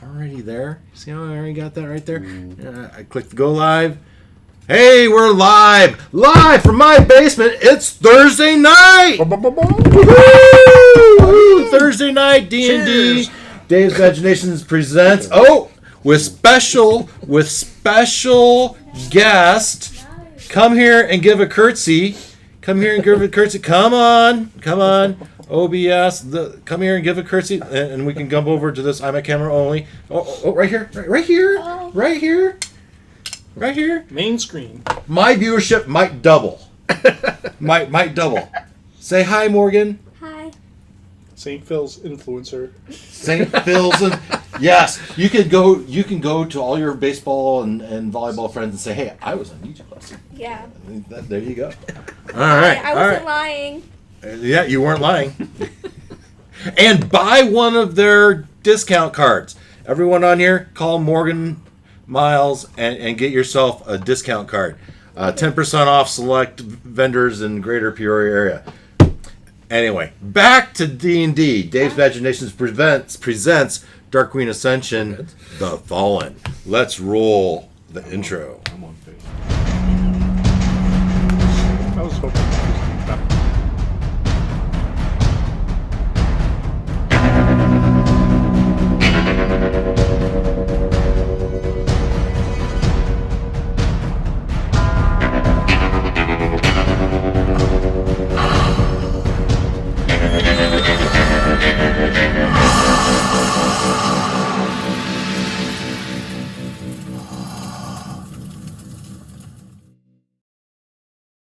already there. See how I already got that right there? I clicked go live. Hey, we're live from my basement. It's Thursday night. Woo! Thursday night D&D. Dave's Imaginations presents. Oh, with special guest. Come here and give a curtsy. Come on. OBS. Come here and give a curtsy, and we can jump over to this. I'm a camera only. Oh, right here. Right here. Main screen. My viewership might double. might double. Say hi, Morgan. Hi. St. Phil's influencer. St. Phil's. Yes, you can go to all your baseball and volleyball friends and say, "Hey, I was on YouTube last week." Yeah. There you go. All right. I wasn't lying. Yeah, you weren't lying. And buy one of their discount cards. Everyone on here, call Morgan Miles and get yourself a discount card. 10% off select vendors in Greater Peoria area. Anyway, back to D&D. Dave's Imaginations presents Dark Queen Ascension, The Fallen. Let's roll the intro. I'm on face. I was hoping.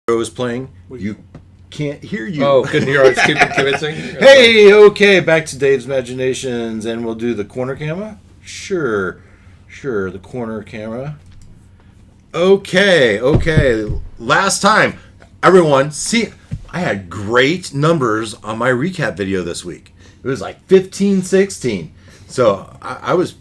Was playing. You can't hear you. Oh, couldn't hear. I was keeping convincing. Hey, okay, back to Dave's Imaginations, and we'll do the corner camera. Sure, the corner camera. Okay. Last time, everyone, see, I had great numbers on my recap video this week. It was like 15, 16. So I was,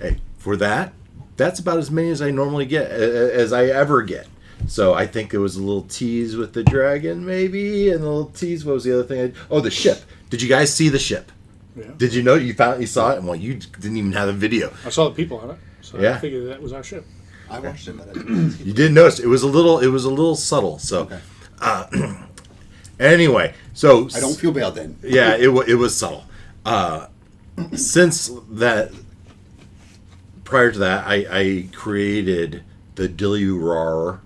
hey, for that's about as many as I normally get, as I ever get. So I think there was a little tease with the dragon, maybe, and a little tease. What was the other thing? The ship. Did you guys see the ship? Yeah. Did you know you saw it? Well, you didn't even have a video. I saw the people on it, so Yeah. I figured that was our ship. I watched it, but I didn't see it. You didn't notice. It was a little subtle. So, Okay. Anyway, so I don't feel bad then. Yeah, it was subtle. Since that, prior to that, I created the Dilly Roar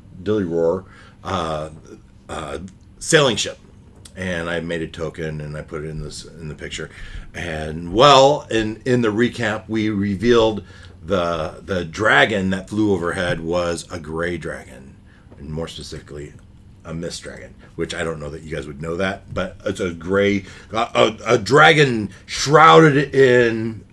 sailing ship, and I made a token and I put it in the picture. And well, in the recap, we revealed the dragon that flew overhead was a gray dragon, and more specifically, a mist dragon. Which I don't know that you guys would know that, but it's a gray, a dragon shrouded in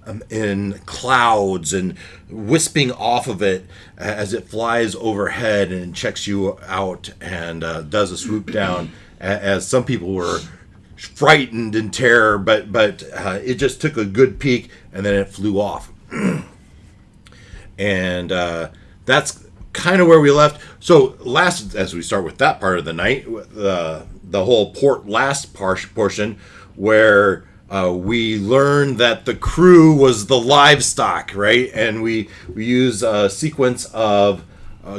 clouds and wisping off of it as it flies overhead and checks you out and does a swoop down. As some people were frightened in terror, but it just took a good peek and then it flew off. And that's kind of where we left. So last, as we start with that part of the night, the whole port last portion, where we learned that the crew was the livestock, right? And we use a sequence of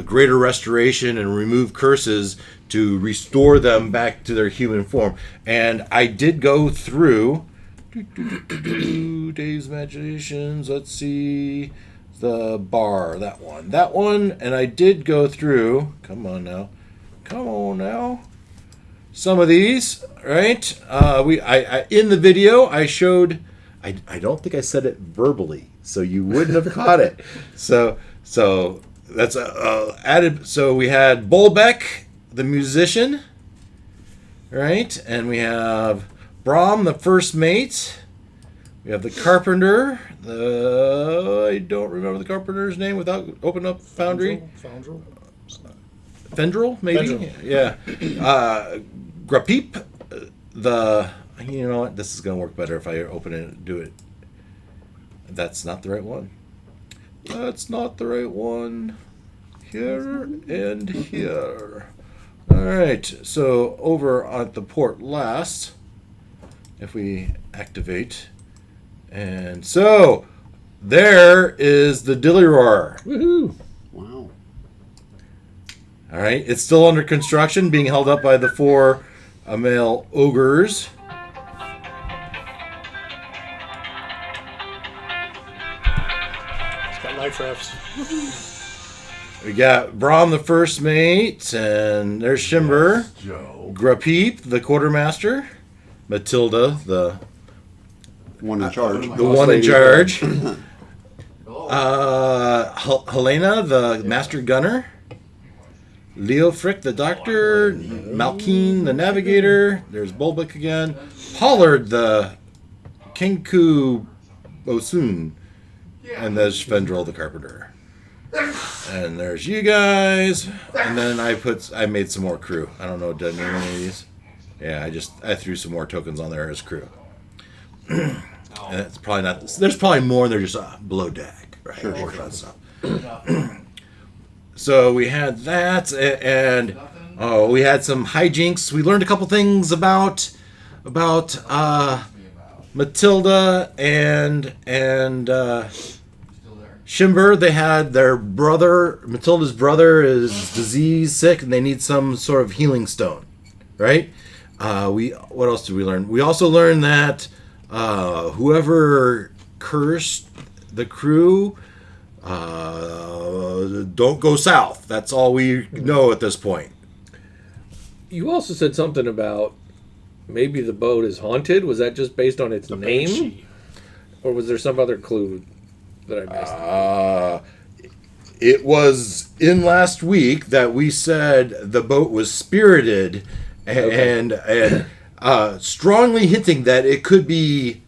greater restoration and remove curses to restore them back to their human form. And I did go through Dave's Imaginations. Let's see. The bar, that one, and I did go through. Come on now, some of these, right? I in the video I showed. I don't think I said it verbally, so you wouldn't have caught it. So that's added. So we had Bolbeck, the musician, right, and we have Brom, the first mate. We have the carpenter. I don't remember the carpenter's name without opening up Foundry. Fendril, maybe? Fendril. Yeah. Grapeep. You know what? This is going to work better if I open it and do it. That's not the right one. Here and here. All right. So over at the port last, if we activate. And so there is the Dilly Roar. Woohoo! Wow. All right, it's still under construction, being held up by the 4 male ogres. It's got life rafts. We got Brahm, the first mate, and there's Shimber, Joe. Grapeep, the quartermaster, Matilda, the One in charge. one in lady. charge, Hello. Helena, the master gunner, Leo Frick, the doctor, Malkeen, the navigator. There's Bulbuck again, Pollard, the Kenku Bosun, and there's Fendrel, the carpenter. And there's you guys. And then I made some more crew. I don't know, did I name any of these? Yeah, I threw some more tokens on there as crew. And it's probably not. There's probably more. They're just below deck, right? Sure, Working on stuff. So we had that, and we had some hijinks. We learned a couple things about Matilda and Shimber. They had their brother, Matilda's brother, is disease sick, and they need some sort of healing stone, right? What else did we learn? We also learned that whoever cursed the crew, don't go south. That's all we know at this point. You also said something about maybe the boat is haunted. Was that just based on its name? Banshee. Or was there some other clue that I missed? It was in last week that we said the boat was spirited and strongly hinting that it could be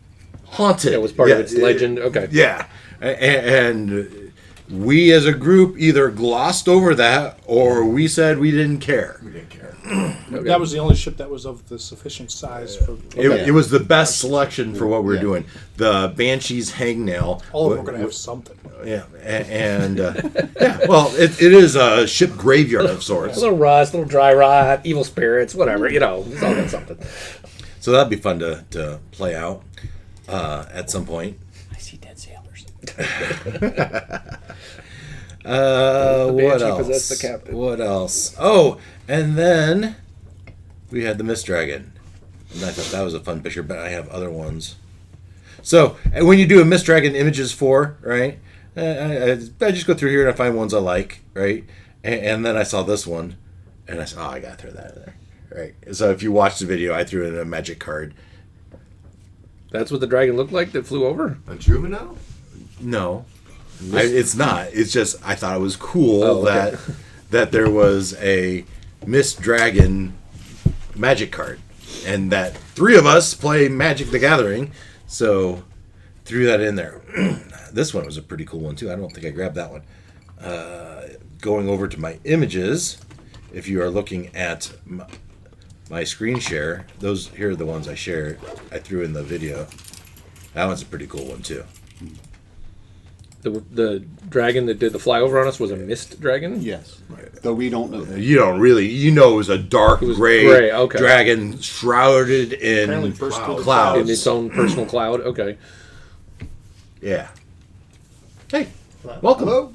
haunted. It was part of its legend. Okay. Yeah. And we as a group either glossed over that or we said we didn't care. We didn't care. Okay. That was the only ship that was of the sufficient size for. It was the best selection for what we were doing. The Banshee's hangnail. All of them are going to have something. Yeah, and yeah, well, it is a ship graveyard of sorts. A little rust, a little dry rot, evil spirits, whatever. It's all got something. So that'd be fun to play out at some point. I see dead sailors. What Banshee else? possessed the captain. What else? Oh, and then we had the Mist Dragon. And I thought that was a fun picture, but I have other ones. So, and when you do a Mist Dragon images for, right? I just go through here and I find ones I like, right? And then I saw this one, and I said, oh, I gotta throw that in there, right? So if you watch the video, I threw in a magic card. That's what the dragon looked like that flew over? A juvenile? No, it's not. It's just I thought it was cool Oh, okay. that there was a Mist Dragon magic card, and that 3 of us play Magic the Gathering, so threw that in there. This one was a pretty cool one too. I don't think I grabbed that one. Going over to my images, if you are looking at my screen share, those here are the ones I shared. I threw in the video. That one's a pretty cool one too. The dragon that did the flyover on us was a mist dragon? Yes. Though we don't know that. You don't really, it was a dark was gray, gray, okay. dragon shrouded Apparently in burst through the clouds. In its own personal cloud? Okay. Yeah. Hey, welcome. Hello.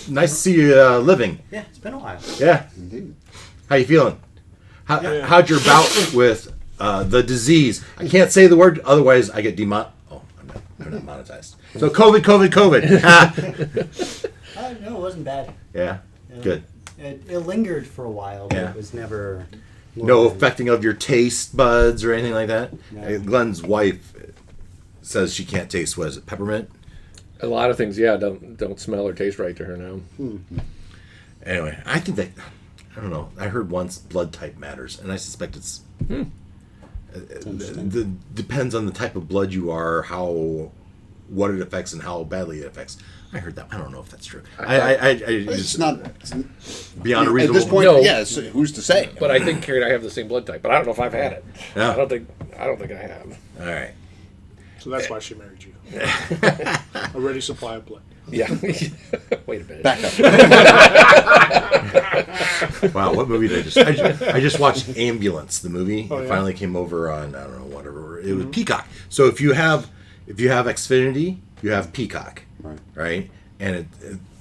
Nice to see you living. Yeah, it's been a while. Yeah. Indeed. How you feeling? How'd your bout with the disease? I can't say the word, otherwise I get I'm not monetized. So COVID. Ah. No, it wasn't bad. Yeah. Good. It lingered for a while, but Yeah. it was never. No affecting of your taste buds or anything like that. No. Glenn's wife says she can't taste. What is it? Peppermint. A lot of things, yeah, don't smell or taste right to her now. Anyway, I think that I don't know. I heard once blood type matters, and I suspect it's. Depends on the type of blood you are, what it affects, and how badly it affects. I heard that. I don't know if that's true. I It's just not. beyond a At reasonable. this point, No. yes. Who's to say? But I think Carrie and I have the same blood type, but I don't know if I've had it. Yeah. I don't think I have. All right. So that's why she married you. A ready supply of blood. Yeah. Wait a minute. Back up. Wow, what movie did I just watched Ambulance, the movie. Oh, It yeah? finally came over on, I don't know, whatever. It was Peacock. So if you have Xfinity, you have Peacock. right? And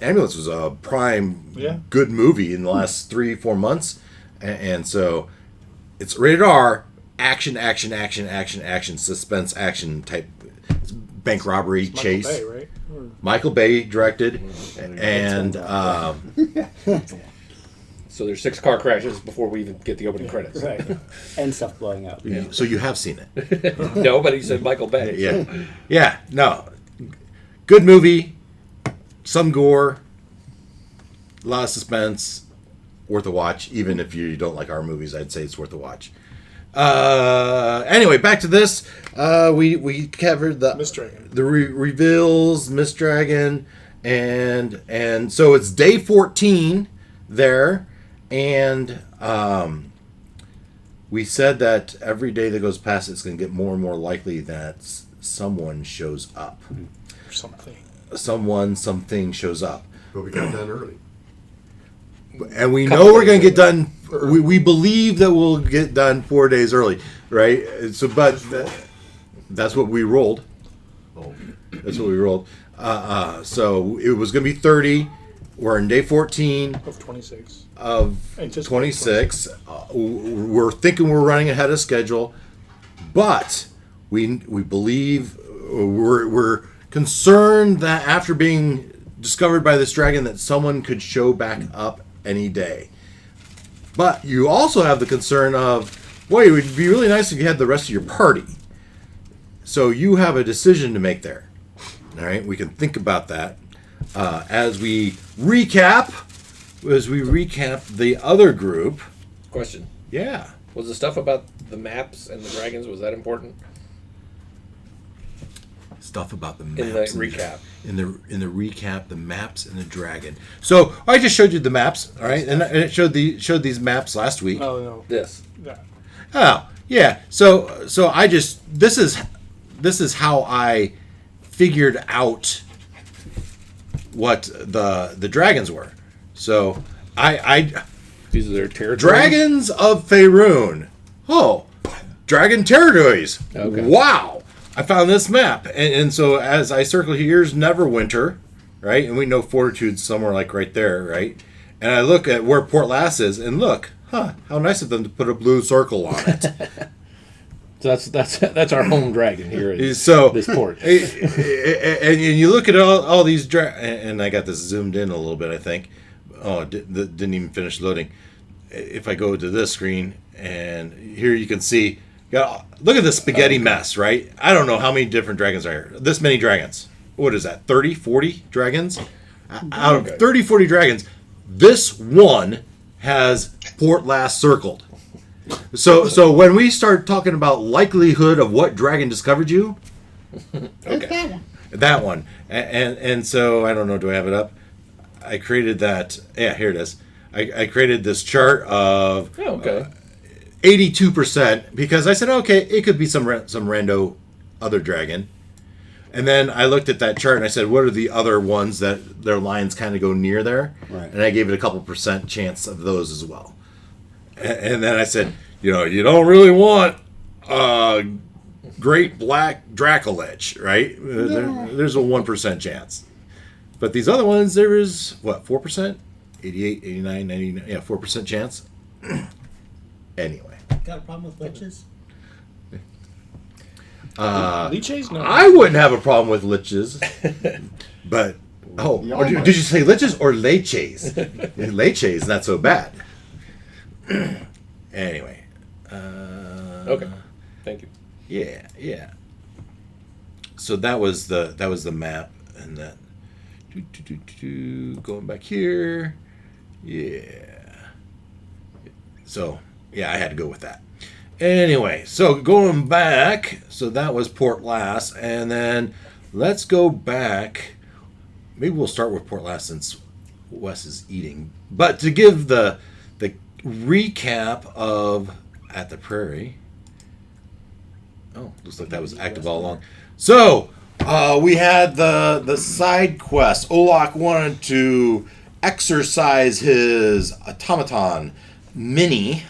Ambulance was a prime Yeah. good movie in the last 3-4 months, and so it's rated R, action, suspense, action type, bank robbery, Michael chase. Bay, right? Or- Michael Bay directed, and So there's 6 car crashes before we even get the opening credits. Right. And stuff blowing up. so you have seen it. No, but he said Michael Bay. Yeah, no, good movie, some gore, a lot of suspense, worth a watch. Even if you don't like our movies, I'd say it's worth a watch. Anyway, back to this. We covered the Miss Dragon. the reveals, Miss Dragon, and so it's day 14 there, and we said that every day that goes past, it's going to get more and more likely that someone shows up. Or something. Something shows up. But we got done early. And we know we're going to get done. We believe that we'll get done 4 days early, right? So, but that's what we rolled. Oh, That's what we rolled. So it was going to be 30. We're in day 14 Of 26. of Anticipated 26. We're thinking we're running ahead of schedule, but we believe we're concerned that after being discovered by this dragon, that someone could show back up any day. But you also have the concern of, boy, it would be really nice if you had the rest of your party. So you have a decision to make there. All right, we can think about that as we recap the other group. Question. Yeah. Was the stuff about the maps and the dragons, was that important? Stuff about the maps In the and recap. In the recap, the maps and the dragon. So I just showed you the maps, all right, and it showed these maps last week. Oh, no. This. Yeah. Oh yeah. So I just this is how I figured out what the dragons were. So I These are their territories. Dragons of Faerun. Oh, dragon territories. Okay. Wow. I found this map. And so as I circle here's Neverwinter, right? And we know Fortitude's somewhere like right there, right? And I look at where Port Lass is and look, how nice of them to put a blue circle on it. So that's our home dragon here. So This port. and you look at all these and I got this zoomed in a little bit, I think. Oh, it didn't even finish loading. If I go to this screen, and here you can see, look at this spaghetti mess, right? I don't know how many different dragons are here. This many dragons. What is that, 30, 40 dragons? Out of 30, 40 dragons, this one has Port Lass circled. So when we start talking about likelihood of what dragon discovered you, Okay. that one. And so, I don't know, do I have it up? I created that. Yeah, here it is. I created this chart of Oh, okay. 82% because I said, okay, it could be some rando other dragon. And then I looked at that chart and I said, what are the other ones that their lines kind of go near there? Right. And I gave it a couple percent chance of those as well. And then I said, you don't really want Great Black Dracolich, right? There's a 1% chance. But these other ones, there is, 4%? 88, 89, 99, 4% chance. Anyway. Got a problem with witches? Liches? No. I wouldn't have a problem with liches. But, or did you say liches or leches? Leches, not so bad. Anyway. Okay. Thank you. Yeah. So that was the map, and that going back here. Yeah. So yeah, I had to go with that. Anyway, so going back, so that was Port Lass, and then let's go back. Maybe we'll start with Port Lass since Wes is eating. But to give the recap of At the Prairie. Oh, looks like that was active all along. So, we had the side quest. Olak wanted to exercise his automaton, Minnie,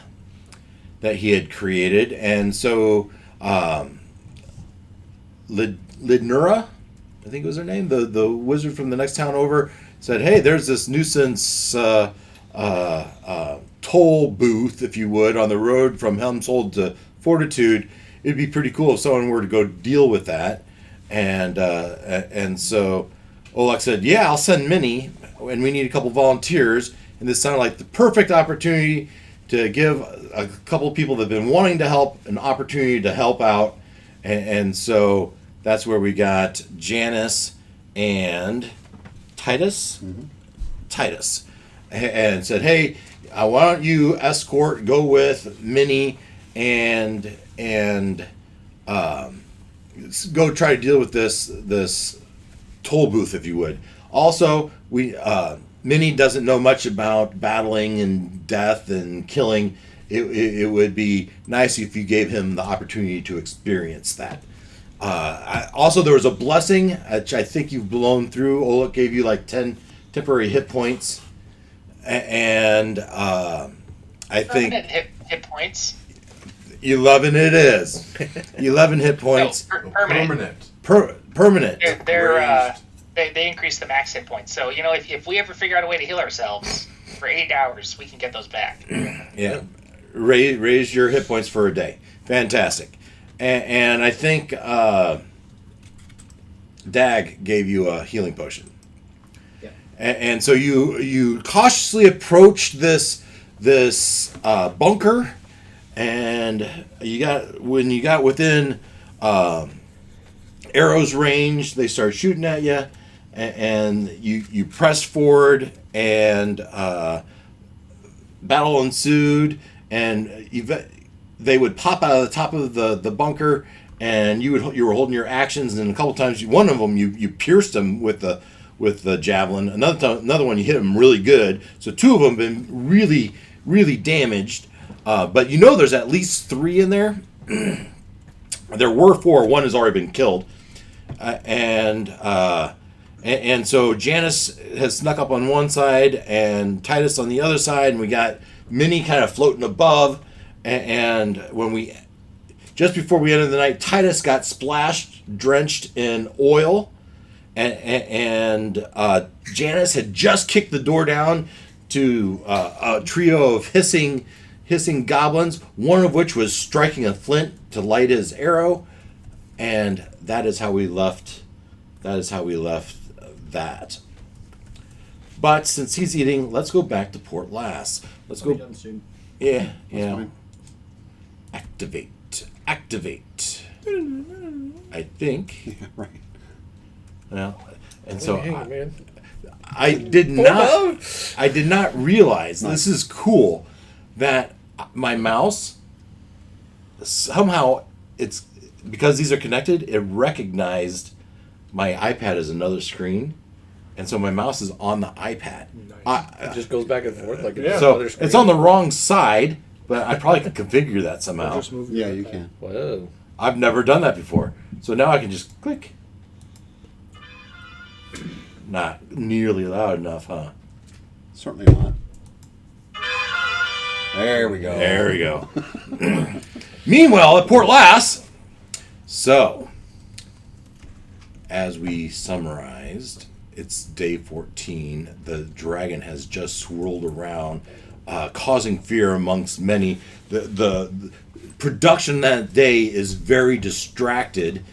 that he had created. And so, Lidnura, I think it was her name, the wizard from the next town over, said, "Hey, there's this nuisance toll booth, if you would, on the road from Helmshold to Fortitude. It'd be pretty cool if someone were to go deal with that." And so Olek said, "Yeah, I'll send Minnie, and we need a couple volunteers." And this sounded like the perfect opportunity to give a couple of people that have been wanting to help an opportunity to help out. And so that's where we got Janice and Titus. Titus. And said, "Hey, why don't you go with Minnie and go try to deal with this toll booth, if you would. Also, Minnie doesn't know much about battling and death and killing. It would be nice if you gave him the opportunity to experience that." Also, there was a blessing, which I think you've blown through. Olek gave you like 10 temporary hit points. And I think... Hit points? 11 it is. 11 hit points. No, permanent. Permanent. They increase the max hit points. So, if we ever figure out a way to heal ourselves for 8 hours, we can get those back. Yeah. Raise your hit points for a day. Fantastic. And I think Dag gave you a healing potion. Yeah. And so you cautiously approach this bunker, and when you got within arrows range, they start shooting at you, and you pressed forward, and battle ensued, and they would pop out of the top of the bunker, and you were holding your actions, and a couple times one of them you pierced them with the javelin. Another one you hit them really good. So 2 of them been really, really damaged. But there's at least 3 in there. There were 4. 1 has already been killed. And so Janice has snuck up on one side and Titus on the other side, and we got Minnie kind of floating above. And when just before we ended the night, Titus got drenched in oil, and Janice had just kicked the door down to a trio of hissing goblins, one of which was striking a flint to light his arrow, and that is how we left that. But since he's eating, let's go back to Port Lass. Let's go. Done soon. Yeah. fine. Activate. I think. Yeah, right. Well, and so Hang on, man. I did not realize, this is cool, that my mouse somehow, it's because these are connected, it recognized my iPad as another screen, and so my mouse is on the iPad. It just goes back and forth like Yeah. So another screen. it's on the wrong side, but I probably could configure that somehow. Just move Yeah, it you back. can. Whoa. I've never done that before, so now I can just click. Not nearly loud enough, huh? Certainly not. There we go. There we go. Meanwhile, at Port Lass, so as we summarized, it's day 14. The dragon has just swirled around, causing fear amongst many. The production that day is very distracted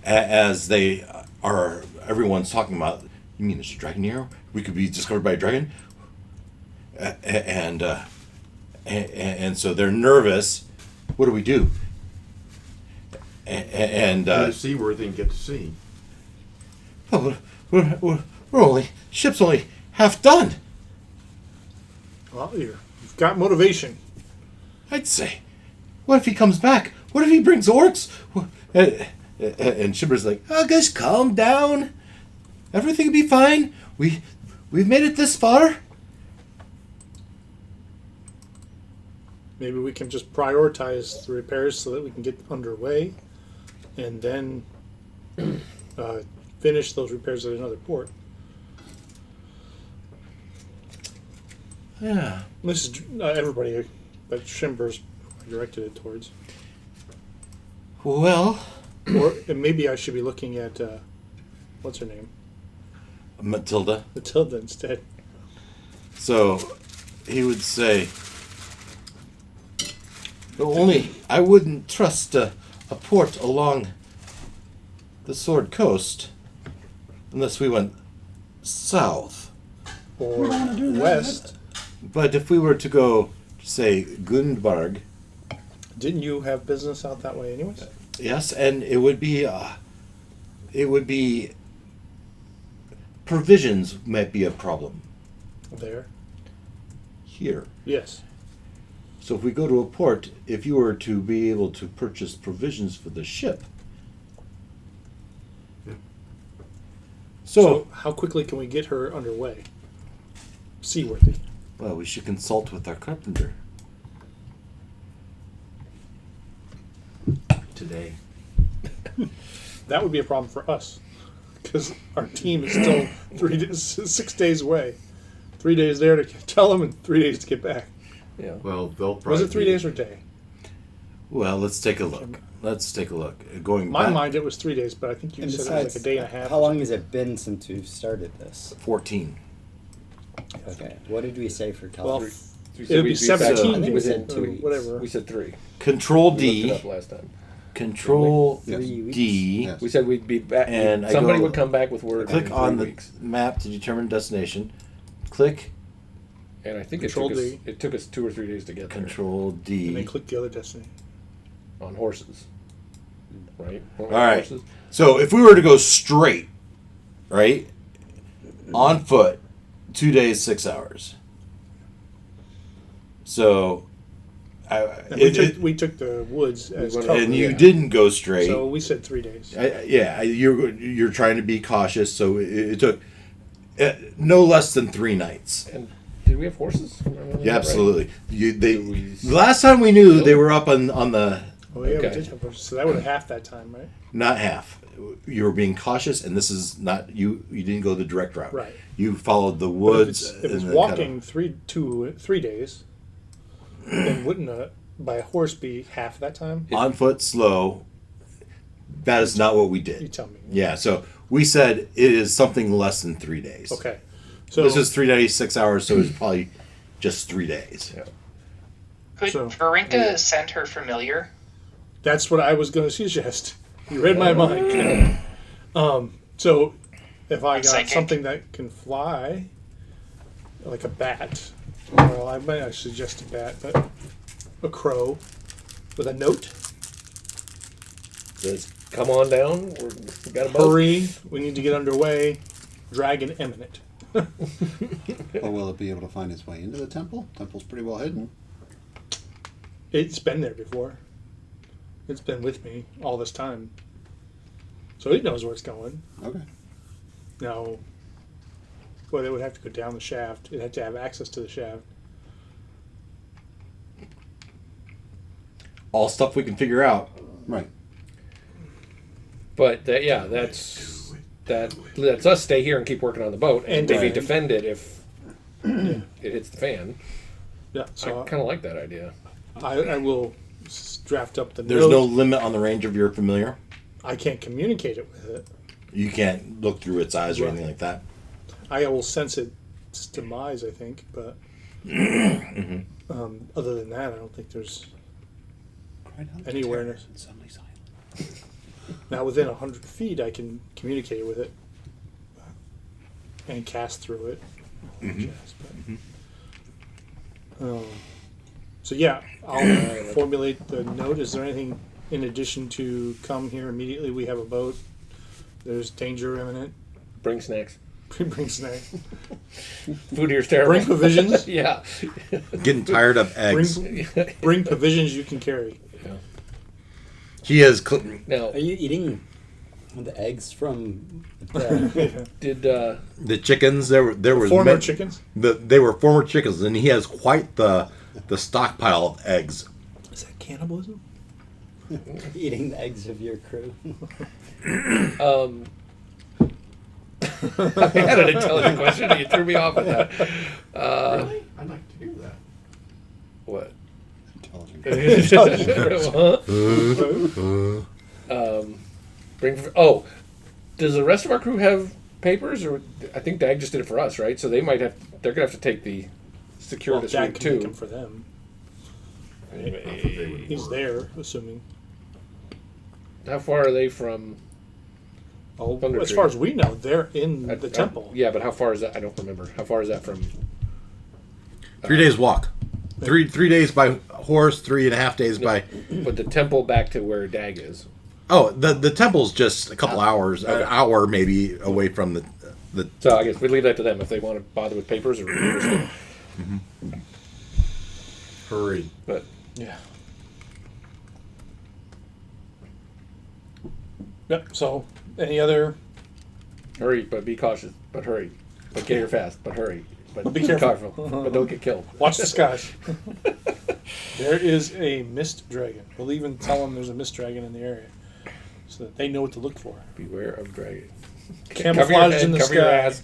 as they are. Everyone's talking about, you mean there's a dragon here? We could be discovered by a dragon? And so they're nervous. What do we do? And Get to see where they can get to see. oh, we're only, ship's only half done. Well, you've got motivation. I'd say. What if he comes back? What if he brings orcs? And Shimmer's like, oh, guys, calm down. Everything will be fine. We've made it this far. Maybe we can just prioritize the repairs so that we can get underway, and then finish those repairs at another port. Yeah. This is everybody that Shimber's directed it towards. Well, Or and maybe I should be looking at what's her name, Matilda. Matilda instead. So he would say, only I wouldn't trust a port along the Sword Coast unless we went south. Or west. But if we were to go, say, Gundbarg, Didn't you have business out that way anyways? yes, and it would be provisions might be a problem There. here. Yes. So if we go to a port, if you were to be able to purchase provisions for the ship. So how quickly can we get her underway? Seaworthy. Well, we should consult with our carpenter. Today. That would be a problem for us, because our team is still 6 days away. 3 days there to tell them, and 3 days to get back. Yeah. Well, they'll probably. Was it 3 days or a day? Well, let's take a look. Going In my back, mind, it was 3 days, but I think you And said it was besides, like a day and a half. how long has it been since we've started this? 14. Okay. What did we say for Well, California? We it said would be we'd 17 I think we days, said or 2 weeks. whatever. We said 3. Control We looked D. it up last time. Control Yes. 3 weeks. D. Yes. We said we'd be back. And I somebody go- would come back with word. Click in on 3 the weeks. map to determine destination. Click And I think Control it D. took us 2 or 3 days to get Control And then D. click the other destiny. there on horses. Right. All right. Horses. So if we were to go straight, right, on foot, 2 days, 6 hours. So, And we took the woods as went- cover. and you Yeah. didn't go straight. So we said 3 days. You're trying to be cautious. So it took no less than 3 nights. And did we have horses? Remember that, Yeah, right? absolutely. we- The last time we knew they were up on the Oh yeah, Okay. we did have horses. So that would have half that time, right? not half. You were being cautious, and this is not you. You didn't go the direct route. Right. You followed the But woods. if it's and then walking 3 days, then wouldn't by a horse be half that time? kinda on foot, slow. That is not what we You did. tell me. Yeah. So we said it is something less than 3 days. Okay. So This is 3 days, 6 hours. So it's probably just 3 days. Yeah. Could So- Varinka send her familiar? that's what I was going to suggest. You read my mind. So if I got Psychic. something that can fly, like a bat, well, I might not suggest a bat, but a crow with a note. Just come on down. We got a boat. Hurry, we need to get underway. Dragon imminent. Or will it be able to find its way into the temple? Temple's pretty well hidden. It's been there before. It's been with me all this time. So it knows where it's going. Okay. Now, well, it would have to go down the shaft. It'd have to have access to the shaft. All stuff we can figure out. Right. But that lets us stay here and keep working on the boat and And maybe defend. defend it if it hits the fan. Yeah, I so kind of like that idea. I will draft up the There's note. no limit on the range of your familiar. I can't communicate it with it. You can't look through its eyes or anything like that. I will sense its demise, I think, but other than that, I don't think there's any awareness. Suddenly silent. Now, within 100 feet, I can communicate with it and cast through it. Yes, but, so yeah, I'll formulate the note. Is there anything in addition to come here immediately? We have a boat. There's danger imminent. Bring snacks. Bring snacks. Food here's terrible. Bring provisions. Yeah. Getting tired of eggs. Bring provisions you can carry. He has. Now, Are you eating the eggs from the... did The chickens, there was Former chickens. They were former chickens, and he has quite the stockpile of eggs. Is that cannibalism? eating the eggs of your crew? I had an intelligent question and you threw me off with that. Really? I'd like to hear that. What? Intelligent. Huh? Oh, does the rest of our crew have papers? Or I think Dag just did it for us, right? So they might have. They're gonna have to take the Well, circuitous Dad route can make too. them for them. Anyway, He's there, assuming. how far are they from? Oh, Thunder as Tree. far as we know, they're in the I- temple. Yeah, but how far is that? I don't remember. How far is that from? 3 days walk. Three days by horse, 3.5 days by. But the temple back to where Dag is. Oh, the temple's just a couple hours, an Okay. hour maybe away from the. So I guess we leave that to them if they want to bother with papers or. Hurry. But Yeah. Yep. So, any other? hurry, but be cautious. But hurry, but get here fast. But hurry, but Be be careful. careful. But don't get killed. Watch the skies. There is a mist dragon. We'll even tell them there's a mist dragon in the area, so that they know what to look for. Beware of dragon. Camouflaged in the cover your sky. ass.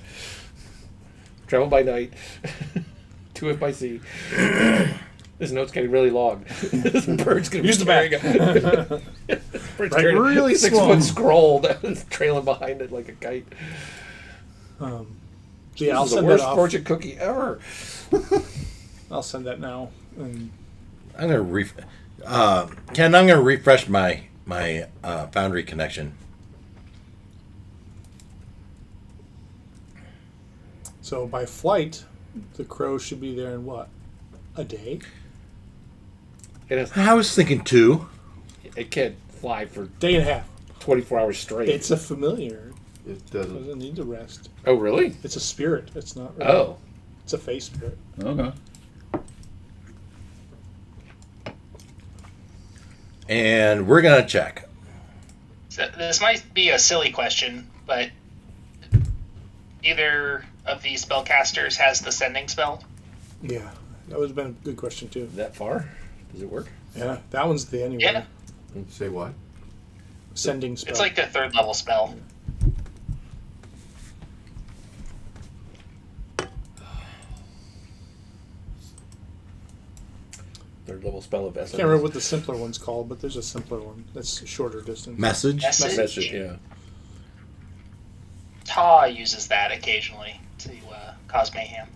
Travel by night. 2F by sea. This note's getting really long. This bird's gonna be Use the carrying back. a bird's Right, carrying a really 6 slow. foot scroll that's trailing behind it like a kite. So yeah, I'll This is the send worst that off. fortune cookie ever. I'll send that now. And I'm gonna Ken, I'm gonna refresh my Foundry connection. so by flight, the crow should be there in what? A day? I was thinking 2. It can't fly for Day and a half. 24 hours straight. It's a familiar. It It doesn't. doesn't need to rest. Oh, really? It's a spirit. It's not. Really, Oh. It's a face spirit. Okay. And we're gonna check. So this might be a silly question, but either of these spellcasters has the sending spell. Yeah, that would have been a good question too. That far? Does it work? Yeah, that one's the anyway. Yeah. Say what? Sending spell. It's like the 3rd level spell. Third level spell of I essence. can't remember what the simpler one's called, but there's a simpler one that's shorter distance. Message. Message, yeah. Ta uses that occasionally to cause mayhem.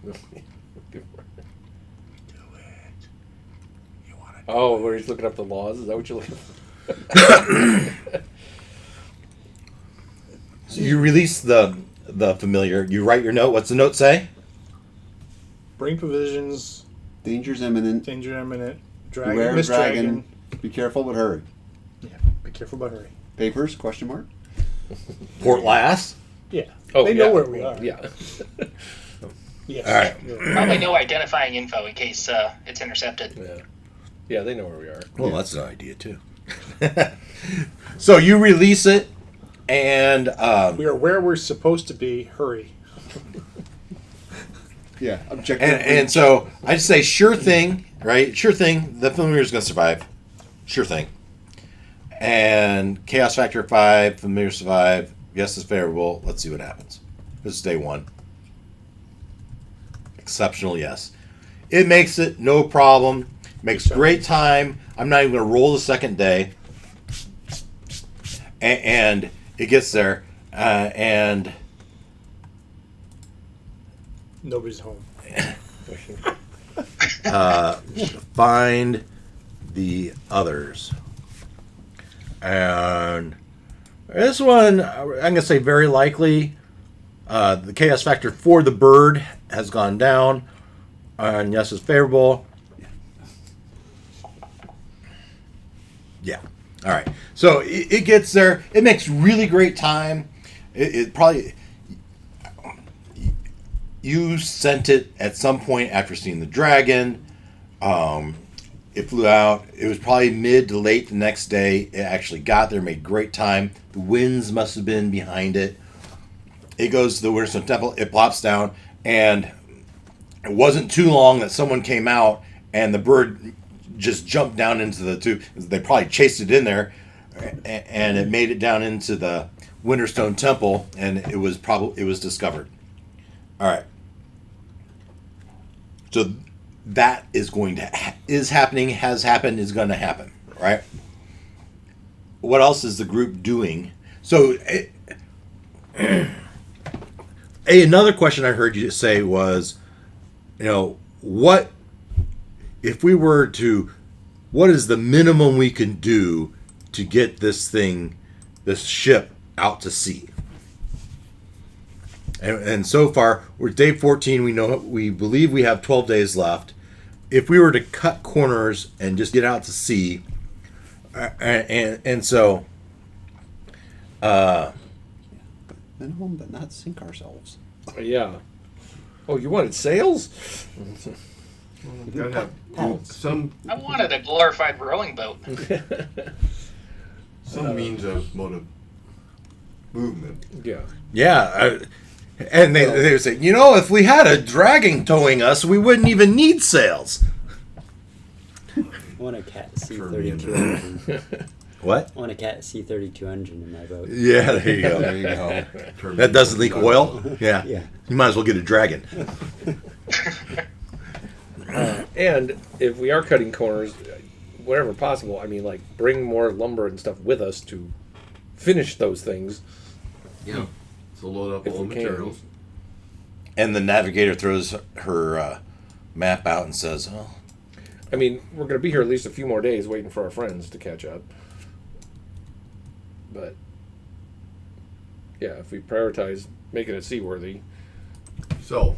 Oh, where he's looking up the laws? Is that what you're looking for? So you release the familiar. You write your note. What's the note say? Bring provisions. Danger's imminent. Danger imminent. Beware Dragon. of Mist dragon. dragon. Be careful, but hurry. Yeah. Be careful, but hurry. Papers? Question mark. Port Lass. Yeah. Oh, they yeah. know where we are. Yeah. Yes. All right. Yeah. Probably no identifying info in case it's intercepted. Yeah. Yeah, they know where we are. Well, that's an idea too. So you release it, and We are where we're supposed to be. Hurry. Yeah. Objective. and so I just say sure thing, right? Sure thing. The familiar is going to survive. Sure thing. And Chaos Factor 5, familiar survive. Yes is favorable. Let's see what happens. This is day 1. Exceptional, yes. It makes it no problem. Makes great time. I'm not even going to roll the second day. And it gets there. And Nobody's home. find the others. And this one, I'm going to say very likely, the chaos factor for the bird has gone down. And yes is favorable. Yeah. All right. So it gets there. It makes really great time. It probably... You sent it at some point after seeing the dragon. It flew out. It was probably mid to late the next day. It actually got there, made great time. The winds must have been behind it. It goes to the Winterstone Temple. It plops down. And it wasn't too long that someone came out and the bird just jumped down into the tube. They probably chased it in there. And it made it down into the Winterstone Temple. And it was discovered. All right. So that is going to is happening, has happened, is going to happen, right? What else is the group doing? So, another question I heard you say was, what if we were to, what is the minimum we can do to get this ship out to sea? And so far, we're day 14. We believe we have 12 days left. If we were to cut corners and just get out to sea, and so Minimum, but not sink ourselves. Yeah. Oh, you wanted sails? Gotta have some I wanted a glorified rowing boat. means of motive movement. Yeah. yeah, and they would say, if we had a dragon towing us, we wouldn't even need sails. I want a Cat Fermium. C32 engine. What? I want a Cat C32 engine in my boat. Yeah, there you go. There you go. That doesn't leak oil. Yeah. Yeah. You might as well get a dragon. And if we are cutting corners, wherever possible, I mean, like, bring more lumber and stuff with us to finish those things. Yeah. So load up If all the we can. materials. And the navigator throws her map out and says, "Oh, I mean, we're going to be here at least a few more days waiting for our friends to catch up. But, yeah, if we prioritize making it seaworthy, So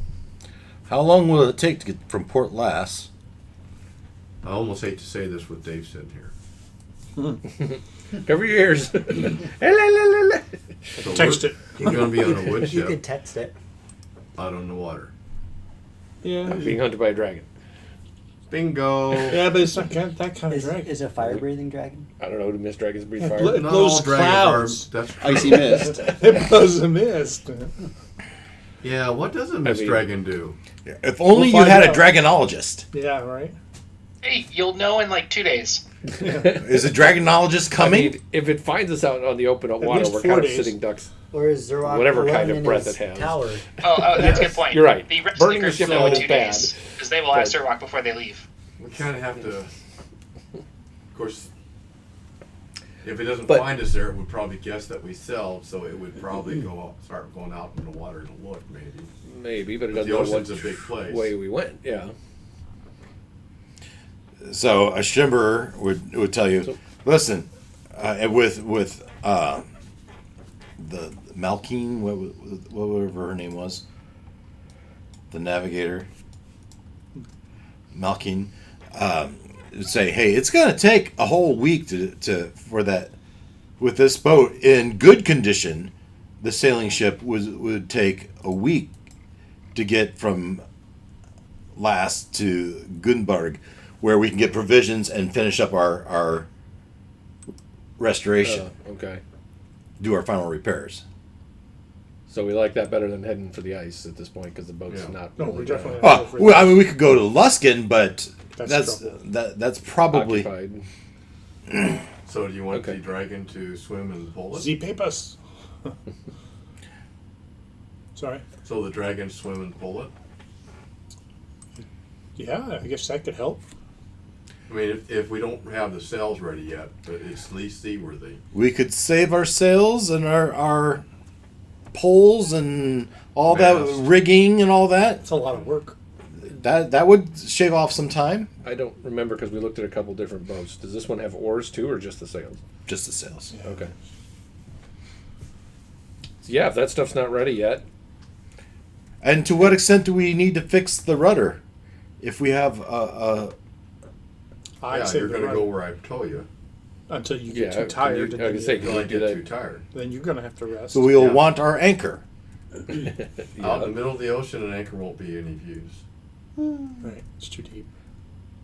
how long will it take to get from Port Lass?" I almost hate to say this with Dave sitting here. cover your ears. So Text it. We're going to be on a wood You could ship text it. out on the water. Yeah. Being hunted by a dragon. Bingo. Yeah, but it's not that kind of Is, dragon. is a fire breathing dragon? I don't know, do mist dragons breathe Yeah, fire? It Not blows all dragons clouds. are. That's true. Icy mist. It blows a mist. Yeah. What does a mist mean- dragon do? If only We'll you had find a out. dragonologist. Yeah, right. Hey, you'll know in like 2 days. Is a dragonologist I coming? mean, if it finds us out on the open water, least we're 4 kind of days. sitting ducks. Or is Zerok Whatever alone kind of in breath his it has. tower? Oh, that's a good point. You're right. The rest Burning the of ship the out crew will is know in 2 bad. days because they will have But- Surwalk before they leave. We kind of have to. Of course, if it doesn't But- find us there, it would probably guess that we sell, so it would probably start going out in the water to look, maybe. Maybe, but it But doesn't the know ocean's what a big place. way we went. Yeah. So a shimmerer would tell you, So- listen, with the Malkine, whatever her name was, the navigator, Malkine, would say, hey, it's going to take a whole week for that. With this boat in good condition, the sailing ship would take a week to get from Lass to Gunberg, where we can get provisions and finish up our restoration, Okay. do our final repairs. So we like that better than heading for the ice at this point because the boat's Yeah. not. No, really, we're definitely Oh, well, I mean, we could go to Luskin, but That's that's probably occupied. So do you want Okay. the dragon to swim and pull it? Z papers. Sorry. So the dragon swim and pull it? Yeah, I guess that could help. I mean, if we don't have the sails ready yet, but it's at least seaworthy. we could save our sails and our poles and all that Mast. rigging and all that. It's a lot of work. That would shave off some time. I don't remember because we looked at a couple different boats. Does this one have oars too, or just the sails? Just the sails. Okay. So yeah, if that stuff's not ready yet, And to what extent do we need to fix the rudder? If we have I'd Yeah, say you're the going to rudder. go where I told you. Until you yeah, get too tired, I and was say, You can you might do get that? too tired. then you're gonna have to rest. so we'll Yeah. want our anchor. Out in the middle of the ocean, an anchor won't be any use. Right, it's too deep.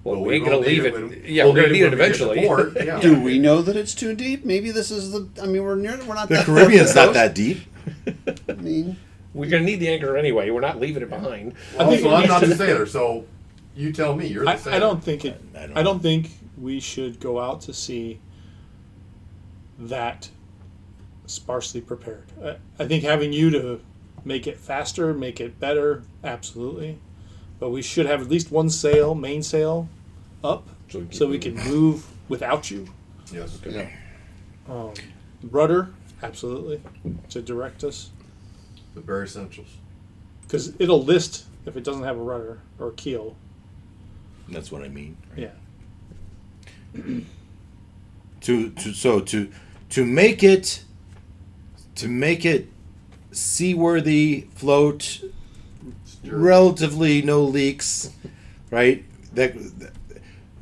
Well, Well, we ain't we gonna will need leave it it. when- Yeah, we'll we're gonna need need it it when we get to eventually. port, yeah. Do we know that it's too deep? Maybe this is the. I mean, we're not The that. Caribbean's not that deep. I mean, We're gonna need the anchor anyway. We're not leaving it behind. I think Also, it I'm needs not to- the sailor, so you tell me. You're the sailor. I don't think it. I don't I don't think we should go out to sea that sparsely prepared. I think having you to make it faster, make it better, absolutely. But we should have at least one sail, main sail, up, So we can so we can move without you. Yes. Yeah. Rudder, Absolutely. To direct us. The bare essentials. Because it'll list if it doesn't have a rudder or a keel. That's what I mean. Right? Yeah. To make it seaworthy, float, relatively no leaks, right? That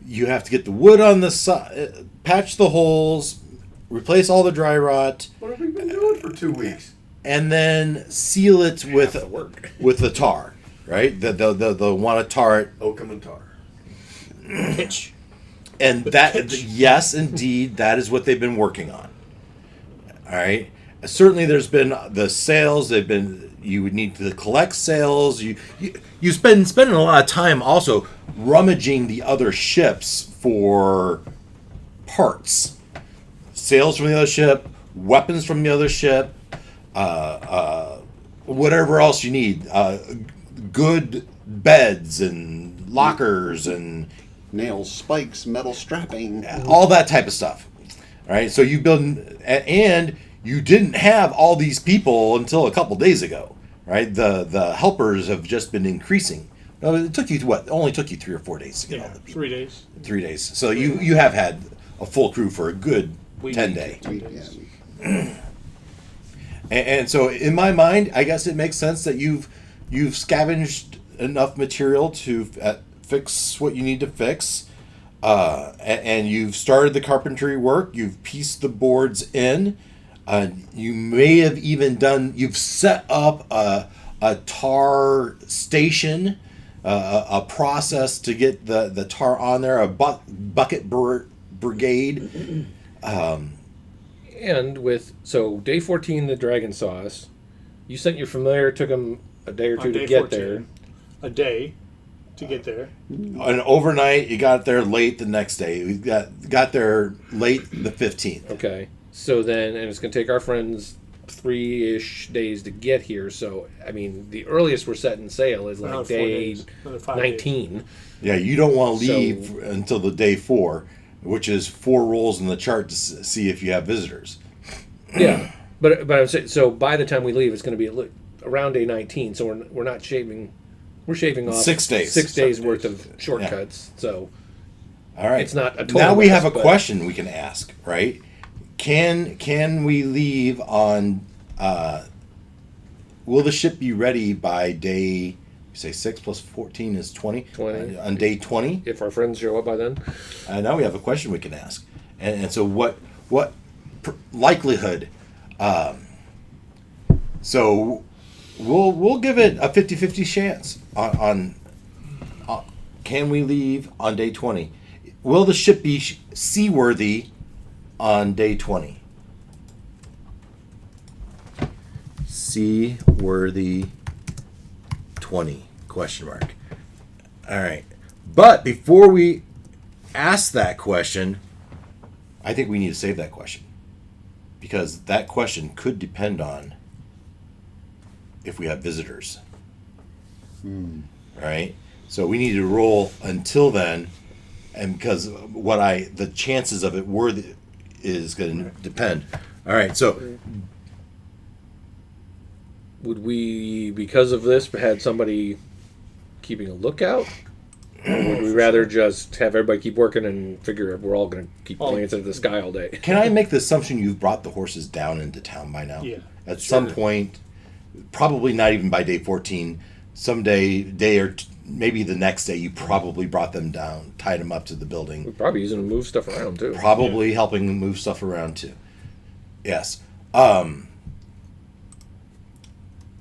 you have to get the wood on the side, patch the holes, replace all the dry rot, What have we been doing for 2 weeks? and then seal it with the work. with the tar, right? They'll want to tar it, Oakum and tar. Pitch. and yes, indeed, that is what they've been working on. All right. Certainly, there's been the sales. They've been. You would need to collect sales. You spending a lot of time also rummaging the other ships for parts, sales from the other ship, weapons from the other ship, whatever else you need. Good beds and lockers and Nails, spikes, metal strapping. all that type of stuff. All right. So you build, and you didn't have all these people until a couple days ago, right? The helpers have just been increasing. No, it took you what? It only took you 3 or 4 days to get all Yeah. the people. 3 days. 3 days. So you have had a full crew for a good We 10 need day. 10 Yeah, days. And so in my mind, I guess it makes sense that you've scavenged enough material to fix what you need to fix. And you've started the carpentry work. You've pieced the boards in. You may have even you've set up a tar station, a process to get the tar on there, a bucket brigade. And so day 14, the dragon saw us. You sent your familiar. Took him a day or two On to day get 14, there. A day to get there. And overnight, you got there late the next day. We got there late the 15th. Okay. So then, and it's going to take our friends 3-ish days to get here. So, I mean, the earliest we're setting sail is like Another 4 day days. Another 5 19. Yeah, you don't want to So- leave until the day 4, which is 4 rolls in the chart to see if you have visitors. Yeah. But I'm saying, so by the time we leave, it's going to be around day 19. So we're not shaving. We're shaving off 6 days. 6 days worth of shortcuts. So All right. It's not a total now we have a loss, but- question we can ask, right? Can we leave on? Will the ship be ready by day? Say 6 plus 14 is 20. 20. On day 20. if our friends show up by then, Now we have a question we can ask, and so what likelihood? So we'll give it a 50-50 chance on can we leave on day 20? Will the ship be seaworthy on day 20? Seaworthy 20 question mark. All right. But before we ask that question, I think we need to save that question. Because that question could depend on if we have visitors. Right? So we need to roll until then, and because the chances of it is going to depend. All right, so would we, because of this, had somebody keeping a lookout? Or would we rather just have everybody keep working and figure we're all going to keep glancing at the sky all day? can I make the assumption you've brought the horses down into town by now? Yeah. At some point, probably not even by day 14, day or maybe the next day, you probably brought them down, tied them up to the building. We're probably using them to move stuff around too. Probably helping them move stuff around too. Yes.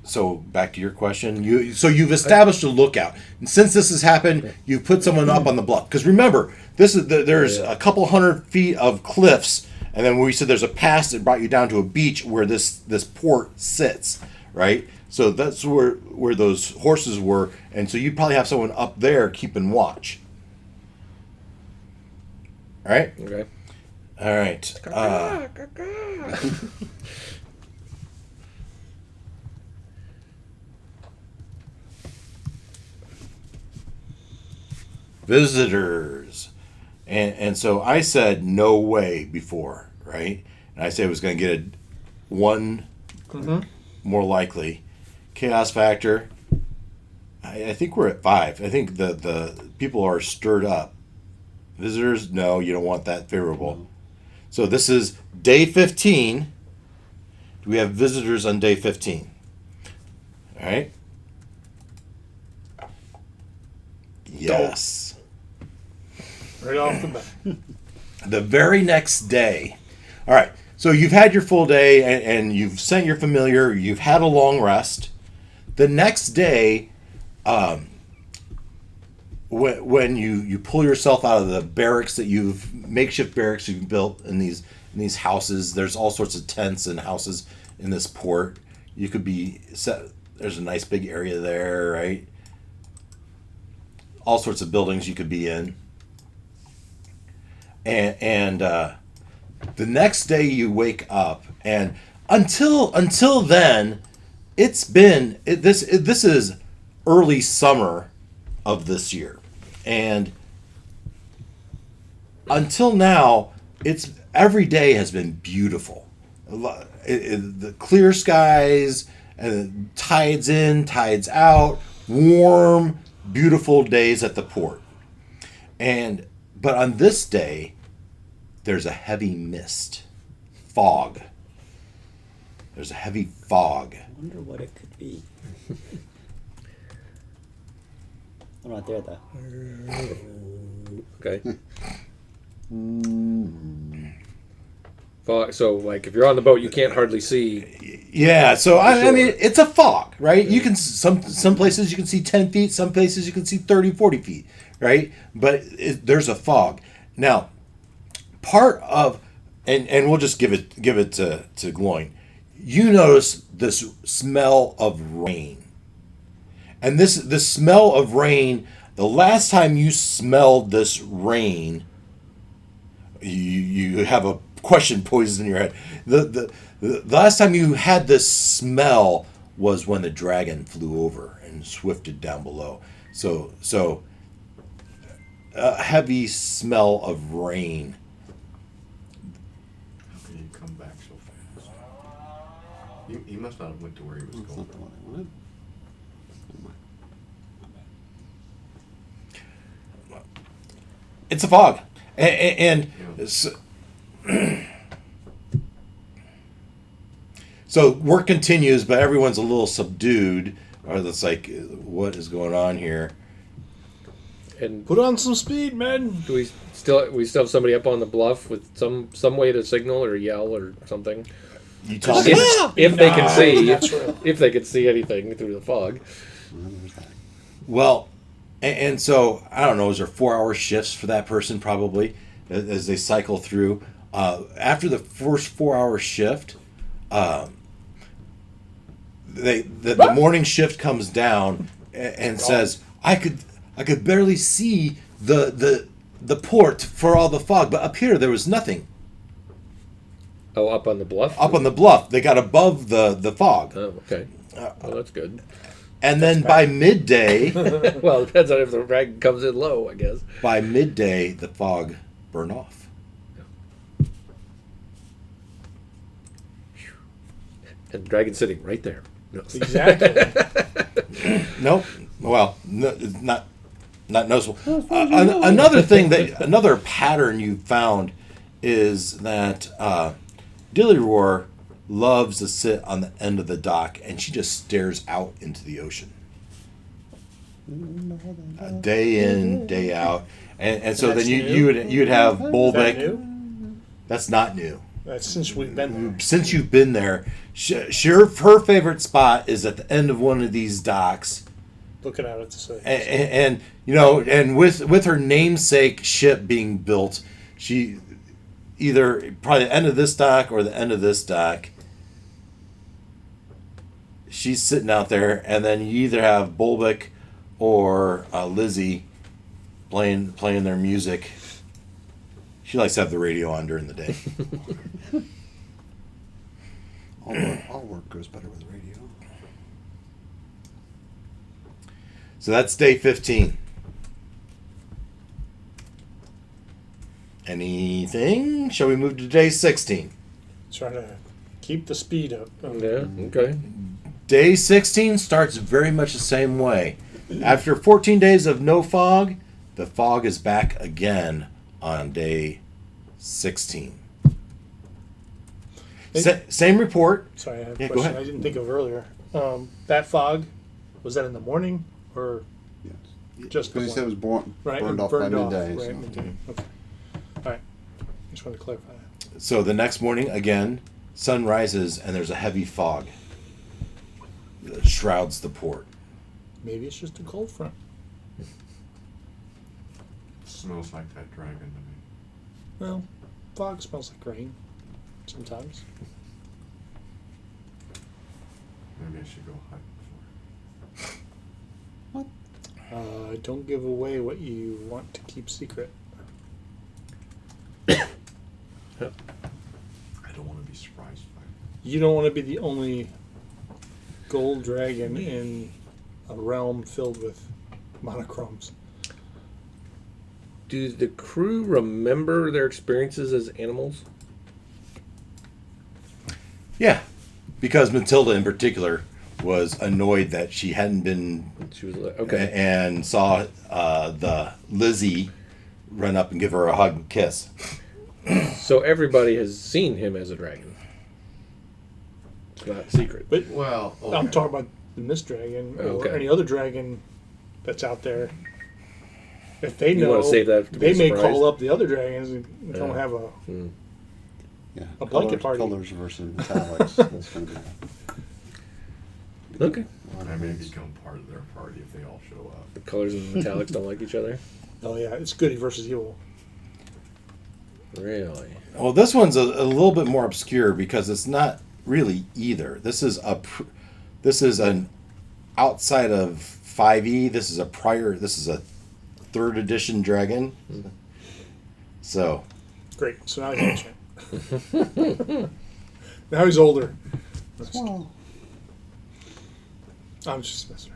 So back to your question. You've established a lookout, and since this has happened, you've put someone up on the bluff. Because remember, there's a couple 100 feet of cliffs, and then we said there's a pass that brought you down to a beach where this port sits, right? So that's where those horses were, and so you'd probably have someone up there keeping watch. All right. Okay. All right. Visitors. And so I said no way before, right? And I said I was going to get 1 more likely. Chaos factor, I think we're at 5. I think the people are stirred up. Visitors, no, you don't want that favorable. So this is day 15. Do we have visitors on day 15? All right. Yes. Right off the bat. The very next day. All right. So you've had your full day and you've sent your familiar. You've had a long rest. The next day, when you pull yourself out of the barracks that makeshift barracks you've built in these houses. There's all sorts of tents and houses in this port. You could be set. There's a nice big area there, right? All sorts of buildings you could be in. And the next day you wake up, and until then, this is early summer of this year, and until now, every day has been beautiful. The clear skies, and tides in, tides out, warm, beautiful days at the port. But on this day, there's a heavy mist, fog. There's a heavy fog. I wonder what it could be. I'm not there though. Okay. Fog. So, like, if you're on the boat, you can't hardly see. Yeah, so I Sure. mean, it's a fog, right? You can some places you can see 10 feet, some places you can see 30, 40 feet, right? But there's a fog. Now, part of, and we'll just give it to Gloin. You notice this smell of rain. And this smell of rain, the last time you smelled this rain, you have a question poised in your head. The last time you had this smell was when the dragon flew over and swifted down below. So a heavy smell of rain. How can you come back so fast? He must not have went to where he was That's going. not the one I wanted. It's a fog, and so work continues, but everyone's a little subdued. Or it's like, what is going on here? And Put on some speed, man. do we still have somebody up on the bluff with some way to signal or yell or something? You tell me. If they can see, Natural. if they can see anything through the fog. Well, there's that. Well, and so I don't know. Is there 4-hour shifts for that person probably as they cycle through? After the first 4-hour shift, the morning shift comes down and says, I could barely see the port for all the fog, but up here there was nothing. Oh, up on the bluff. Up on the bluff, they got above the fog, Oh, okay. Well, that's good. and then by midday, Well, it depends on if the dragon comes in low, I guess. the fog burned off. And the dragon's sitting right there. No. Exactly. Nope. Well, no, it's not noticeable. Another pattern you found is that Dillyroar loves to sit on the end of the dock, and she just stares out into the ocean, day in, day out, and so That's then new? you'd have Is that Bolbeck. new? That's not new. That's since we've been there. Since you've been there, her favorite spot is at the end of one of these docks. Looking at it to say. And you know, and with her namesake ship being built, she either probably the end of this dock or the end of this dock. She's sitting out there, and then you either have Bolbeck or Lizzie playing their music. She likes to have the radio on during the day. All work goes better with radio. So that's day 15. Anything? Shall we move to day 16? Trying to keep the speed up. Yeah. Okay. Day 16 starts very much the same way. After 14 days of no fog, the fog is back again on day 16. Same report. Sorry, I have a Yeah, go question ahead. I didn't think of earlier. That fog, was that in the morning or Yes. just the Because he said it was morning? burned off by midday. Right, so. midday. Okay. All right. Just wanted to clarify that. So the next morning, again, sun rises and there's a heavy fog that shrouds the port. Maybe it's just a cold front. Smells like that dragon to me. Well, fog smells like rain sometimes. Maybe I should go hunting for it. Don't give away what you want to keep secret. I don't want to be surprised by it. You don't want to be the only gold dragon in a realm filled with monochromes. Do the crew remember their experiences as animals? Yeah, because Matilda in particular was annoyed that she hadn't been She was like, okay. and saw the Lizzie run up and give her a hug and kiss. So everybody has seen him as a dragon. It's not a secret. But Well, okay. I'm talking about the Mist Dragon or Okay. any other dragon that's out there. If they You know, wanna save that to be they a may surprise? call up the other dragons and come Yeah. have a. Yeah. A blanket party. Colors versus metallics. That's going to be. Okay. I may become part of their party if they all show up. The colors and the metallics don't like each other. Oh yeah, it's goody versus evil. Really? Well, this one's a little bit more obscure because it's not really either. This is an outside of 5e. This is a 3rd edition dragon. So Great. So now he's ancient. Now he's older. Well, I'm just messing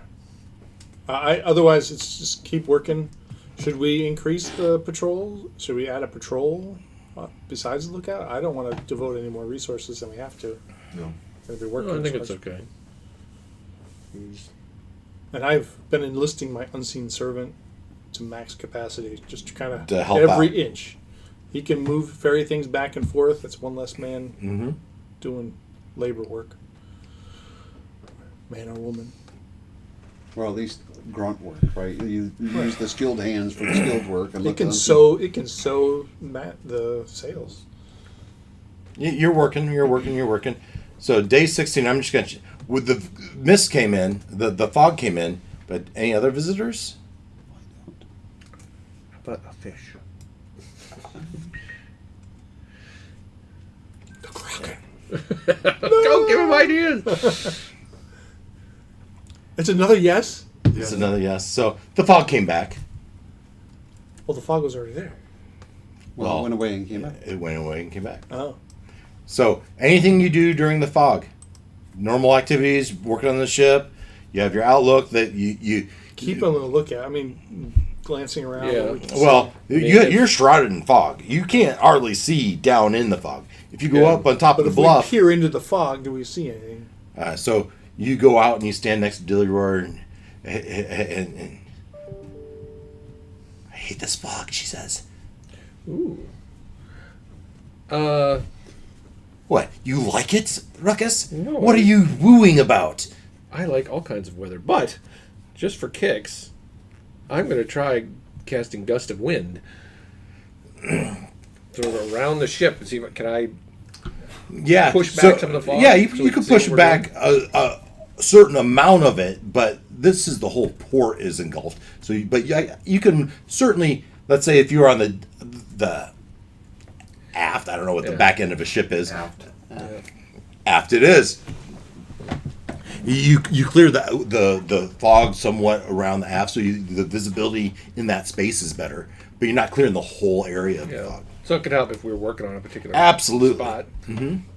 around. Otherwise, it's just keep working. Should we increase the patrol? Should we add a patrol besides the lookout? I don't want to devote any more resources than we have to. No. We're gonna be working. No, I think so it's much. okay. And I've been enlisting my unseen servant to max capacity, just to kind of To help every out. inch. He can move, ferry things back and forth. That's one less man mhm. doing labor work. Man or woman. or at least grunt work, right? You use the skilled hands for the skilled work. And It let can them- sew. It can sew the sails. You're working. So day 16, I'm just going to... With the mist came in, the fog came in, but any other visitors? How about a fish? The Kraken. Don't give him ideas! It's another yes. It's another yes. So the fog came back. Well, the fog was already there. Well, it went away and came back. It went away and came back. Oh, So anything you do during the fog, normal activities, working on the ship, you have your outlook that you keep on the lookout. I mean, glancing around. Yeah. what we can see. Well, Yeah. you're shrouded in fog. You can't hardly see down in the fog. If you go Yeah. up on top but of if the we bluff, peer into the fog, do we see anything? so you go out and you stand next to Dilly Roar and I hate this fog, she says. Ooh. What? You like it, Ruckus? No. What are you wooing about? I like all kinds of weather, but just for kicks, I'm going to try casting Gust of Wind. Throw it around the ship and see what can I. Yeah, Push back some of the fog Yeah, you, so you we can can see push what we're back a certain amount of it, but this is the whole port is engulfed. So, you can certainly, let's say, if you're on the aft, I don't know what the Yeah. back end of a ship is. Aft. Aft it is. You clear the fog somewhat around the aft, so the visibility in that space is better. But you're not clearing the whole area of the Yeah. fog. So it could help if we're working on a particular Absolutely. spot.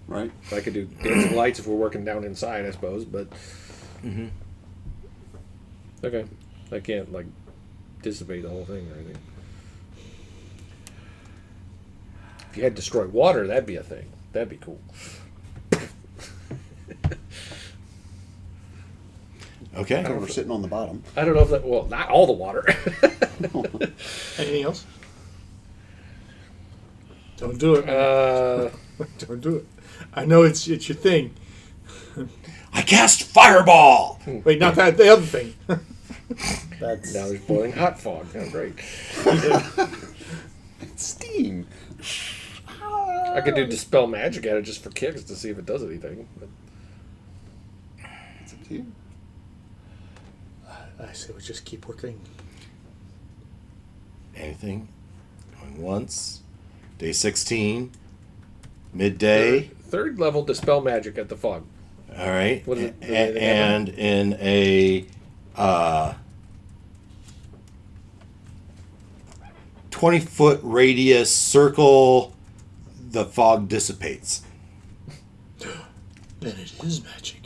Right? I could do dancing lights if we're working down inside, I suppose. But okay, I can't like dissipate the whole thing or anything. If you had destroy water, that'd be a thing. That'd be cool. Okay. So we're sitting on the bottom. I don't know if that. Well, not all the water. Anything else? Don't do it. Don't do it. I know it's your thing. I cast fireball. Wait, not that. The other thing. That's Now there's boiling hot fog. Oh, great. Steam. I could do dispel magic at it just for kicks to see if it does anything. But It's up to you. I say we just keep working. Anything? Going once. Day 16. Midday. third level dispel magic at the fog. All right. What is it? And in a 20-foot radius circle, the fog dissipates. Then it is magic.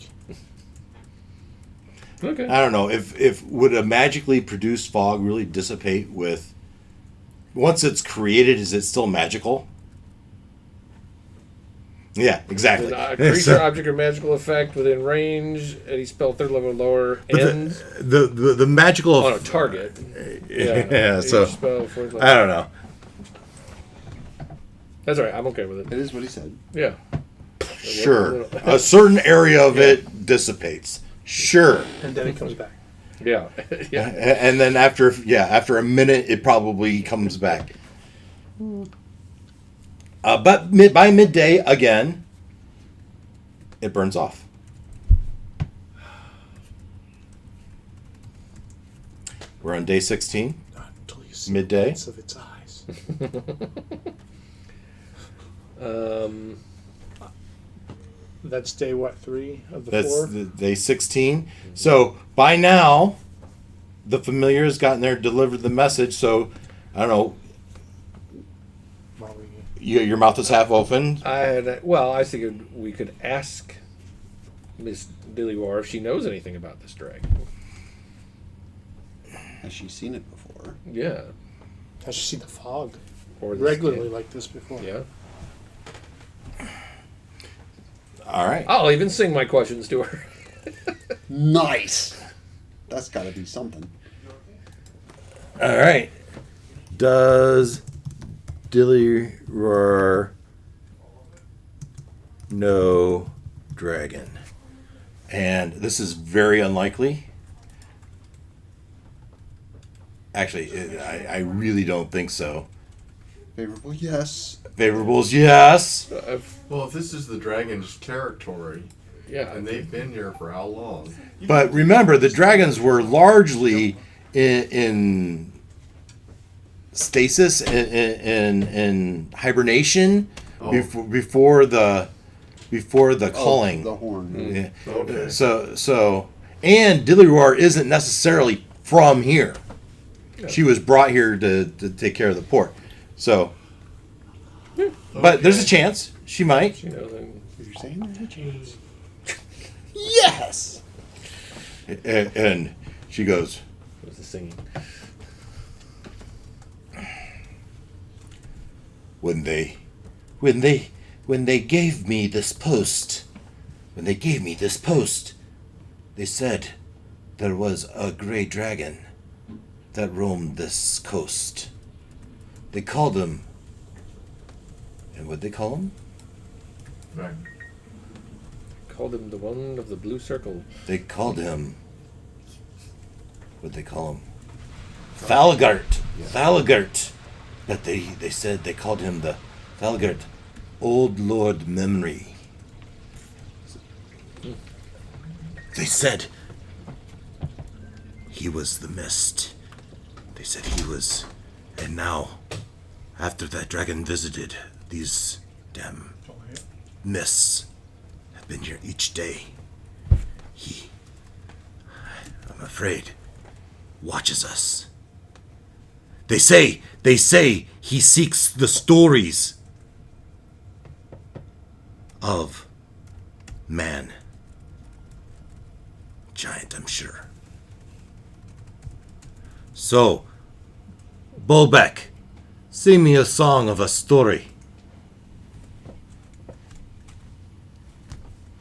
Okay. I don't know if would a magically produced fog really dissipate with once it's created. Is it still magical? Yeah, exactly. A creature, object, or magical effect within range. Any spell third level or lower But ends the magical on a target. Yeah, so Each spell, fourth level. I don't know. That's all right. I'm okay with it. It is what he said. Yeah. Sure, a certain area of it dissipates. Sure, And then it comes back. Yeah. Yeah. and then after a minute, it probably comes back. But by midday, again, it burns off. We're on day 16. Not until you see Midday? the whites of its eyes. That's day what, 3 of the That's 4? day 16. So by now, the familiar has gotten there, delivered the message. So I don't know. Well, Your mouth is half open. I figured we could ask Miss Dilliwar if she knows anything about this dragon. Has she seen it before? Yeah. Has she seen the fog Or this- regularly like this before? Yeah. All right. I'll even sing my questions to her. Nice. That's got to be something. All right. Does Dillyroar know dragon? And this is very unlikely. Actually, I really don't think so. Favorable, yes. Favorable is yes. Well, if this is the dragon's territory, Yeah. and they've been here for how long? But remember, the dragons were largely in stasis, in hibernation Oh. before the culling. The horn. Yeah. Okay. So, and Dillyroar isn't necessarily from here. She was brought here to take care of the port. So, but there's a chance she might. She knows him. You're saying there's a chance. Yes. And she goes, It was the singing. when they gave me this post, they said there was a gray dragon that roamed this coast. They called him, and what'd they call him? Right. Called him the one of the blue circle. They called him, what'd they call him? Thalagart. Thalagart. But they said they called him the Thalagart, Old Lord Memory. They said he was the mist. They said he was, and now, after that dragon visited, these damn mists have been here each day. He, I'm afraid, watches us. They say he seeks the stories of man. Giant, I'm sure. So, Bolbeck, sing me a song of a story.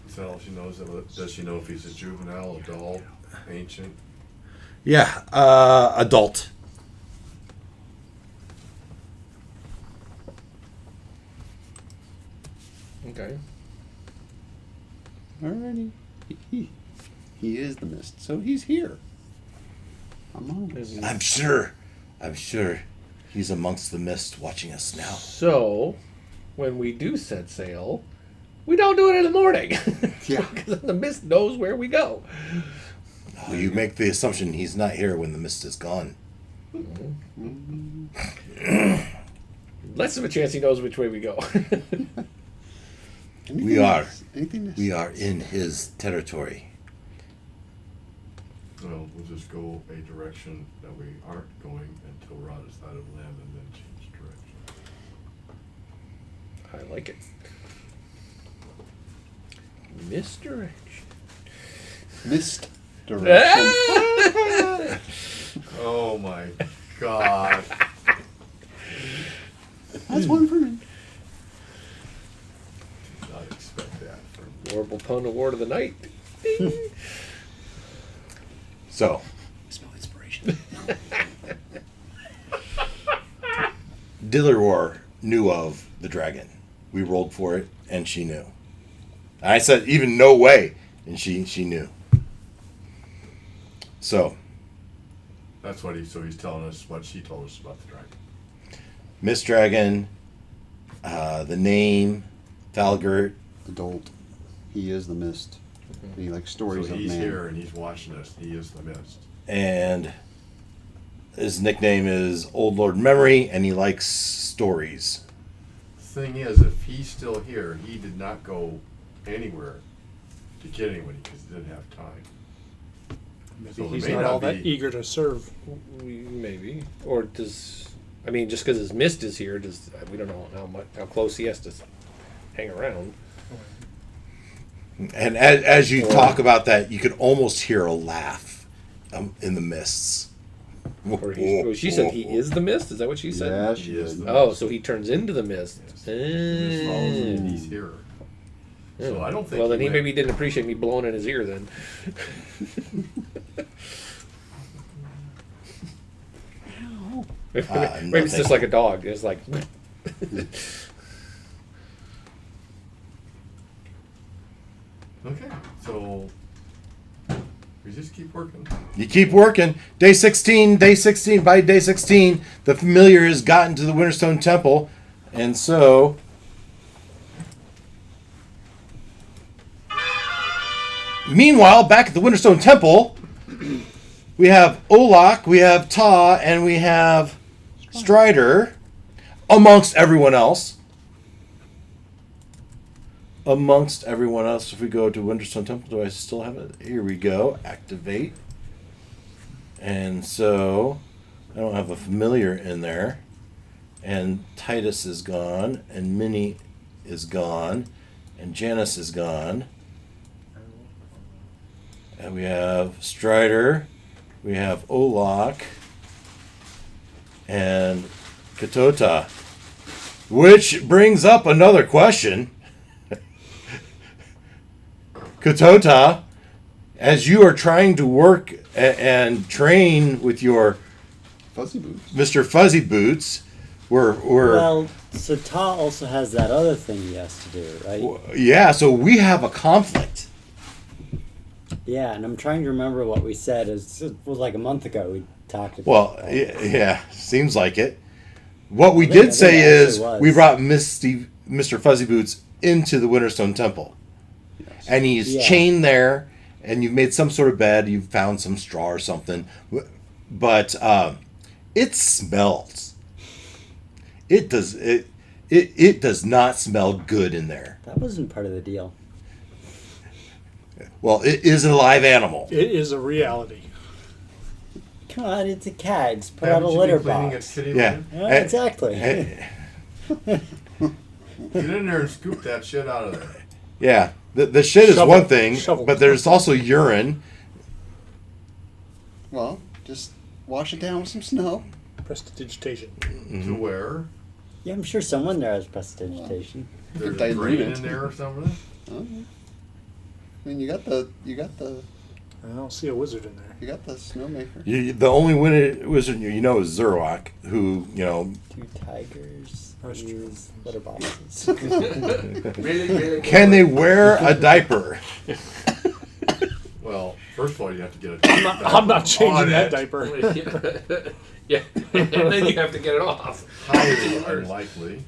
So she knows that. Does she know if he's a juvenile, adult? Ancient. Yeah, adult. Okay. Alrighty. He is the mist, so he's here. I'm on it. I'm sure he's amongst the mist watching us now. So, when we do set sail, we don't do it in the morning. Yeah. Because the mist knows where we go. Well, you make the assumption he's not here when the mist is gone. Less of a chance he knows which way we go. We are. Anything We are in his territory. Well, we'll just go a direction that we aren't going until we're out of land and then change direction. I like it. Misdirection. Mist direction. Oh my God. That's one for me. Did not expect that from Horrible pun award of the night. Ding. So, Smell inspiration. Dilleror knew of the dragon. We rolled for it, and she knew. I said, even no way, and she knew. So, That's what he's telling us what she told us about the dragon. Miss Dragon, the name, Thalgert. Adult. He is the mist. He likes stories So of he's man. here and he's watching us. He is the mist. And his nickname is Old Lord Memory, and he likes stories. Thing is, if he's still here, he did not go anywhere to get anybody because he didn't have time. Maybe So it he's may not not all that be- eager to serve. Maybe. Or does... I mean, just because his mist is here, we don't know how close he has to hang around. And as you talk about that, you could almost hear a laugh in the mists. Or she said he is the mist? Is that what she said? Yeah, He she is did. the Oh, mist. so he turns into the mist. The mist follows him and he's Mm. here. So I don't think. Well, then he went- maybe didn't appreciate me blowing in his ear then. Maybe it's nothing. just like a dog. It's like... Okay, so we just keep working. You keep working. Day 16, by day 16, the familiar has gotten to the Winterstone Temple. And so... Meanwhile, back at the Winterstone Temple, we have Olak, we have Ta, and we have Strider, amongst everyone else. Amongst everyone else, if we go to Winterstone Temple, do I still have it? Here we go. Activate. And so, I don't have a familiar in there. And Titus is gone, and Minnie is gone, and Janice is gone. And we have Strider, we have Olak, and Katota. Which brings up another question. Katota, as you are trying to work and train with your Fuzzy boots. Mr. Fuzzy Boots, we're Well, so Ta also has that other thing he has to do, right? yeah, so we have a conflict. Yeah, and I'm trying to remember what we said. It was like a month ago we talked about. Well, yeah, seems like it. What we I think did say it is actually was. we brought Mr. Fuzzy Boots into the Winterstone Temple. And he's Yeah. chained there, and you've made some sort of bed, you've found some straw or something. But it smells. It does not smell good in there. That wasn't part of the deal. Well, it is a live animal. It is a reality. Come on, it's a cat. Just put out a Haven't you litter been cleaning box. at Kitty Yeah. Land? Yeah, Eh, exactly. eh, Get in there and scoop that shit out of there. Yeah, the shit is Shovel. one thing, Shovel. but there's also urine. Well, just wash it down with some snow. Prestidigitation. To where? Yeah, I'm sure someone there has prestidigitation. There's a dilute drain it. in there or something? I mean, you got the I don't see a wizard in there. You got the snowmaker. The only wizard you know is Zerwak, who, you know, 2 tigers. That's true. Use litter boxes. Really can they wear a diaper? Well, first of all, you have to get a I'm not changing on that it. diaper. Yeah, and then you have to get it off. Highly unlikely.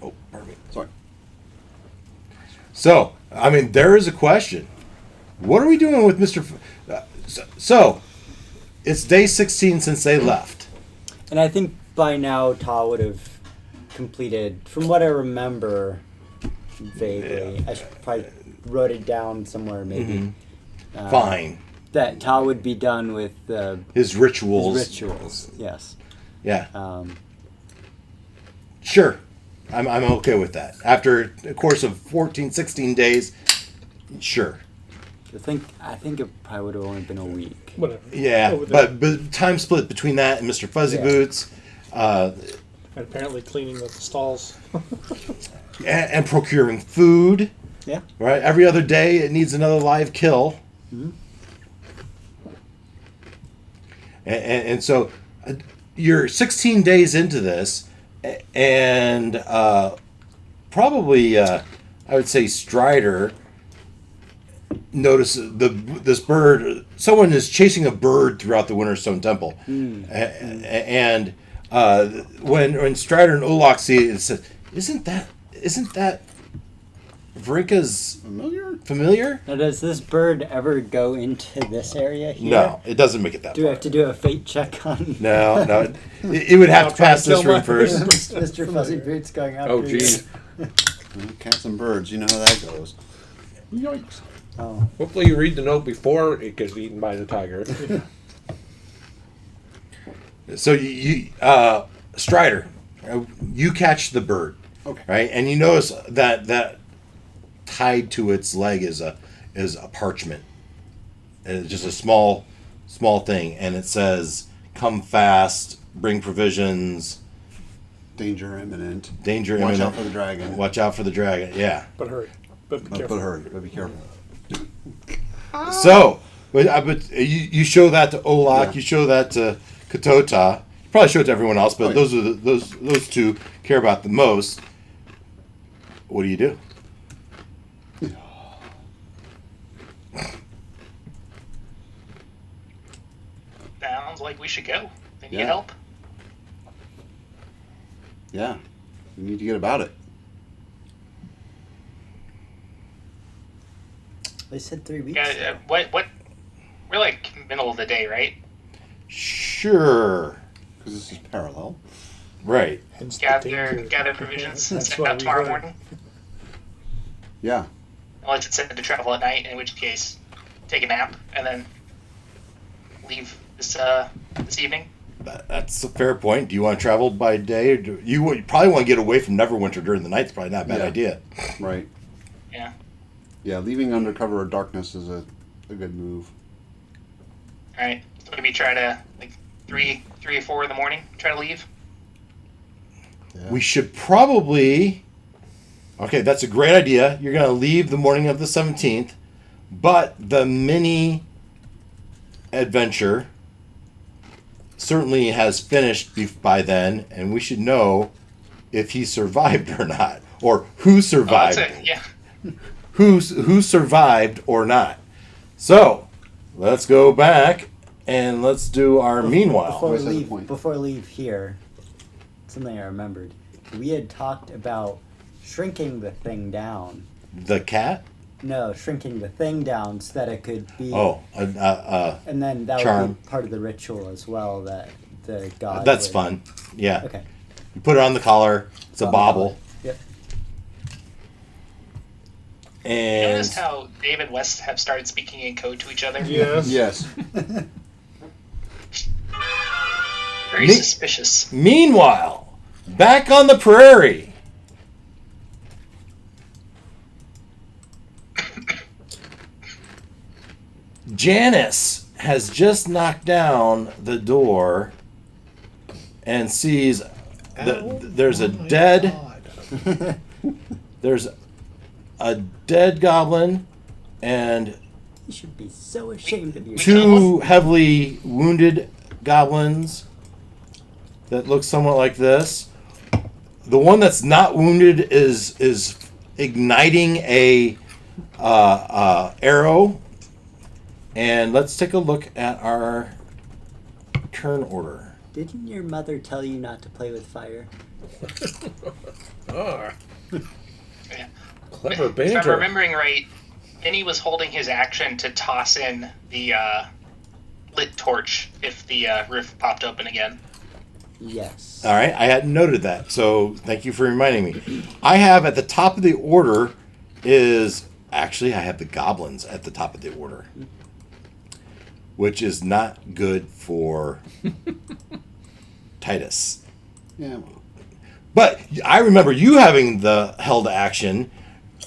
Oh, pardon me. Sorry. So, I mean, there is a question. What are we doing with Mr. So, it's day 16 since they left. And I think by now Ta would have completed, from what I remember vaguely, I probably wrote it down somewhere maybe. Fine. That Ta would be done with His rituals. rituals. Yes. Yeah. Um, Sure. I'm okay with that. After a course of 14, 16 days, sure. I think it probably would have only been a week. Whatever. Yeah, Over there. but time split between that and Mr. Fuzzy Yeah. Boots, And apparently cleaning the stalls. and procuring food. Yeah. Right? Every other day it needs another live kill. And so you're 16 days into this, and probably I would say Strider notices this bird. Someone is chasing a bird throughout the Winterstone Temple, and when Strider and Olak see it, it says, "Isn't that Vrinka's familiar?" Now, does this bird ever go into this area here? No, it doesn't make it that Do we far. have to do a fate check on No, it would have to pass this room first. Mr. Fuzzy Boots going out? Oh, to- geez. Cats and birds, you know how that goes. Yikes. Oh, Hopefully you read the note before it gets eaten by the tiger. So you Strider, you catch the bird, Okay. right? And you notice that tied to its leg is a parchment. And it's just a small thing, and it says, "Come fast, bring provisions, Danger imminent. danger Watch imminent. out for the dragon. Watch out for the dragon." Yeah. But hurry. But be But careful. hurry, but be careful. So, but you show that to Olak, Yeah. you show that to Katota. You probably show it to everyone else, but Right. those are those two care about the most. What do you do? Sounds like we should go. They need Yeah. help. Yeah. We need to get about it. they said 3 weeks. Yeah, what? We're like middle of the day, right? Sure. Because this is parallel. Right. Hence the danger. Gather provisions and That's send why out we tomorrow heard. morning. Yeah. Unless it's said to travel at night, in which case, take a nap and then leave this evening. That's a fair point. Do you want to travel by day? Or you probably want to get away from Neverwinter during the night. It's probably not a bad Yeah. idea. Right. Yeah. Yeah, leaving under cover of darkness is a good move. All right. So maybe try to like 3 or 4 in the morning. Try to leave. Yeah. We should probably. Okay, that's a great idea. You're going to leave the morning of the 17th, but the mini adventure certainly has finished by then, and we should know if he survived or not, or who Oh, survived. that's it. Yeah. Who survived or not. So, let's go back and let's do our meanwhile. Always has a point. Before I leave here, something I remembered. We had talked about shrinking the thing down. The cat? No, shrinking the thing down so that it could be. Oh, And then that charm. would be part of the ritual as well. That the god. that's would- fun. Yeah. Okay. You put it on the collar. It's a On the bauble. collar. Yep. You And noticed how Dave and Wes have started speaking in code to each other? Yes. Yes. Very Me- suspicious. meanwhile, back on the prairie. Janice has just knocked down the door and sees there's a dead there's a dead goblin and You should be so ashamed of yourself. two heavily wounded goblins that look somewhat like this. The one that's not wounded is igniting a arrow. And let's take a look at our turn order. Didn't your mother tell you not to play with fire? Ah, Yeah. clever If I'm banter. remembering right, Vinny was holding his action to toss in the lit torch if the roof popped open again. Yes. All right, I hadn't noted that, so thank you for reminding me. I have at the top of the order is actually I have the goblins at the top of the order, which is not good for Titus. Yeah. Well, But I remember you having the held action,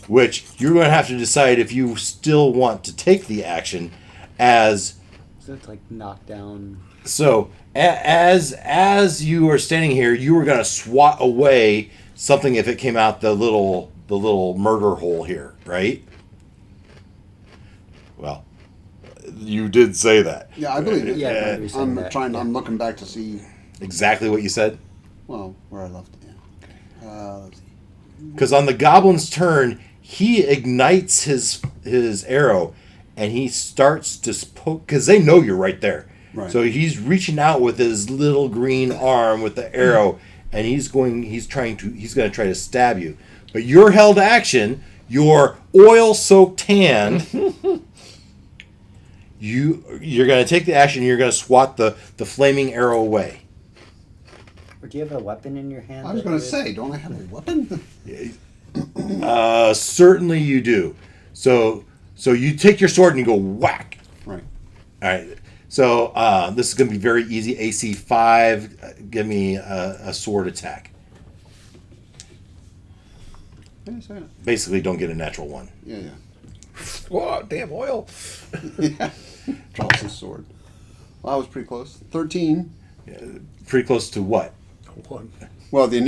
which you're going to have to decide if you still want to take the action as. So it's like knockdown. So as you were standing here, you were going to swat away something if it came out the little murder hole here, right? Well, you did say that. yeah, I believe it. Yeah, I remember you saying that. I'm looking back to see, Exactly what you said. well, where I left it. Yeah. Okay. Let's see. Because on the goblin's turn, he ignites his arrow, and he starts to poke. Because they know you're right there, Right. so he's reaching out with his little green arm with the arrow, and he's going to try to stab you. But your held action, your oil-soaked hand, you're going to take the action. You're going to swat the flaming arrow away. Or do you have a weapon in your hand? I was that going to would- say, don't I have a weapon? Certainly you do. So you take your sword and you go whack. Right. All right. So this is going to be very easy. AC 5. Give me a sword attack. Wait a second. Basically, don't get a natural one. Yeah, yeah. Whoa, damn oil. Yeah. Drops his sword. Well, I was pretty close. 13. Pretty close to what? One. Well, the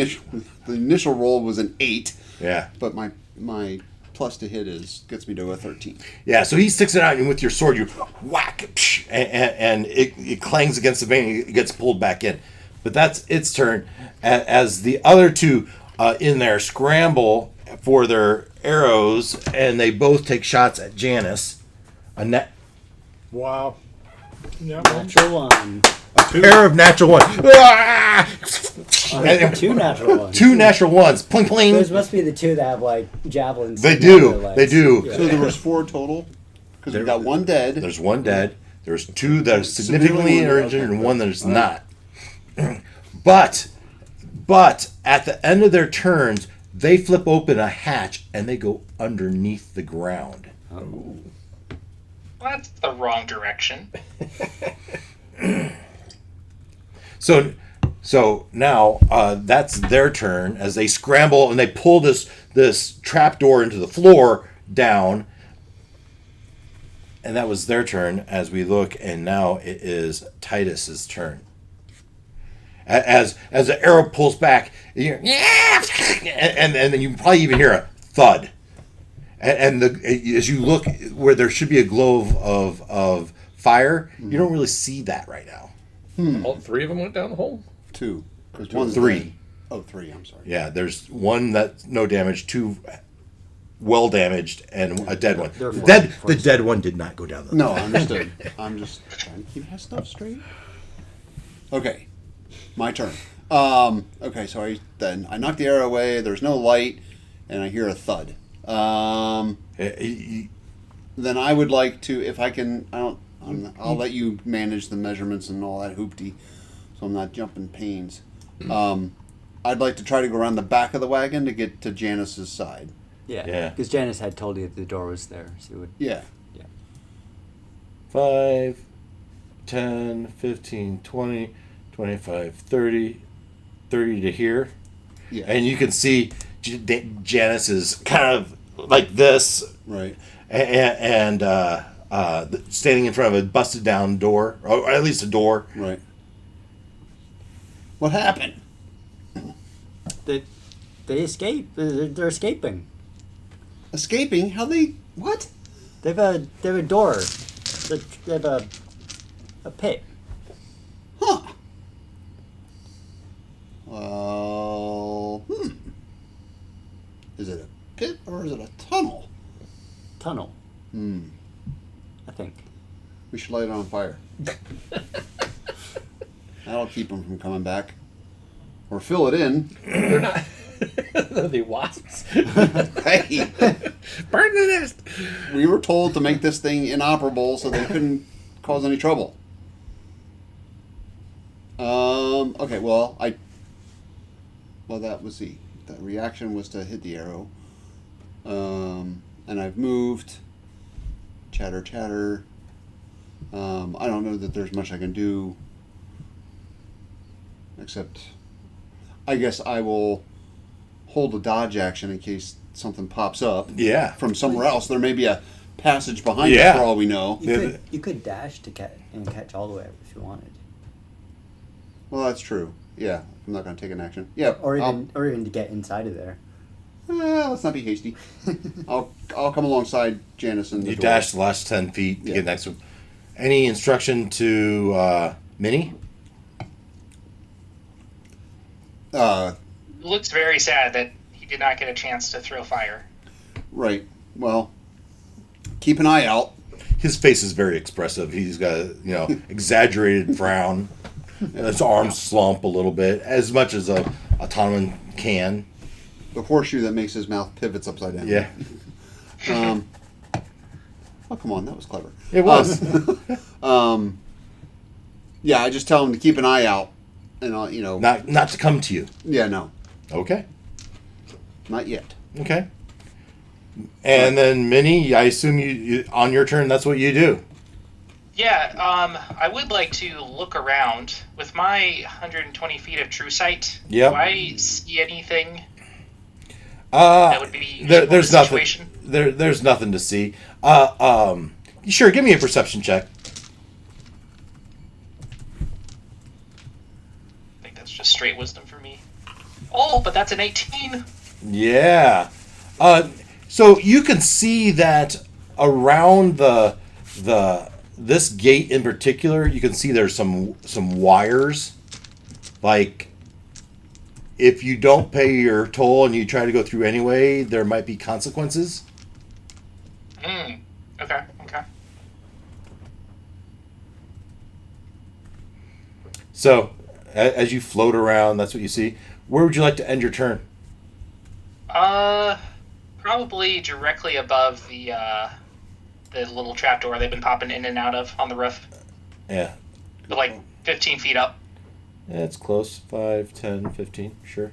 initial roll was an 8, Yeah. but my plus to hit gets me to a 13. Yeah. So he sticks it out, and with your sword, you whack, psh, and it clangs against the vein. It gets pulled back in. But that's its turn. As the other two in there scramble for their arrows, and they both take shots at Janice. Wow. Yeah, Natural one. Pair of natural ones. Ah! And Two natural ones. Two natural ones. Pling pling. Those must be the two that have like javelins. They sticking out do. their legs. They do. Yeah. So there was 4 total? Because we got 1 dead. There's one dead. There's 2 that are significantly injured, and 1 that is not. But at the end of their turns, they flip open a hatch and they go underneath the ground. Well, that's the wrong direction. So now that's their turn as they scramble and they pull this trapdoor into the floor down. And that was their turn as we look, and now it is Titus's turn. As the arrow pulls back, you hear, yeah, and then you probably even hear a thud. And as you look where there should be a glow of fire, you don't really see that right now. All 3 of them went down the hole? 2. Because one's 3. dead. Oh, 3, I'm sorry. Yeah, there's 1 that's no damage, 2 well damaged, and a dead one. They're The dead one did not go down the. No, understood. I'm just trying to keep my stuff straight. Okay, my turn. Okay, so I knock the arrow away. There's no light, and I hear a thud. Then I would like to, if I can, I'll let you manage the measurements and all that hoopty, so I'm not jumping pains. I'd like to try to go around the back of the wagon to get to Janice's side. Yeah. Because Janice had told you that the door was there, so you would. Yeah. 5, 10, 15, 20, 25, 30, 30 to here. Yeah. And you can see Janice is kind of like this, Right. and standing in front of a busted down door, or at least a door. Right. What happened? They escape. They're escaping. Escaping? How they? What? They have a door. They have a pit. Huh. Well, Is it a pit or is it a tunnel? Tunnel, Hmm. I think. We should light it on fire. That'll keep them from coming back. Or fill it in. They're not. Are they wasps? Hey, Burn the nest. we were told to make this thing inoperable so they couldn't cause any trouble. Okay, well, that was the reaction was to hit the arrow. And I've moved. Chatter, chatter. I don't know that there's much I can do. Except, I guess I will hold a dodge action in case something pops up Yeah. from somewhere else. There may be a passage behind Yeah. us for all we know. You could dash to catch all the way up if you wanted, Well, that's true. Yeah, I'm not going to take an action. Yeah, or even to get inside of there. let's not be hasty. I'll come alongside Janice and the You door. dash the last 10 feet to Yeah. get next to him. Any instruction to Minnie? It looks very sad that he did not get a chance to throw fire. Right. Well, keep an eye out. His face is very expressive. He's got a exaggerated frown. His arms slump a little bit, as much as a automaton can. The horseshoe that makes his mouth pivots upside down. Yeah, Oh, come on, that was clever. it was. Yeah, I just tell him to keep an eye out, and I'll, not to come to you. Yeah, no, Okay. not yet. Okay. And then Minnie, I assume you on your turn. That's what you do. Yeah, I would like to look around with my 120 feet of true sight. Yep. Do I see anything that would be There's the nothing. situation? There's nothing to see. Sure. Give me a perception check. I think that's just straight wisdom for me. Oh, but that's an 18. Yeah. So you can see that around this gate in particular, you can see there's some wires. Like, if you don't pay your toll and you try to go through anyway, there might be consequences. Okay. So, as you float around, that's what you see. Where would you like to end your turn? Probably directly above the little trapdoor they've been popping in and out of on the roof. Yeah. But like 15 feet up. Yeah, it's close. 5, 10, 15. Sure.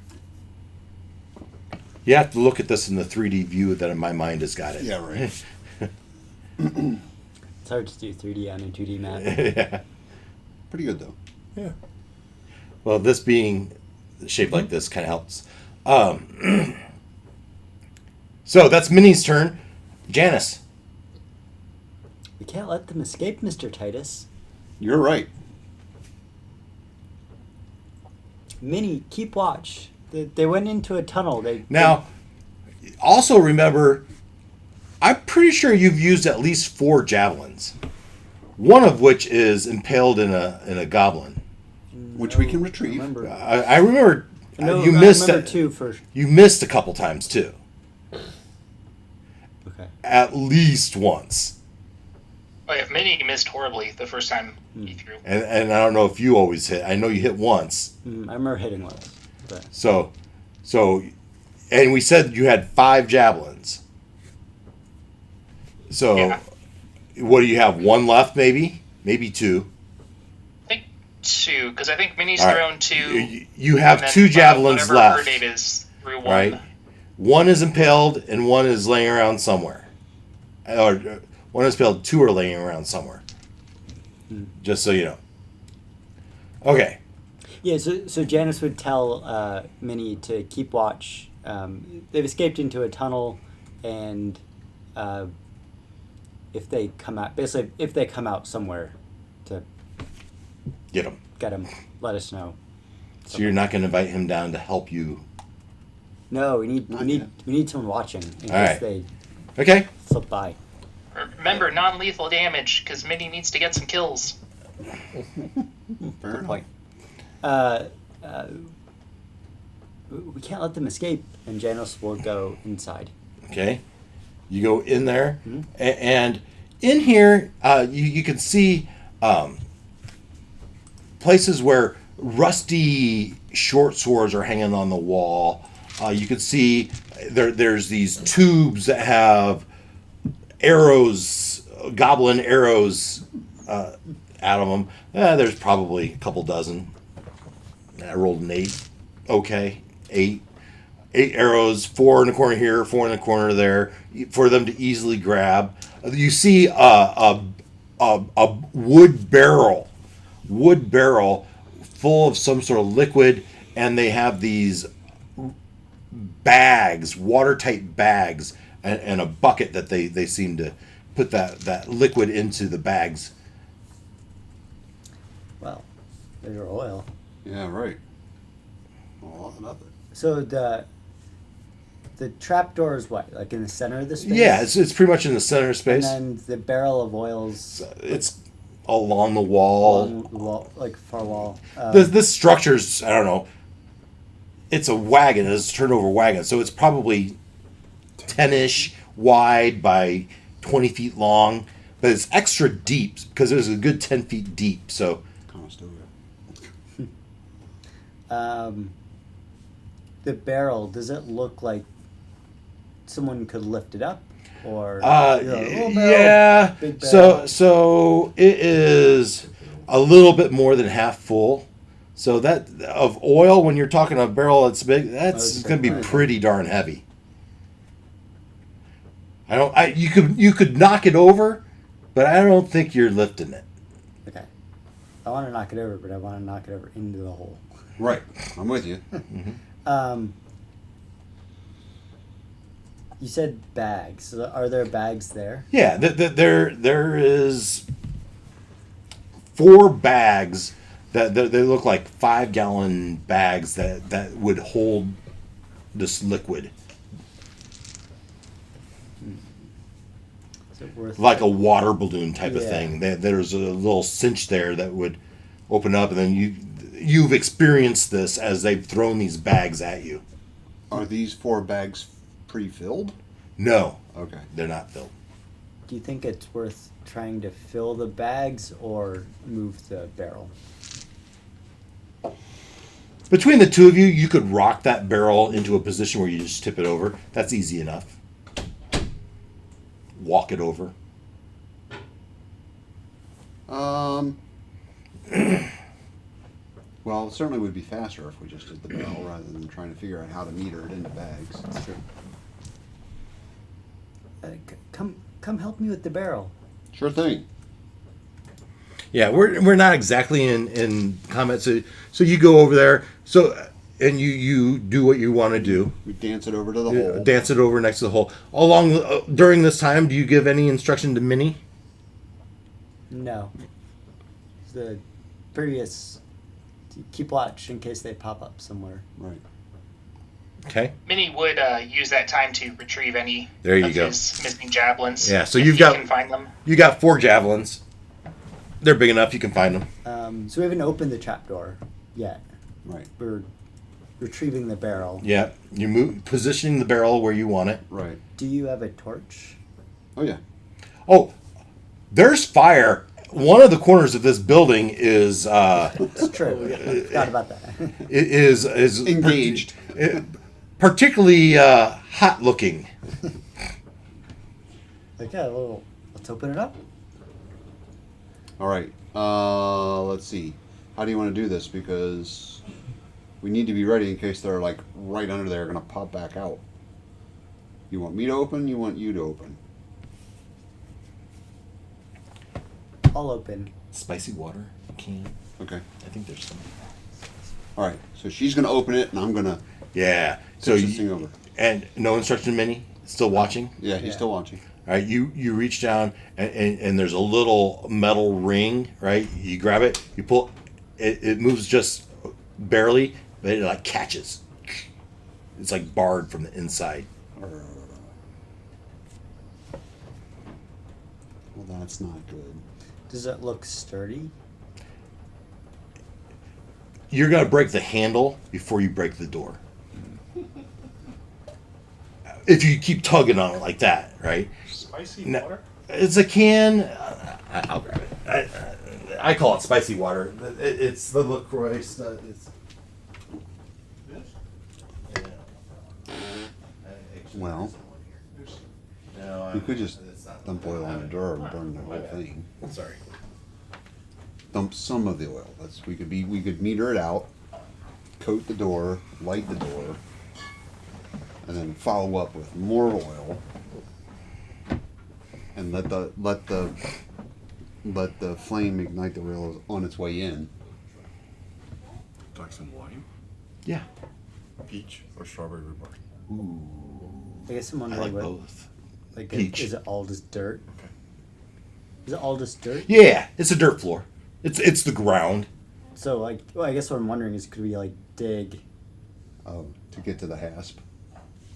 You have to look at this in the 3D view that in my mind has got it. Yeah, right. It's hard to do 3D on a 2D map. Yeah. Pretty good though. Yeah. Well, this being shaped like this kind of helps. So that's Minnie's turn. Janice. We can't let them escape, Mr. Titus. You're right. Minnie, keep watch. They went into a tunnel. Now, also remember, I'm pretty sure you've used at least 4 javelins. One of which is impaled in a goblin. Which we can retrieve. I remember you I missed. remember 2 for. You missed a couple times too. Okay. At least once. Oh yeah, Minnie missed horribly the first time he threw. And I don't know if you always hit. I know you hit once. I remember hitting once. But So, and we said you had 5 javelins. So, Yeah. what do you have? 1 left, maybe? Maybe 2. I think 2, because I think Minnie's All right. thrown 2. You have and then, 2 javelins whatever left. her date is through 1. Right? 1 is impaled and 1 is laying around somewhere. Or 1 is impaled, 2 are laying around somewhere. Just so you know. Okay. yeah, so Janice would tell Minnie to keep watch. They've escaped into a tunnel, and if they come out somewhere to Get him. get them, let us know. So you're not going to invite him down to help you. No, we Not need yet. we need someone watching in case All right. they Okay. slip by. Remember, non-lethal damage, because Minnie needs to get some kills. Fair enough. Point. We can't let them escape, and Janos will go inside. Okay. You go in there, and in here, you can see places where rusty short swords are hanging on the wall. You can see there's these tubes that have arrows, goblin arrows out of them. There's probably a couple dozen. I rolled an 8. Okay, 8 arrows, 4 in the corner here, 4 in the corner there, for them to easily grab. You see a wood barrel full of some sort of liquid, and they have these bags, watertight bags, and a bucket that they seem to put that liquid into the bags. Well, there's your oil. Yeah, right. A lot of it. So the trapdoor is what, like in the center of the space? Yeah, it's pretty much in the center of space. And then the barrel of oils It's along the wall. along the wall, like far wall. This structure's, I don't know, it's a wagon, it's a turnover wagon, so it's probably 10-ish wide by 20 feet long, but it's extra deep because it was a good 10 feet deep, so... Kind of stupid. The barrel, does it look like someone could lift it up? Or little barrel, yeah, big barrel? so it is a little bit more than half full. So that of oil, when you're talking a barrel that's big, that's going to be pretty darn heavy. You could knock it over, but I don't think you're lifting it. Okay. I want to knock it over, but I want to knock it over into the hole. Right. I'm with you. You said bags. So are there bags there? Yeah, there is 4 bags that they look like 5-gallon bags that would hold this liquid, Is it worth like a water balloon type of Yeah. thing. There's a little cinch there that would open up, and then you've experienced this as they've thrown these bags at you. Are these 4 bags pre-filled? No, Okay. they're not filled. Do you think it's worth trying to fill the bags or move the barrel? Between the two of you, you could rock that barrel into a position where you just tip it over. That's easy enough. Walk it over. Well, it certainly would be faster if we just did the barrel rather than trying to figure out how to meter it into bags. Come help me with the barrel. Sure thing. Yeah, we're not exactly in combat, so you go over there. So and you do what you want to do. We dance it over to the hole. Dance it over next to the hole. During this time, do you give any instruction to Minnie? No. The previous. Keep watch in case they pop up somewhere. Right. Okay. Minnie would use that time to retrieve any There you of go. his missing javelins. Yeah, so if you've he got- can find them. You got 4 javelins. They're big enough. You can find them. So we haven't opened the trapdoor yet. Right. We're retrieving the barrel. Yeah. You positioning the barrel where you want it. Right. Do you have a torch? Oh yeah. Oh, there's fire. One of the corners of this building is It's true. I forgot about that. is Engaged. particularly hot looking. Okay, well, let's open it up. All right. Let's see. How do you want to do this? Because we need to be ready in case they're like right under there, going to pop back out. You want me to open? You want you to open? I'll open. Spicy water can. Okay. I think there's some. All right. So she's going to open it, and I'm going to Yeah. So push this thing over. and no instruction, Minnie. Still watching. Yeah, he's Yeah. still watching. All right, you reach down and there's a little metal ring, right? You grab it, you pull, it moves just barely, but it like catches. It's like barred from the inside. that's not good. Does it look sturdy? You're gonna break the handle before you break the door. If you keep tugging on it like that, right? Spicy No. water? It's a can. I'll grab it. I call it spicy water. It's the LaCroix stuff. It's, Well, no, you could just it's not- dump oil in the door and burn the whole thing. Sorry. Dump some of the oil. We could meter it out, coat the door, light the door, and then follow up with more oil, and let the flame ignite the oil on its way in. Like some wine, Yeah, peach, or strawberry rhubarb. I guess I'm I wondering like what. both. Like, Peach. is it all just dirt? Okay. Is it all just dirt? Yeah, it's a dirt floor. It's the ground. So, like, well, I guess what I'm wondering is, could we like dig? To get to the hasp,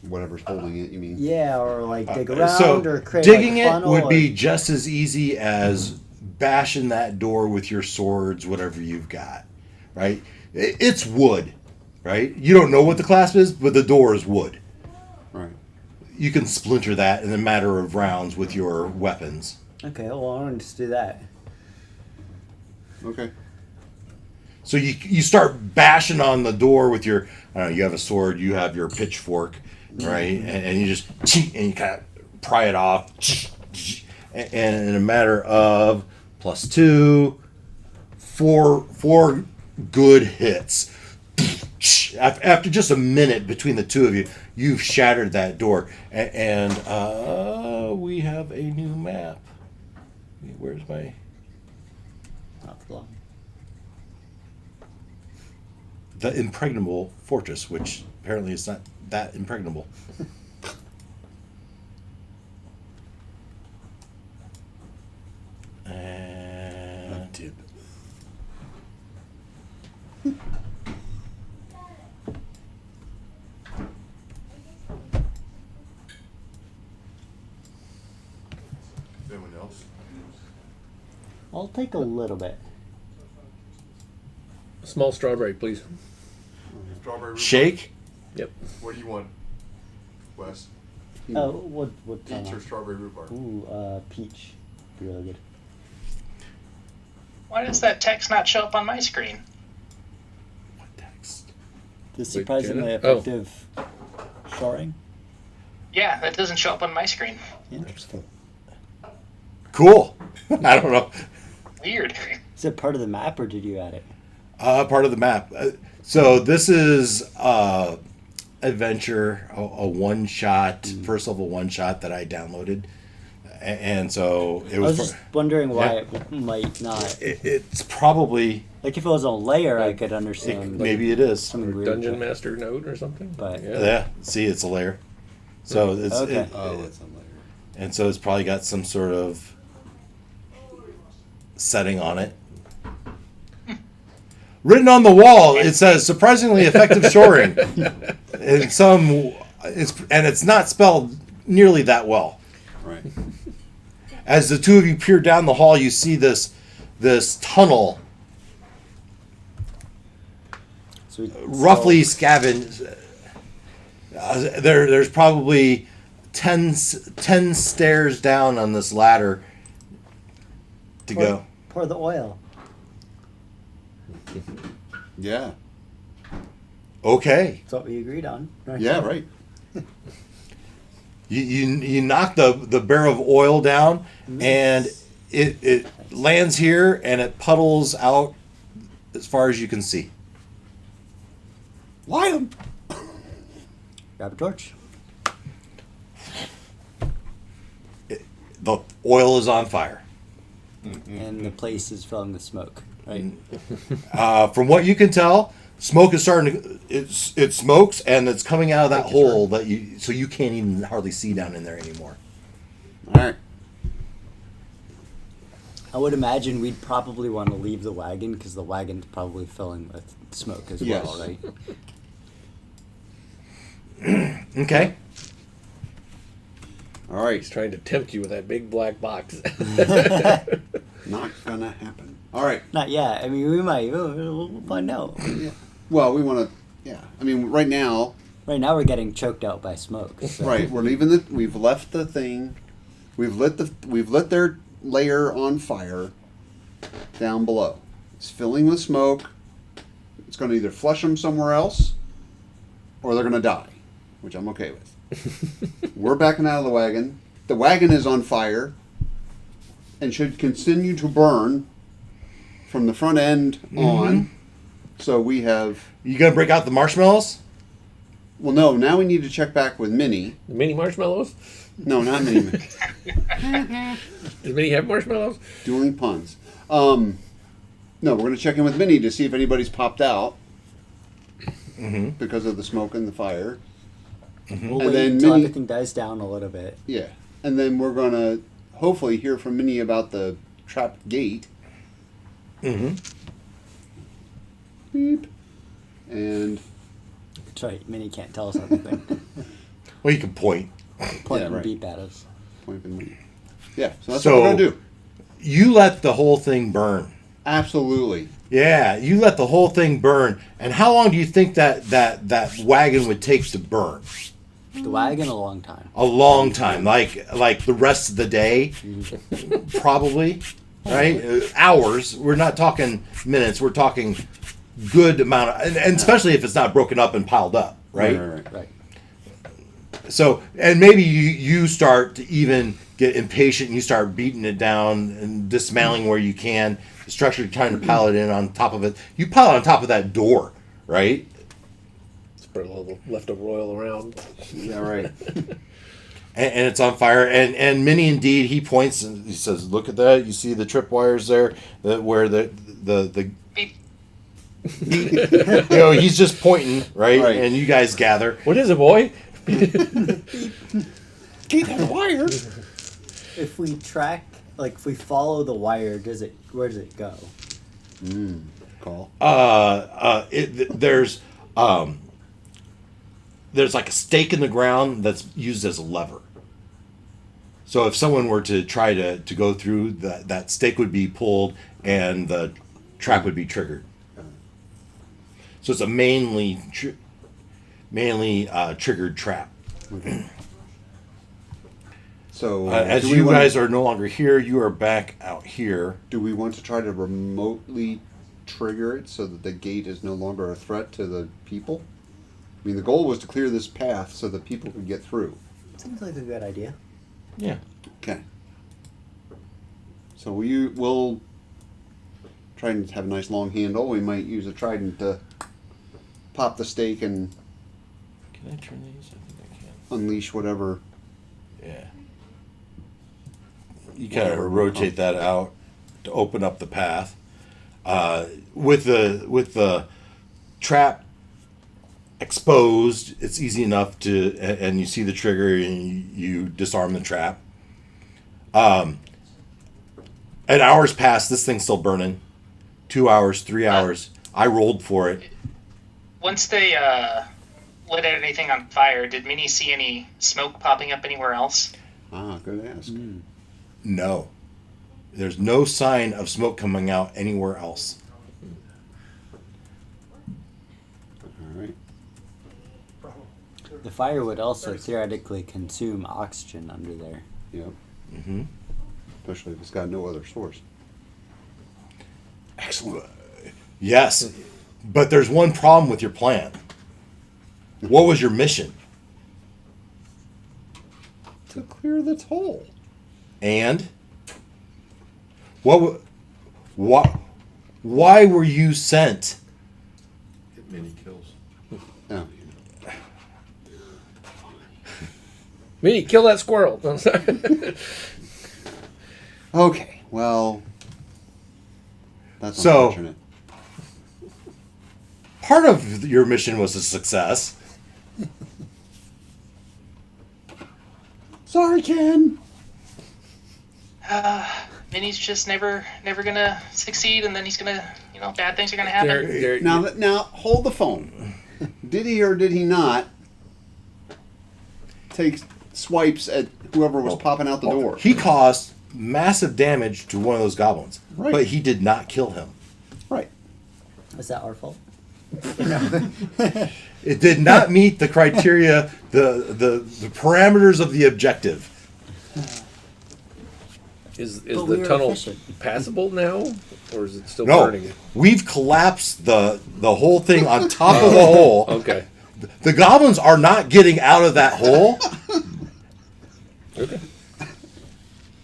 whatever's holding it. You mean? Yeah, or like dig around, So or create digging like, a it funnel, would or- be just as easy as bashing that door with your swords, whatever you've got, right? It's wood, right? You don't know what the clasp is, but the door is wood. Right. You can splinter that in a matter of rounds with your weapons. Okay, well, I want to just do that. Okay. So you start bashing on the door with your, I don't know, you have a sword, you have your pitchfork, right? And you just, and you kind of pry it off. And in a matter of +2, four good hits. After just a minute between the two of you, you've shattered that door. And we have a new map. Where's my... Not for long. The impregnable fortress, which apparently is not that impregnable. And Tip. Anyone else? I'll take a little bit. Small strawberry, please. Strawberry rhubarb? shake. Yep. What do you want, Wes? Oh, what? Peach or strawberry rhubarb? Ooh, peach. Be really good. Why does that text not show up on my screen? What text? The Wait, surprisingly Jenna? Oh. effective shoring. Yeah, that doesn't show up on my screen. Interesting. Cool. I don't know. Weird. Is it part of the map, or did you add it? Part of the map. So this is adventure, a one shot, first level one shot that I downloaded, and so it I was. was just wondering why Yeah. it might not. It's probably Like if it was a layer, I could it, understand. maybe it is. something weird. Dungeon Master note or something. But- yeah. Yeah. See, it's a layer. So it's Okay. Oh, it's a layer. and so it's probably got some sort of setting on it. Written on the wall, it says surprisingly effective shoring. And it's not spelled nearly that well. Right. As the two of you peer down the hall, you see this tunnel So we, roughly so- scavenged. There's probably 10 stairs down on this ladder to go. Pour the oil. Yeah. Okay. That's what we agreed on. Right? Yeah. Right. You knock the barrel of oil down, and it lands here, and it puddles out as far as you can see. Light 'em. Grab a torch. The oil is on fire. And the place is filling with smoke. Right. From what you can tell, smoke is starting to it smokes, and it's coming out of that hole that you can't even hardly see down in there anymore. All right. I would imagine we'd probably want to leave the wagon because the wagon's probably filling with smoke as Yes. well, right? Okay. All right. He's trying to tempt you with that big black box. Not gonna happen. All right. Not yet. I mean, we might. We'll find out. Well, we want to. Yeah. I mean, right now. Right now, we're getting choked out by smoke. So. Right. We're leaving the. We've left the thing. We've lit their layer on fire. Down below. It's filling with smoke. It's going to either flush them somewhere else, or they're going to die, which I'm okay with. We're backing out of the wagon. The wagon is on fire and should continue to burn from the front end on. So we have... You gonna break out the marshmallows? Well, no. Now we need to check back with Minnie. Mini marshmallows? No, not Minnie. Does Minnie have marshmallows? Dueling puns. No, we're going to check in with Minnie to see if anybody's popped out because of the smoke and the fire. We'll And wait then until Minnie- everything dies down a little bit. Yeah. And then we're going to hopefully hear from Minnie about the trapped gate. Beep. And That's right. Minnie can't tell us anything. Well, you can point. Point Yeah, and right. beep at us. point and Minnie. Yeah, so that's So- what we're going to do. You let the whole thing burn. Absolutely. Yeah, you let the whole thing burn. And how long do you think that wagon would take to burn? The wagon, a long time. A long time, like the rest of the day, probably, right? Hours. We're not talking minutes. We're talking good amount of, and especially if it's not broken up and piled up, right? Right. So, and maybe you start to even get impatient and you start beating it down and dismantling where you can. The structure, trying to pile it in on top of it. You pile it on top of that door, right? Spread a little leftover oil around. Yeah, right. And it's on fire. And Minnie, indeed, he points and he says, "Look at that! You see the tripwires there, where the Beep. he's just pointing, right? Right. And you guys gather. What is it, boy? Get that wire. If we track, like, if we follow the wire, where does it go? Call. There's like a stake in the ground that's used as a lever. So if someone were to try to go through, that stake would be pulled and the trap would be triggered. So it's a mainly triggered trap. So As do we you wanna- guys are no longer here, you are back out here. do we want to try to remotely trigger it so that the gate is no longer a threat to the people? I mean, the goal was to clear this path so that people could get through. Seems like a good idea. Yeah. Okay. So we'll try and have a nice long handle. We might use a trident to pop the stake and Can I turn these? I think I can. unleash whatever. Yeah. You kind of rotate that out to open up the path. With the trap exposed, it's easy enough to, and you see the trigger and you disarm the trap. An hour's passed, this thing's still burning. 2 hours, 3 hours. I rolled for it. Once they lit anything on fire, did Minnie see any smoke popping up anywhere else? Ah, good ask. No. There's no sign of smoke coming out anywhere else. All right. The fire would also theoretically consume oxygen under there. Yep. Mm-hmm. Especially if it's got no other source. Excellent. Yes, but there's one problem with your plan. What was your mission? To clear the toll. And why were you sent? Get many kills. Oh, Minnie, kill that squirrel. okay. Well, that's So- unfortunate. Part of your mission was a success. Sorry, Ken. Minnie's just never gonna succeed, and then he's gonna, bad things are gonna happen. Now, hold the phone. Did he or did he not take swipes at whoever was popping out the door. He caused massive damage to one of those goblins, Right. but he did not kill him. Right. Was that our fault? It did not meet the criteria, the parameters of the objective. Is But we the were tunnel efficient. passable now, or is it still No, burning? we've collapsed the whole thing on top of the hole. Okay. The goblins are not getting out of that hole. Okay.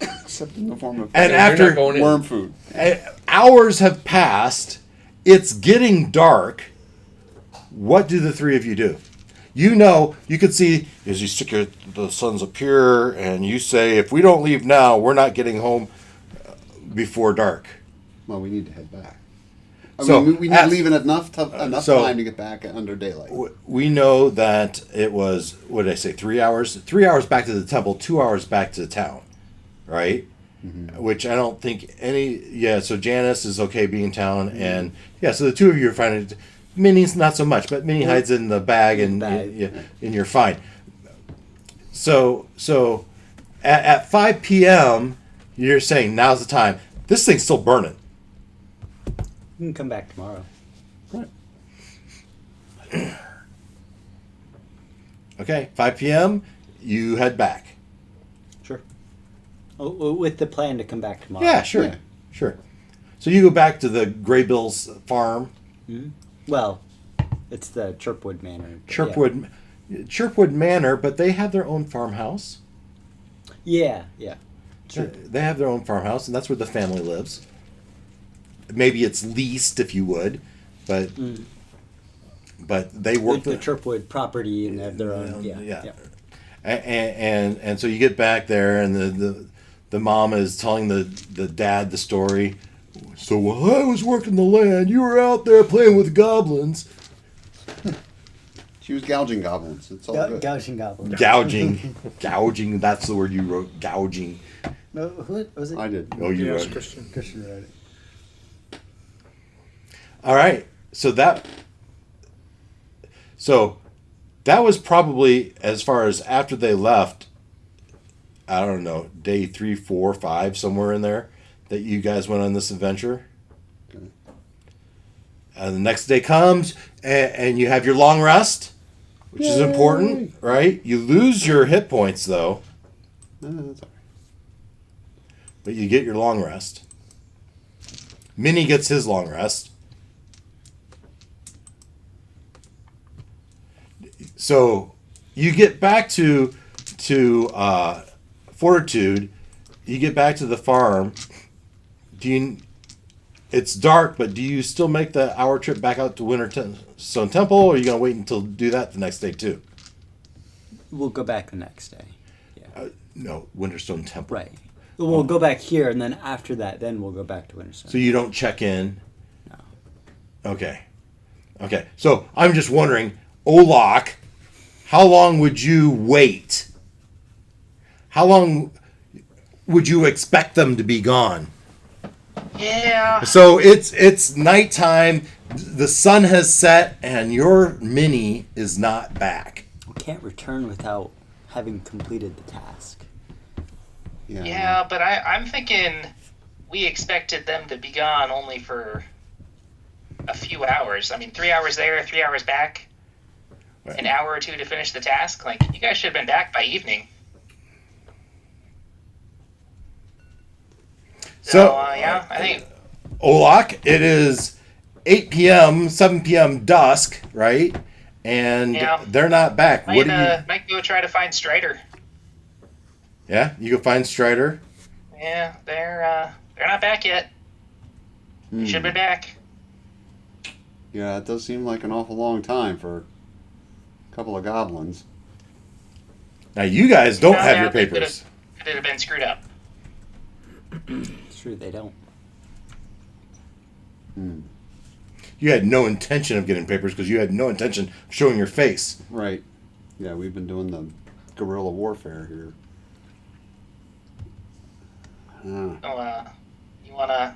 Except in the form of And You're after not going in. worm food. hours have passed, it's getting dark. What do the three of you do? You know, you can see as you stick the sun's up here, and you say, if we don't leave now, we're not getting home before dark. Well, we need to head back. I So, mean, we need at- to leave it enough so- time to get back under daylight. We know that it was, what did I say, 3 hours? 3 hours back to the temple, 2 hours back to the town, right? Which I don't think so Janice is okay being in town, and so the two of you are fine. Minnie's not so much, but Minnie hides in the bag, and you're fine. So at 5 p.m., you're saying now's the time. This thing's still burning. You can come back tomorrow. Okay, 5 p.m., you head back. Sure. Oh, with the plan to come back tomorrow. Yeah, sure. Yeah. Sure. So you go back to the Graybill's farm. Well, it's the Chirpwood Manor. but Chirpwood Manor, but they have their own farmhouse. Yeah, yeah. Sure. They have their own farmhouse, and that's where the family lives. Maybe it's leased, if you would, but they work With the Chirpwood property and have their own. Yeah. And so you get back there, and the mom is telling the dad the story. So while I was working the land, you were out there playing with goblins. She was gouging goblins. It's all good. Gouging goblins. Gouging, that's the word you wrote, gouging. No, who was it? I did. Oh, you Yes, wrote it. Christian. Christian wrote it. All right. So that was probably, as far as after they left, I don't know, day 3, 4, 5, somewhere in there, that you guys went on this adventure. Okay. And the next day comes, and you have your long rest, which is important, right? You lose your hit points, though, That's all right. but you get your long rest. Minnie gets his long rest. So you get back to Fortitude. You get back to the farm. It's dark, but do you still make the hour trip back out to Winterstone Temple, or are you gonna wait until do that the next day too? We'll go back the next day. No, Winterstone Temple. Right. We'll go back here, and then after that, then we'll go back to Winterstone. So you don't check in. No. Okay. So I'm just wondering, Olak, how long would you wait? How long would you expect them to be gone? Yeah. So it's nighttime, the sun has set, and your Minnie is not back. We can't return without having completed the task. Yeah, but I'm thinking we expected them to be gone only for a few hours. I mean, 3 hours there, 3 hours back, Right. an hour or two to finish the task. Like, you guys should have been back by evening. So, yeah, I think Olak, it is 8 p.m., 7 p.m. dusk, right? And Yeah. they're not back. What do you? might go try to find Strider. Yeah, you go find Strider. Yeah, they're not back yet. They should have been back. Yeah, it does seem like an awful long time for a couple of goblins. Now you guys don't Found have your out they papers. Could have been screwed up. It's true, they don't. You had no intention of getting papers because you had no intention of showing your face. Right. Yeah, we've been doing the guerrilla warfare here. So, you want to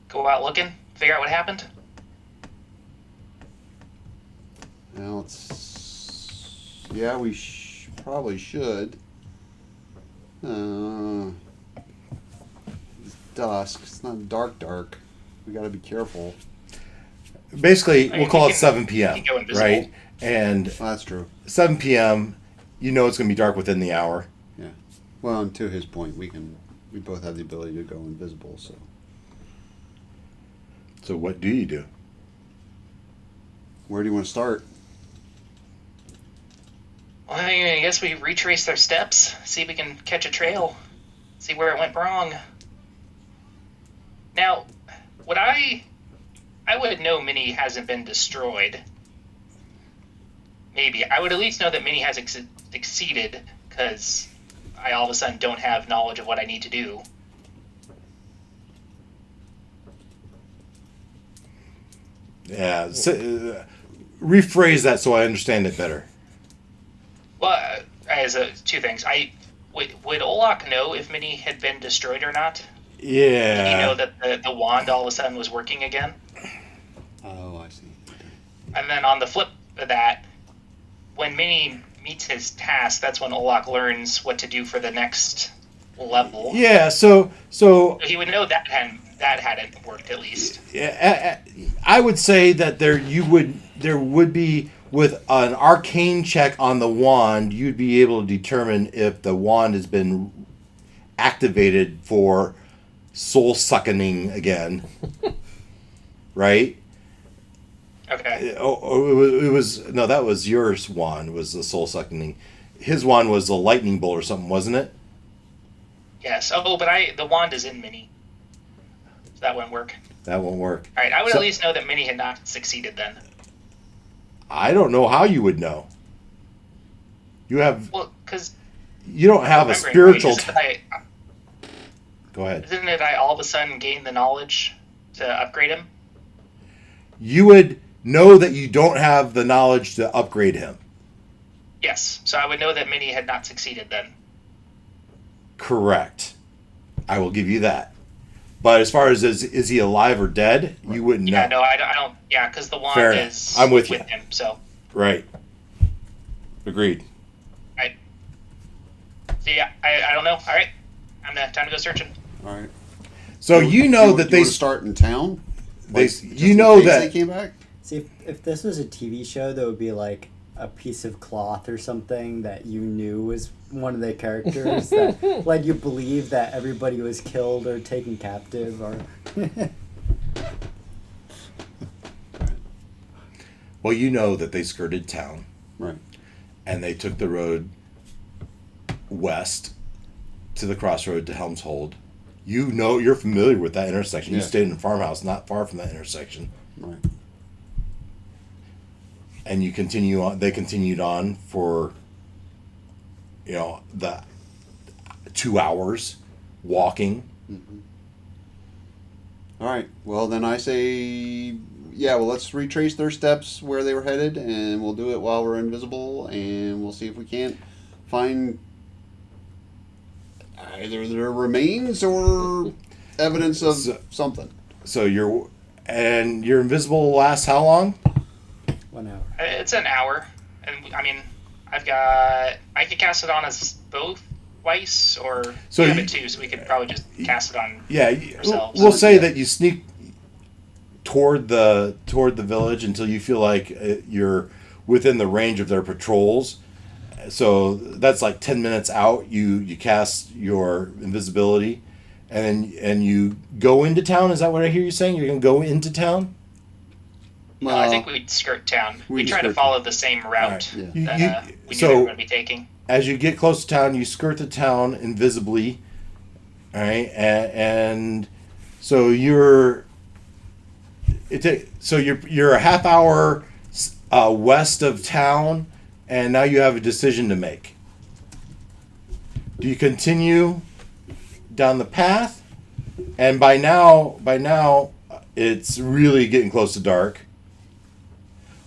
go out looking, figure out what happened? Well, it's... Yeah, we probably should. It's dusk. It's not dark. We got to be careful. Basically, I mean, we'll call we it can- 7 we p.m. can go invisible. Right? And Well, that's true. 7 p.m. You know it's going to be dark within the hour. Yeah. Well, and to his point, we both have the ability to go invisible. So So what do you do? where do you want to start? Well, I mean, I guess we retrace their steps, see if we can catch a trail, see where it went wrong. Now, I would know Minnie hasn't been destroyed. Maybe. I would at least know that Minnie has exceeded, because I all of a sudden don't have knowledge of what I need to do. Yeah. Rephrase that so I understand it better. Well, as two things. Would Olak know if Minnie had been destroyed or not? Did he know Yeah. that the wand all of a sudden was working again? Oh, I see. And then on the flip of that, when Minnie meets his task, that's when Olak learns what to do for the next level. Yeah. So So he would know that hadn't worked at least. I would say that there would be, with an arcane check on the wand, you'd be able to determine if the wand has been activated for soul sucking again. Right? Okay. It was no, that was yours wand, was the soul sucking. His wand was a lightning bolt or something, wasn't it? Yes. Oh, but the wand is in Minnie. So that wouldn't work. That won't work. All right. I would So- at least know that Minnie had not succeeded then. I don't know how you would know. You Well, because don't have a spiritual. Go ahead. Isn't it I all of a sudden gain the knowledge to upgrade him? You would know that you don't have the knowledge to upgrade him. Yes. So I would know that Minnie had not succeeded then. Correct. I will give you that. But as far as is he alive or dead, you wouldn't know. Yeah. No, I don't. Yeah, because the wand Fair enough. is I'm with you. him. So. Right. Agreed. So yeah, I don't know. All right, time to go searching. All right. So you know that you they want to start in town. they Just you in know case that they came back. See, if this was a TV show, there would be like a piece of cloth or something that you knew was one of the characters that led you believe that everybody was killed or taken captive or. well, you know that they skirted town Right. and they took the road west to the crossroad to Helm's Hold. You know, you're familiar with that intersection. You Yeah. stayed in a farmhouse not far from that intersection. Right. And you continue on. They continued on for, the 2 hours walking. All right. Well, then I say, yeah. Well, let's retrace their steps where they were headed, and we'll do it while we're invisible, and we'll see if we can't find either their remains or evidence of something. So your invisible lasts how long? 1 hour. It's an hour, and I mean, I could cast it on us both twice, or So we have you- it too, so we could probably just cast it on. Yeah, Ourselves. we'll say that you sneak toward the village until you feel like you're within the range of their patrols. So that's like 10 minutes out. You cast your invisibility, and you go into town. Is that what I hear you saying? You're gonna go into town? No, I think we'd skirt town. we'd We try to skirt follow the same route Alright. Yeah. that we knew so- they were going to be taking. As you get close to town, you skirt the town invisibly. All right, and so you're a half hour west of town, and now you have a decision to make. Do you continue down the path? And by now, it's really getting close to dark.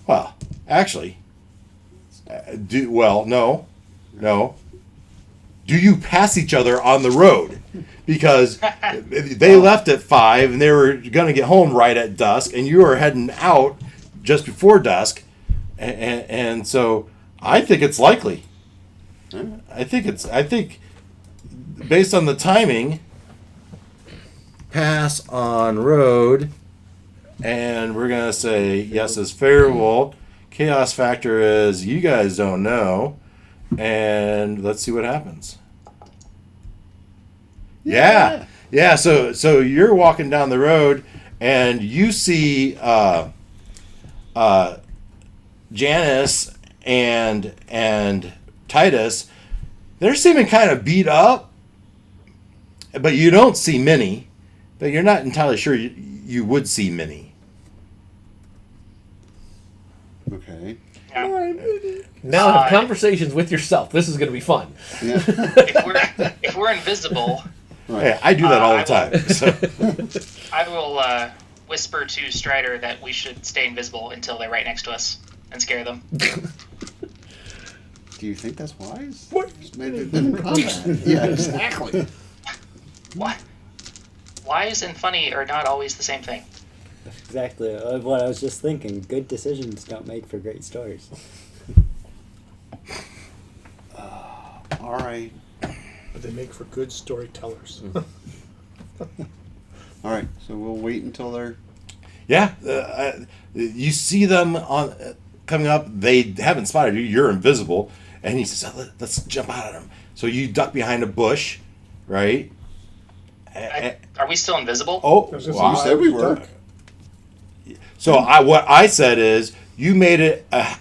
Well, actually, no. Do you pass each other on the road? Because they left at 5 and they were going to get home right at dusk, and you are heading out just before dusk, and so I think it's likely. I think based on the timing, pass on road, and we're gonna say yes is favorable. Chaos factor is you guys don't know, and let's see what happens. Yeah. So you're walking down the road, and you see Janice and Titus. They're seeming kind of beat up, but you don't see Minnie. But you're not entirely sure you would see Minnie. Okay. Now have conversations with yourself. This is going to be fun. Yeah. If we're invisible, Right. Yeah, I do that all the time. So. I will whisper to Strider that we should stay invisible until they're right next to us and scare them. Do you think that's wise? What? Just made it in combat. Yeah, exactly. What? Wise and funny are not always the same thing. Exactly what I was just thinking. Good decisions don't make for great stories. All right. But they make for good storytellers. All right. So we'll wait until they're. Yeah, you see them on coming up. They haven't spotted you. You're invisible, and he says, "Let's jump out at them." So you duck behind a bush, right? Are we still invisible? Oh, I was just wow. You said we were. So what I said is you made it a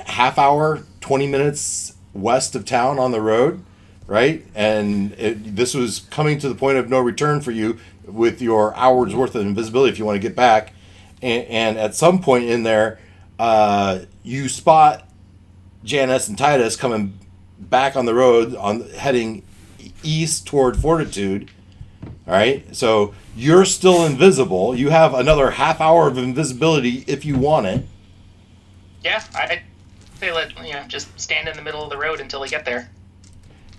half hour, 20 minutes west of town on the road, right? And this was coming to the point of no return for you with your hour's worth of invisibility if you want to get back. And at some point in there, you spot Janice and Titus coming back on the road, heading east toward Fortitude. All right, so you're still invisible. You have another half hour of invisibility if you want it. Yeah, I'd say just stand in the middle of the road until we get there.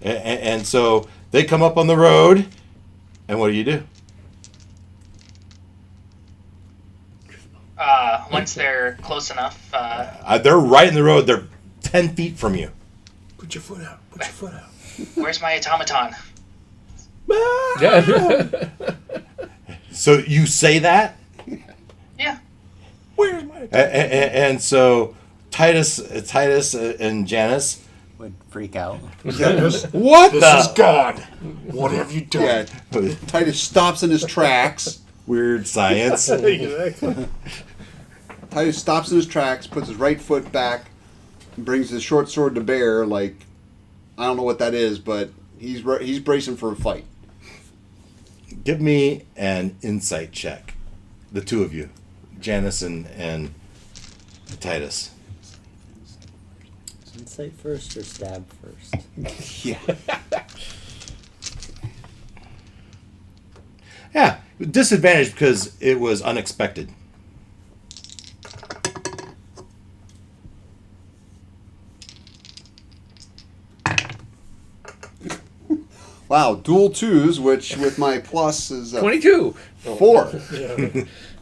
And so they come up on the road, and what do? Once they're close enough, They're right in the road. They're 10 feet from you. Put your foot out. Put your foot out. where's my automaton? Yeah. So you say that, Yeah. Where's my and so Titus and Janice. Would freak out. What This the? is God. What have you Yeah. done? Titus stops in his tracks. Weird science. Exactly. Titus stops in his tracks, puts his right foot back, and brings his short sword to bear. Like, I don't know what that is, but he's bracing for a fight. Give me an insight check, the two of you, Janice and Titus. Insight first or stab first? Yeah. Yeah, disadvantage because it was unexpected. Wow, dual twos, which with my plus is 22. 4.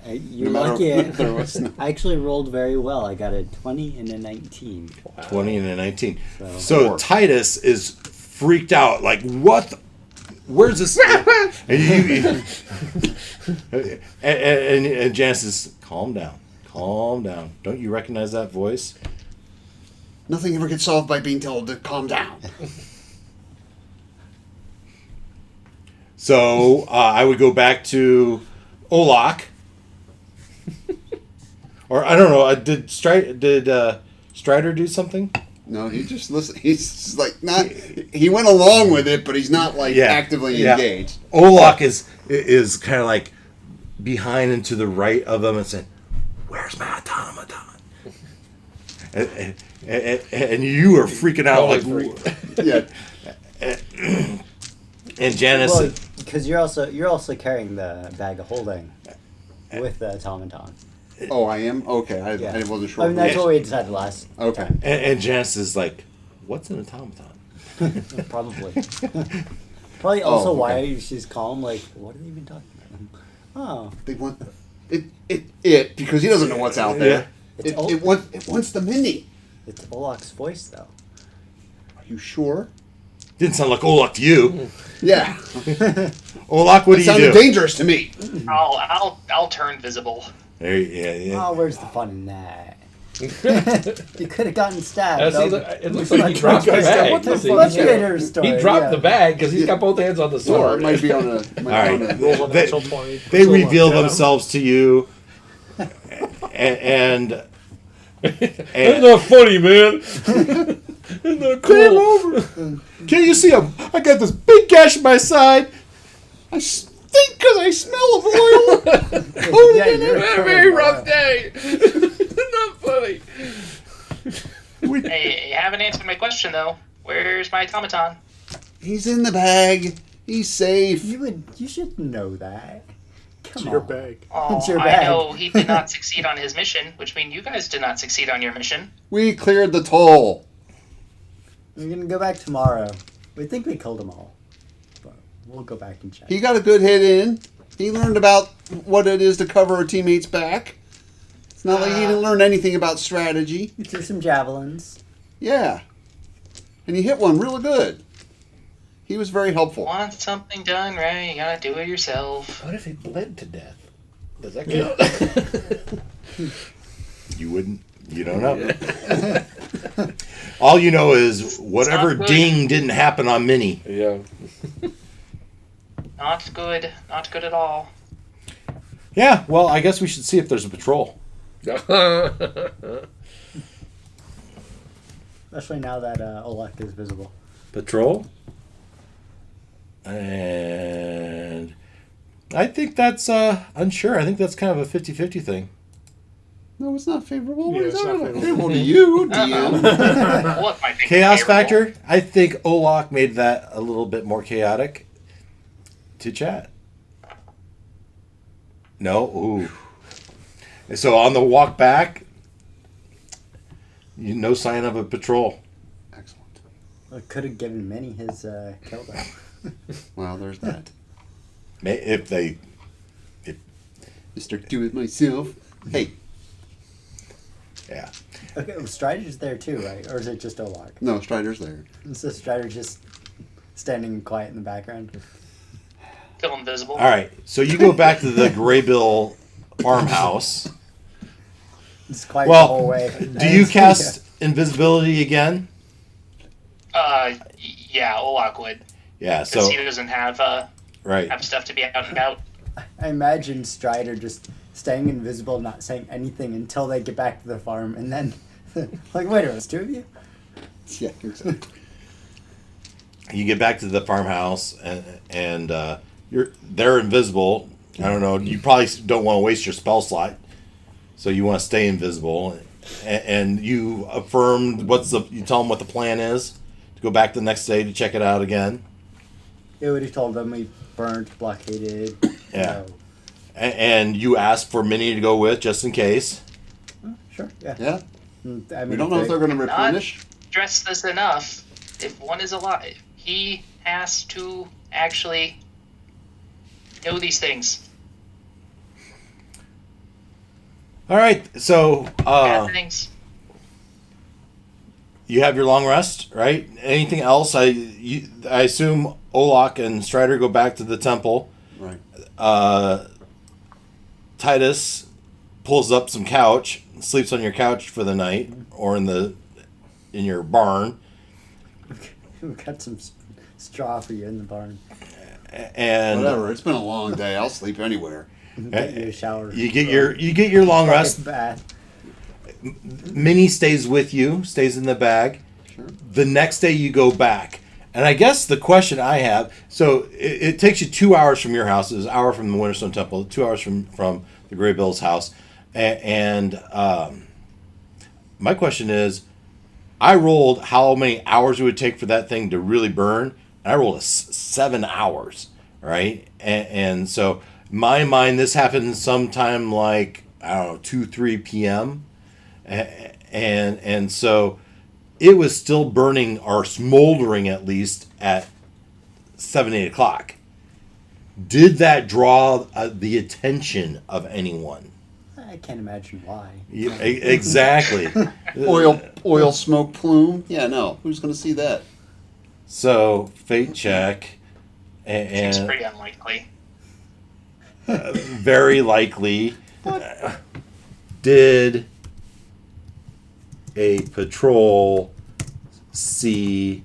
You're No matter- lucky. there was no- I actually rolled very well. I got a 20 and a 19. 20 and a 19. So- So Four. Titus is freaked out, like, what? Where's this? and Janice says, calm down. Don't you recognize that voice? Nothing ever gets solved by being told to calm down. So I would go back to Olak. Or I don't know. Did Strider do something? No, he just listen. He's just like not. He went along with it, but he's not like actively engaged. Olak is kind of like behind and to the right of them and saying, "Where's my automaton?" and you are freaking out like, Yeah. and Janice. Well, because you're also carrying the bag of holding with the automaton. Oh, I am. Okay, I wasn't sure. I mean, that's what we decided last. Okay. And Janice is like, "What's an automaton?" Probably. Probably also okay. why she's calm. Like, what are they even talking about? Oh, They want it because he doesn't know what's out there. It's It wants the mini. it's Olak's voice though. You sure? Didn't sound like Olak to you. Yeah. Olak, what do you Sounded do? dangerous to me. I'll turn visible. There, yeah. Oh, where's the fun in that? You could have gotten stabbed. It looks like he dropped the bag. What the See, fuck? he dropped the bag because he's got both hands on the Well, sword. it might be on a. All right. Roll a natural 20. They Roll a reveal 10. themselves to you, and It's not funny, man. It's not cool. can you see I got this big gash in my side. I stink because I smell of oil. Yeah, you're It's a very rough day. Not funny. Hey, you haven't answered my question though. Where's my automaton? He's in the bag. He's safe. You should know that. Come It's on. your bag. Oh, It's your I bag. know he did not succeed on his mission, which means you guys did not succeed on your mission. We cleared the toll. We're gonna go back tomorrow. We think we killed them all, but we'll go back and check. He got a good hit in. He learned about what it is to cover a teammate's back. It's not like he didn't learn anything about strategy. He threw some javelins. Yeah. And he hit one really good. He was very helpful. Want something done right, you gotta do it yourself. What if he bled to death? Does that count? You wouldn't. You don't know. All you know is whatever It's not good. ding didn't happen on Minnie. Yeah. Not good. Not good at all. Yeah. Well, I guess we should see if there's a patrol. Especially now that Olek is visible. Patrol. And I think that's unsure. I think that's kind of a 50-50 thing. No, it's not favorable. Yeah, What is it's not that? favorable. To you, DM. What might think Chaos favorable. factor. I think Olak made that a little bit more chaotic to chat. No. Ooh. So on the walk back, no sign of a patrol. Excellent. Well, could have given Minnie his kill though. Well, there's that. If they, Mr. Do It Myself. Hey, yeah. Okay, well, Strider's there too, right? Or is it just Olek? no, Strider's there. So Strider's just standing quiet in the background. Still invisible. All right. So you go back to the Graybill farmhouse. It's quiet the whole Well, way. do you cast invisibility again? Yeah, Olak would. Yeah. Because So he doesn't have right. stuff to be out and about. I imagine Strider just staying invisible, not saying anything until they get back to the farm, and then like, wait a minute, it's two of you? Yeah, exactly. You get back to the farmhouse and they're invisible. I don't know. You probably don't want to waste your spell slot, so you want to stay invisible. And you affirmed you tell them what the plan is to go back the next day to check it out again. It would have told them we burnt, blockaded. Yeah. And you asked for Minnie to go with just in case. Sure, yeah. Yeah. I mean, We don't know if they're going to replenish. Stress this enough. If one is alive, he has to actually know these things. All right. So Bad things. you have your long rest, right? Anything else? I assume Olak and Strider go back to the temple. Right. Titus pulls up some couch, sleeps on your couch for the night, or in your barn. We've got some straw for you in the barn. And Whatever. It's been a long day. I'll sleep anywhere. Get you a shower. you get your long rest. Bath. Minnie stays with you, stays in the bag. Sure. The next day you go back. And I guess the question I have, so it takes you 2 hours from your house. It's an hour from the Winterstone Temple, 2 hours from the Graybill's house. And my question is, I rolled how many hours it would take for that thing to really burn. And I rolled 7 hours, right? And so in my mind, this happened sometime like, I don't know, 2, 3 p.m. And so it was still burning or smoldering at least at 7, 8 o'clock. Did that draw the attention of anyone? I can't imagine why. Yeah, exactly. Oil smoke plume. Yeah, no. Who's going to see that? So fate check, Seems and pretty unlikely. very likely. Did a patrol see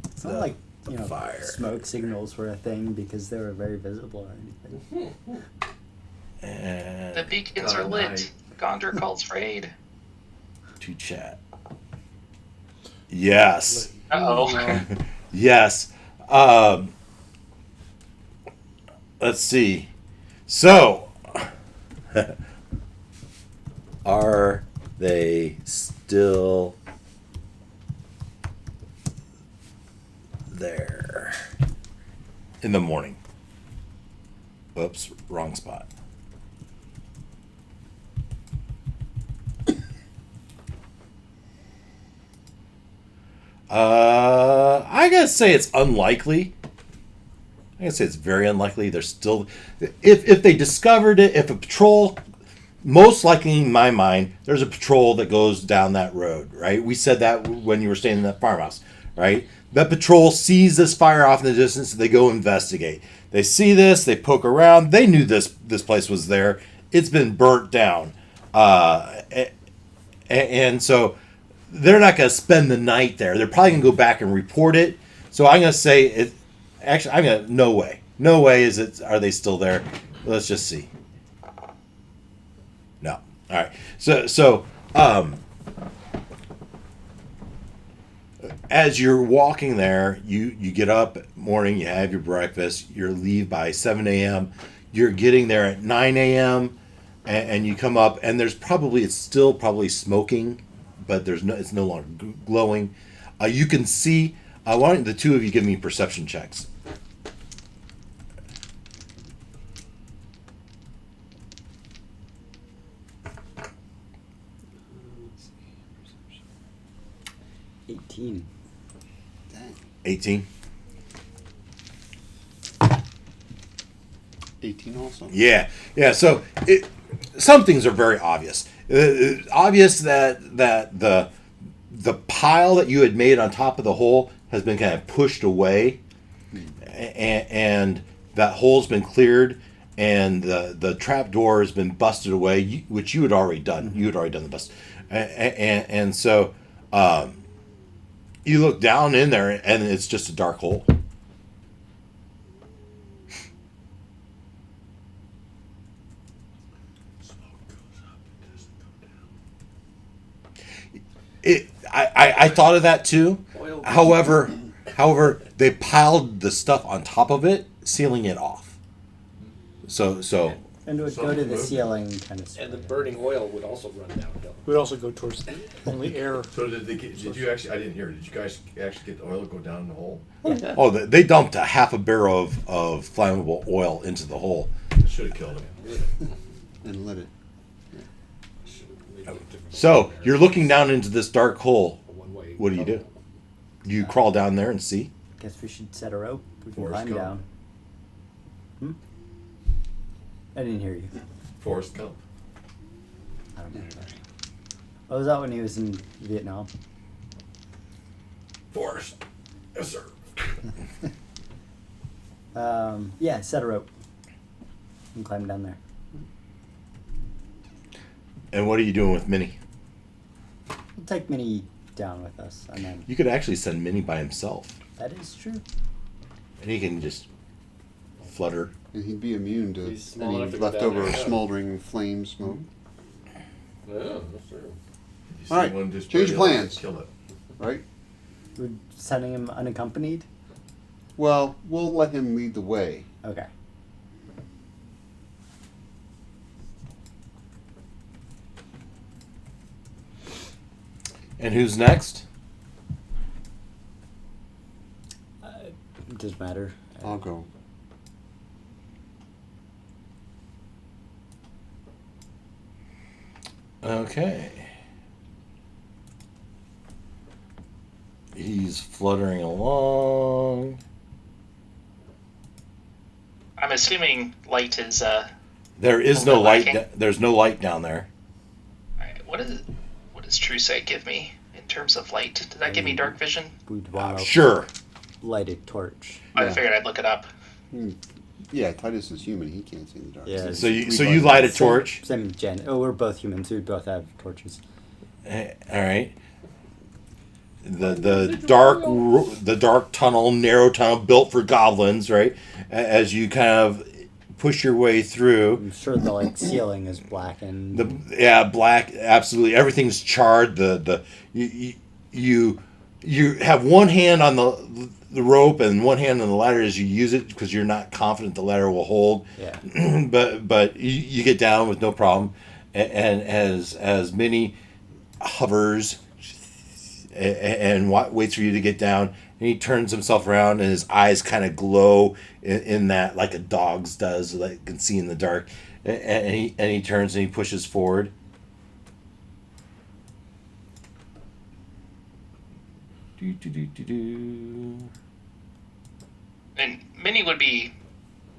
It's not like fire? smoke signals were a thing because they were very visible or anything. And The beacons are God, lit. night. Gondor calls for aid. to chat. Yes. Uh-oh. Yes. Let's see. So, are they still there in the morning? Oops, wrong spot. I gotta say it's unlikely. I gotta say it's very unlikely. They're still, if they discovered it, if a patrol, most likely in my mind, there's a patrol that goes down that road, right? We said that when you were staying in that farmhouse, right? That patrol sees this fire off in the distance. They go investigate. They see this. They poke around. They knew this place was there. It's been burnt down, and so they're not going to spend the night there. They're probably going to go back and report it. So I'm going to say it. Actually, I'm going to no way is it. Are they still there? Let's just see. No. All right. So as you're walking there, you get up morning, you have your breakfast, you leave by 7 a.m. You're getting there at 9 a.m. and you come up, and it's still probably smoking, but it's no longer glowing. You can see. Why don't the two of you give me perception checks? Dang. 18. 18 also? Yeah. So some things are very obvious. Obvious that the pile that you had made on top of the hole has been kind of pushed away, and that hole's been cleared, and the trap door has been busted away, which you had already done. You had already done the bust, and so you look down in there, and it's just a dark hole. I thought of that too. However, they piled the stuff on top of it, sealing it off. So And it would go to the ceiling kind of. And the burning oil would also run downhill. We'd also go towards the only air. So did you actually? I didn't hear. Did you guys actually get the oil to go down the hole? oh, they dumped a half a barrel of flammable oil into the hole. Should have killed him. And lit it. So you're looking down into this dark hole. One-way. What do? You crawl down there and see? Guess we should set a rope. We can Forrest climb Gump. down. I didn't hear you. Forrest Gump. I don't remember that. Oh, was that when he was in Vietnam? Forrest. Yes, sir. Yeah, set a rope. And climb down there. And what are you doing with Minnie? We'll take Minnie down with us, and then You could actually send Minnie by himself, that is true. and he can just flutter. And he'd be immune to He's small any enough to go down leftover there, yeah. smoldering flame smoke. Yeah, that's true. If you see All right, one just change of burning, plans. Kill it. Right? We're sending him unaccompanied. Well, we'll let him lead the way. Okay. And who's next? It doesn't matter. I'll go. Okay. He's fluttering along. I'm assuming light is There is Well, no they're light. lacking. There's no light down there. alright, what does true sight give me in in terms of light? Does that give me dark vision? We'd want to Sure. light a torch. I figured I'd look it up. Yeah, Titus is human. He can't see in the dark. Yeah. So you light a torch. Same Jen. Oh, we're both humans. We both have torches. All right. The dark tunnel, narrow tunnel built for goblins, right? As you kind of push your way through. I'm sure the ceiling is blackened. Black. Absolutely, everything's charred. You have one hand on the rope and one hand on the ladder as you use it because you're not confident the ladder will hold. Yeah. but you get down with no problem, and as Minnie hovers and waits for you to get down, and he turns himself around and his eyes kind of glow in that like a dog's does, like you can see in the dark, and he turns and he pushes forward. And Minnie would be...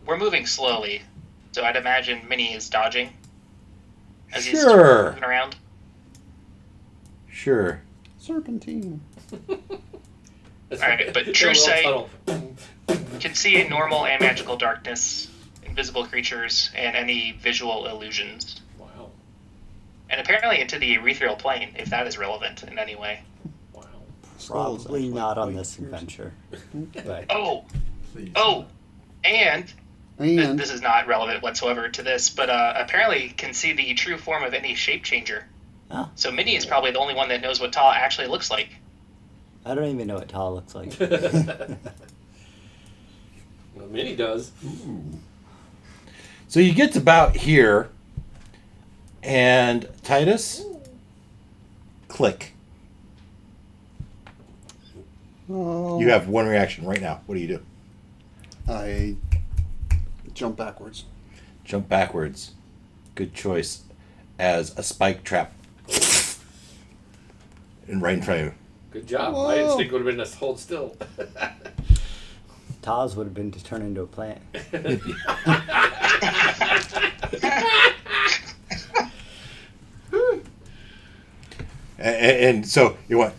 We're moving slowly, so I'd imagine Minnie is dodging as he's moving around. Sure. Serpentine. Alright, but true sight can see in normal and magical darkness, invisible creatures, and any visual illusions. Wow. And apparently into the ethereal plane, if that is relevant in any way. Wow. Probably not on this adventure. But Oh! Please. Oh! And And this is not relevant whatsoever to this, but apparently can see the true form of any shape changer. Oh. So Minnie is probably the only one that knows what Ta actually looks like. I don't even know what Tall looks like. Well, Minnie does. So you get to about here, and Titus, click. oh, You have one reaction right now. What do you do? I jump backwards. Jump backwards. Good choice. As a spike trap. And right in front of you. Good job. Whoa. My instinct would have been to hold still. Taz would have been to turn into a plant. And so you went,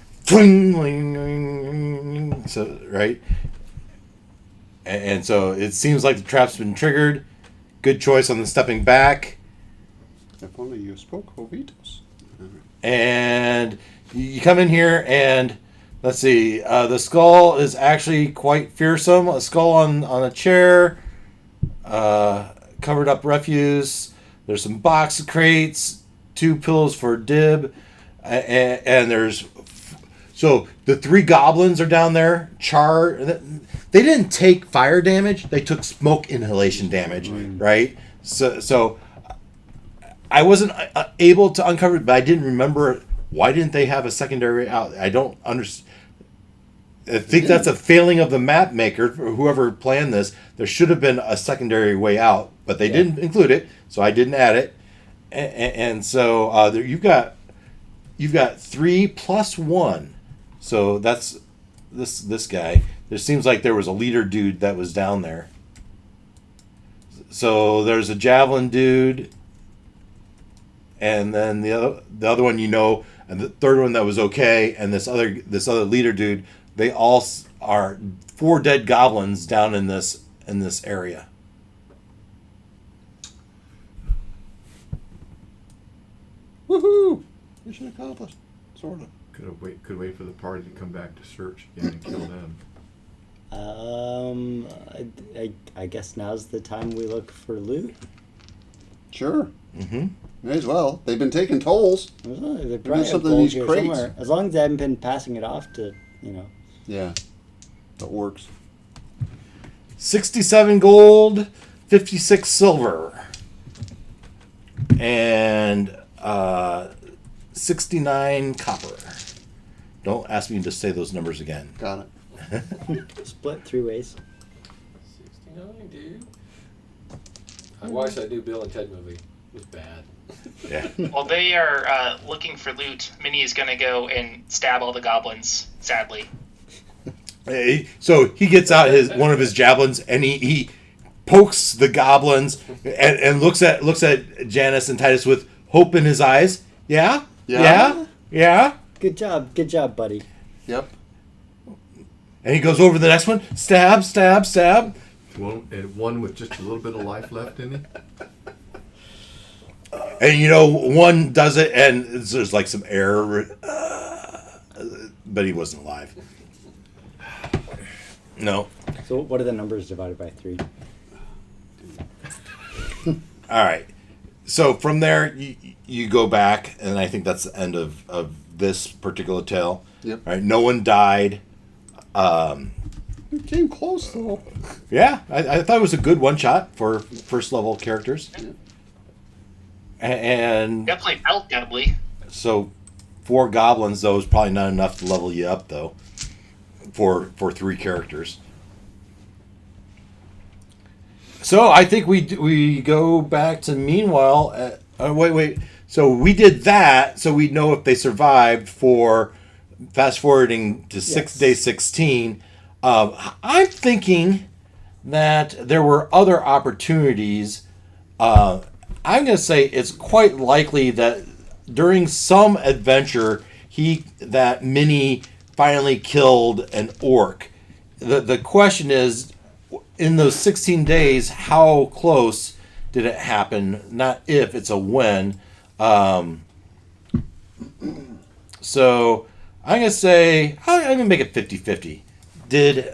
so right, and so it seems like the trap's been triggered. Good choice on the stepping back, If only you spoke Jovitos. and you come in here and let's see. The skull is actually quite fearsome. A skull on a chair, covered up refuse. There's some box crates, 2 pillows for Dib, and there's so the 3 goblins are down there. They didn't take fire damage; they took smoke inhalation damage, right? So I wasn't able to uncover it, but I didn't remember why didn't they have a secondary out. I don't understand. I think that's a failing of the map maker, or whoever planned this. There should have been a secondary way out, but they didn't include it, so I didn't add it. And so you've got 3 plus 1, so that's this guy. There seems like there was a leader dude that was down there. So there's a javelin dude, and then the other one and the third one that was okay, and this other leader dude. They all are 4 dead goblins down in this area. Woohoo! Mission accomplished. Sort of. Could wait for the party to come back to search again and kill them. I guess now's the time we look for loot. Sure. Mm-hmm. May as well. They've been taking tolls. They probably have something in gold these here crates. somewhere. As long as they haven't been passing it off to, Yeah. That works. 67 gold, 56 silver, and 69 copper. Don't ask me to say those numbers again. Got it. split 3 ways. 69, dude. I watched that new Bill and Ted movie. It was bad. Yeah. While they are looking for loot, Minnie is going to go and stab all the goblins, sadly. So he gets out one of his javelins and he pokes the goblins and looks at Janice and Titus with hope in his eyes. Yeah. Yeah. Good Good job, buddy. Yep. And he goes over the next one. Stab, stab, stab. One with just a little bit of life left in it. And one does it, and there's like some air, but he wasn't alive. No. So what are the numbers divided by 3? All right. So from there, you go back, and I think that's the end of this particular tale. Yep. All right. No one died. You came close though. Yeah, I thought it was a good one shot for first level characters. Yeah. And Definitely felt doubly. so 4 goblins though is probably not enough to level you up though. For 3 characters. So I think we go back to meanwhile. Wait. So we did that, so we know if they survived for fast forwarding to day 16. I'm thinking that there were other opportunities. I'm going to say it's quite likely that during some adventure that Minnie finally killed an orc. The question is, in those 16 days, how close did it happen? Not if, it's a when. So I'm going to say, I'm going to make it 50-50. Did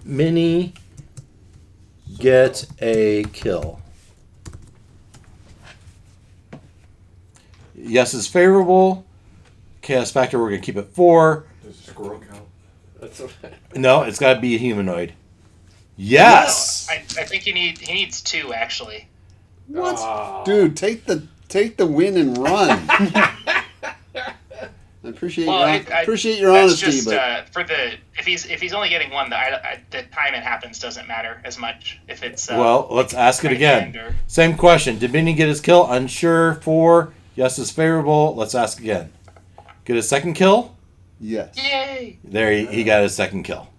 Minnie get a kill? Yes is favorable. Chaos factor, we're going to keep it 4. Does a squirrel count? That's what, No, it's got to be a humanoid. Yes. I think he needs 2 actually. What? Dude, take the win and run. I appreciate your that's honesty, just, but for if he's only getting 1, the time it happens doesn't matter as much. If it's Well, let's ask it again. or- Same question. Did Minnie get his kill? Unsure. 4. Yes is favorable. Let's ask again. Get a second kill? yes. Yay! There, he got his second kill.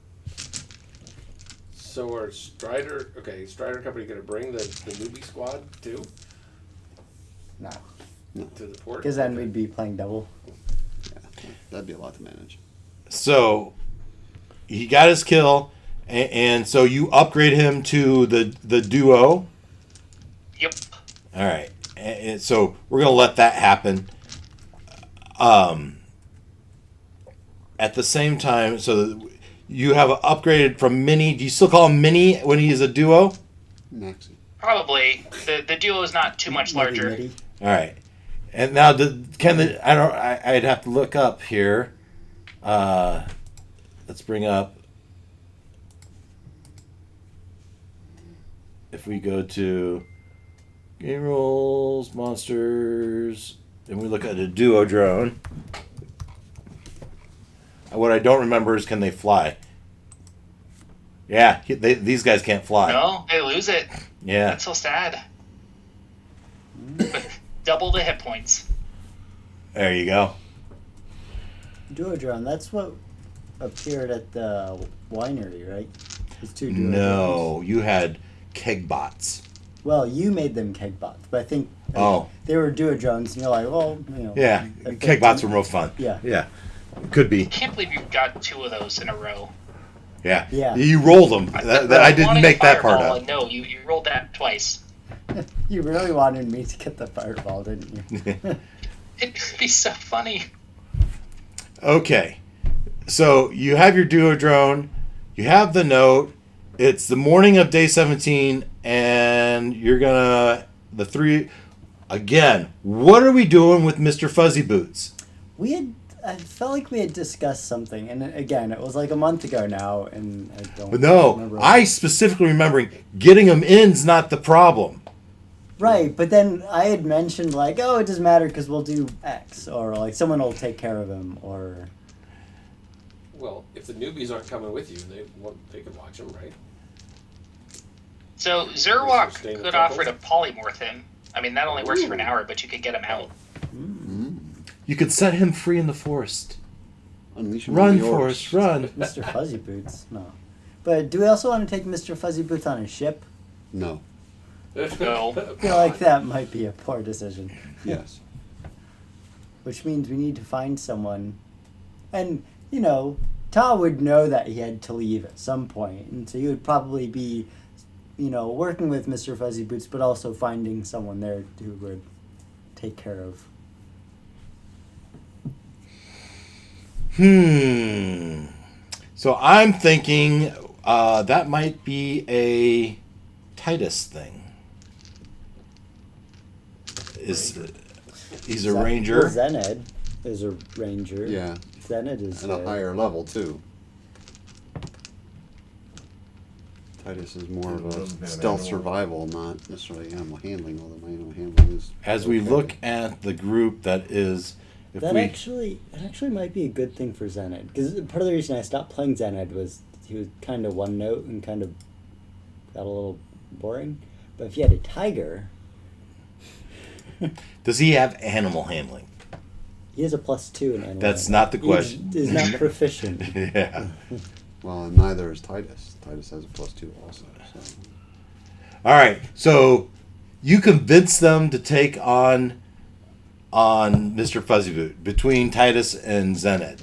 so are Strider Company going to bring the newbie squad too No, to the port? because then we'd be playing double. Yeah, that'd be a lot to manage. So he got his kill, and so you upgrade him to the duo. Yep. All right, and so we're gonna let that happen. At the same time, so you have upgraded from Mini. Do you still call him Mini when he's a duo? Maxi. Probably the duo is not too much larger. Maybe. All right, and now I'd have to look up here. Let's bring up. If we go to game rules, monsters, and we look at a duo drone. What I don't remember is, can they fly? Yeah, these guys can't fly. No, they lose it. Yeah. That's so sad. Double the hit points. There you go. Duodrone, that's what appeared at the winery, right? It's 2 duodrones. No, you had keg bots. Well, you made them keg bots, but I think Oh. they were duodrones, and you're like, well, you know. Yeah, if keg bots were real fun. Yeah. Yeah, could be. I can't believe you got 2 of those in a row. Yeah. Yeah. You rolled them. I didn't Wanting make that part Fireball, up. No, you rolled that twice. You really wanted me to get the fireball, didn't you? It'd be so funny. Okay, so you have your duo drone, you have the note. It's the morning of day 17, and you're gonna the 3 again. What are we doing with Mr. Fuzzy Boots? I felt like we had discussed something, and again, it was like a month ago now, and I don't But no, remember. I specifically remembering getting them in's not the problem. Right, but then I had mentioned like, oh, it doesn't matter because we'll do X, or like someone will take care of him, or Well, if the newbies aren't coming with you, they can watch them, right? So Zerwalk Sustain the could temple? offer to polymorph him. I mean, that only works for an hour, but you could get him out. You could set him free in the forest. Unleash 'em Run, on the orcs. Forest, run. Mr. Fuzzy Boots. No, but do we also want to take Mr. Fuzzy Boots on a ship? No. No. I feel like that might be a poor decision. Yes. Which means we need to find someone And, Ta would know that he had to leave at some point, and so he would probably be, working with Mr. Fuzzy Boots, but also finding someone there who would take care of. So I'm thinking that might be a Titus thing. He's a ranger. Well, Zened is a ranger. Yeah. Zened is And a higher level, too. Titus is more of Doesn't a have stealth animal. survival, not necessarily animal handling, although my animal handling is... As we okay. look at the group that is, if That we actually might be a good thing for Zened, because part of the reason I stopped playing Zened was he was kind of one note and kind of got a little boring. But if you had a tiger, does he have animal handling? he has a +2 in animal. That's handling. not the He question. is not proficient. Yeah. Well, and neither is Titus. Titus has a +2 also. So. All right. So you convince them to take on Mr. Fuzzyboot between Titus and Zened.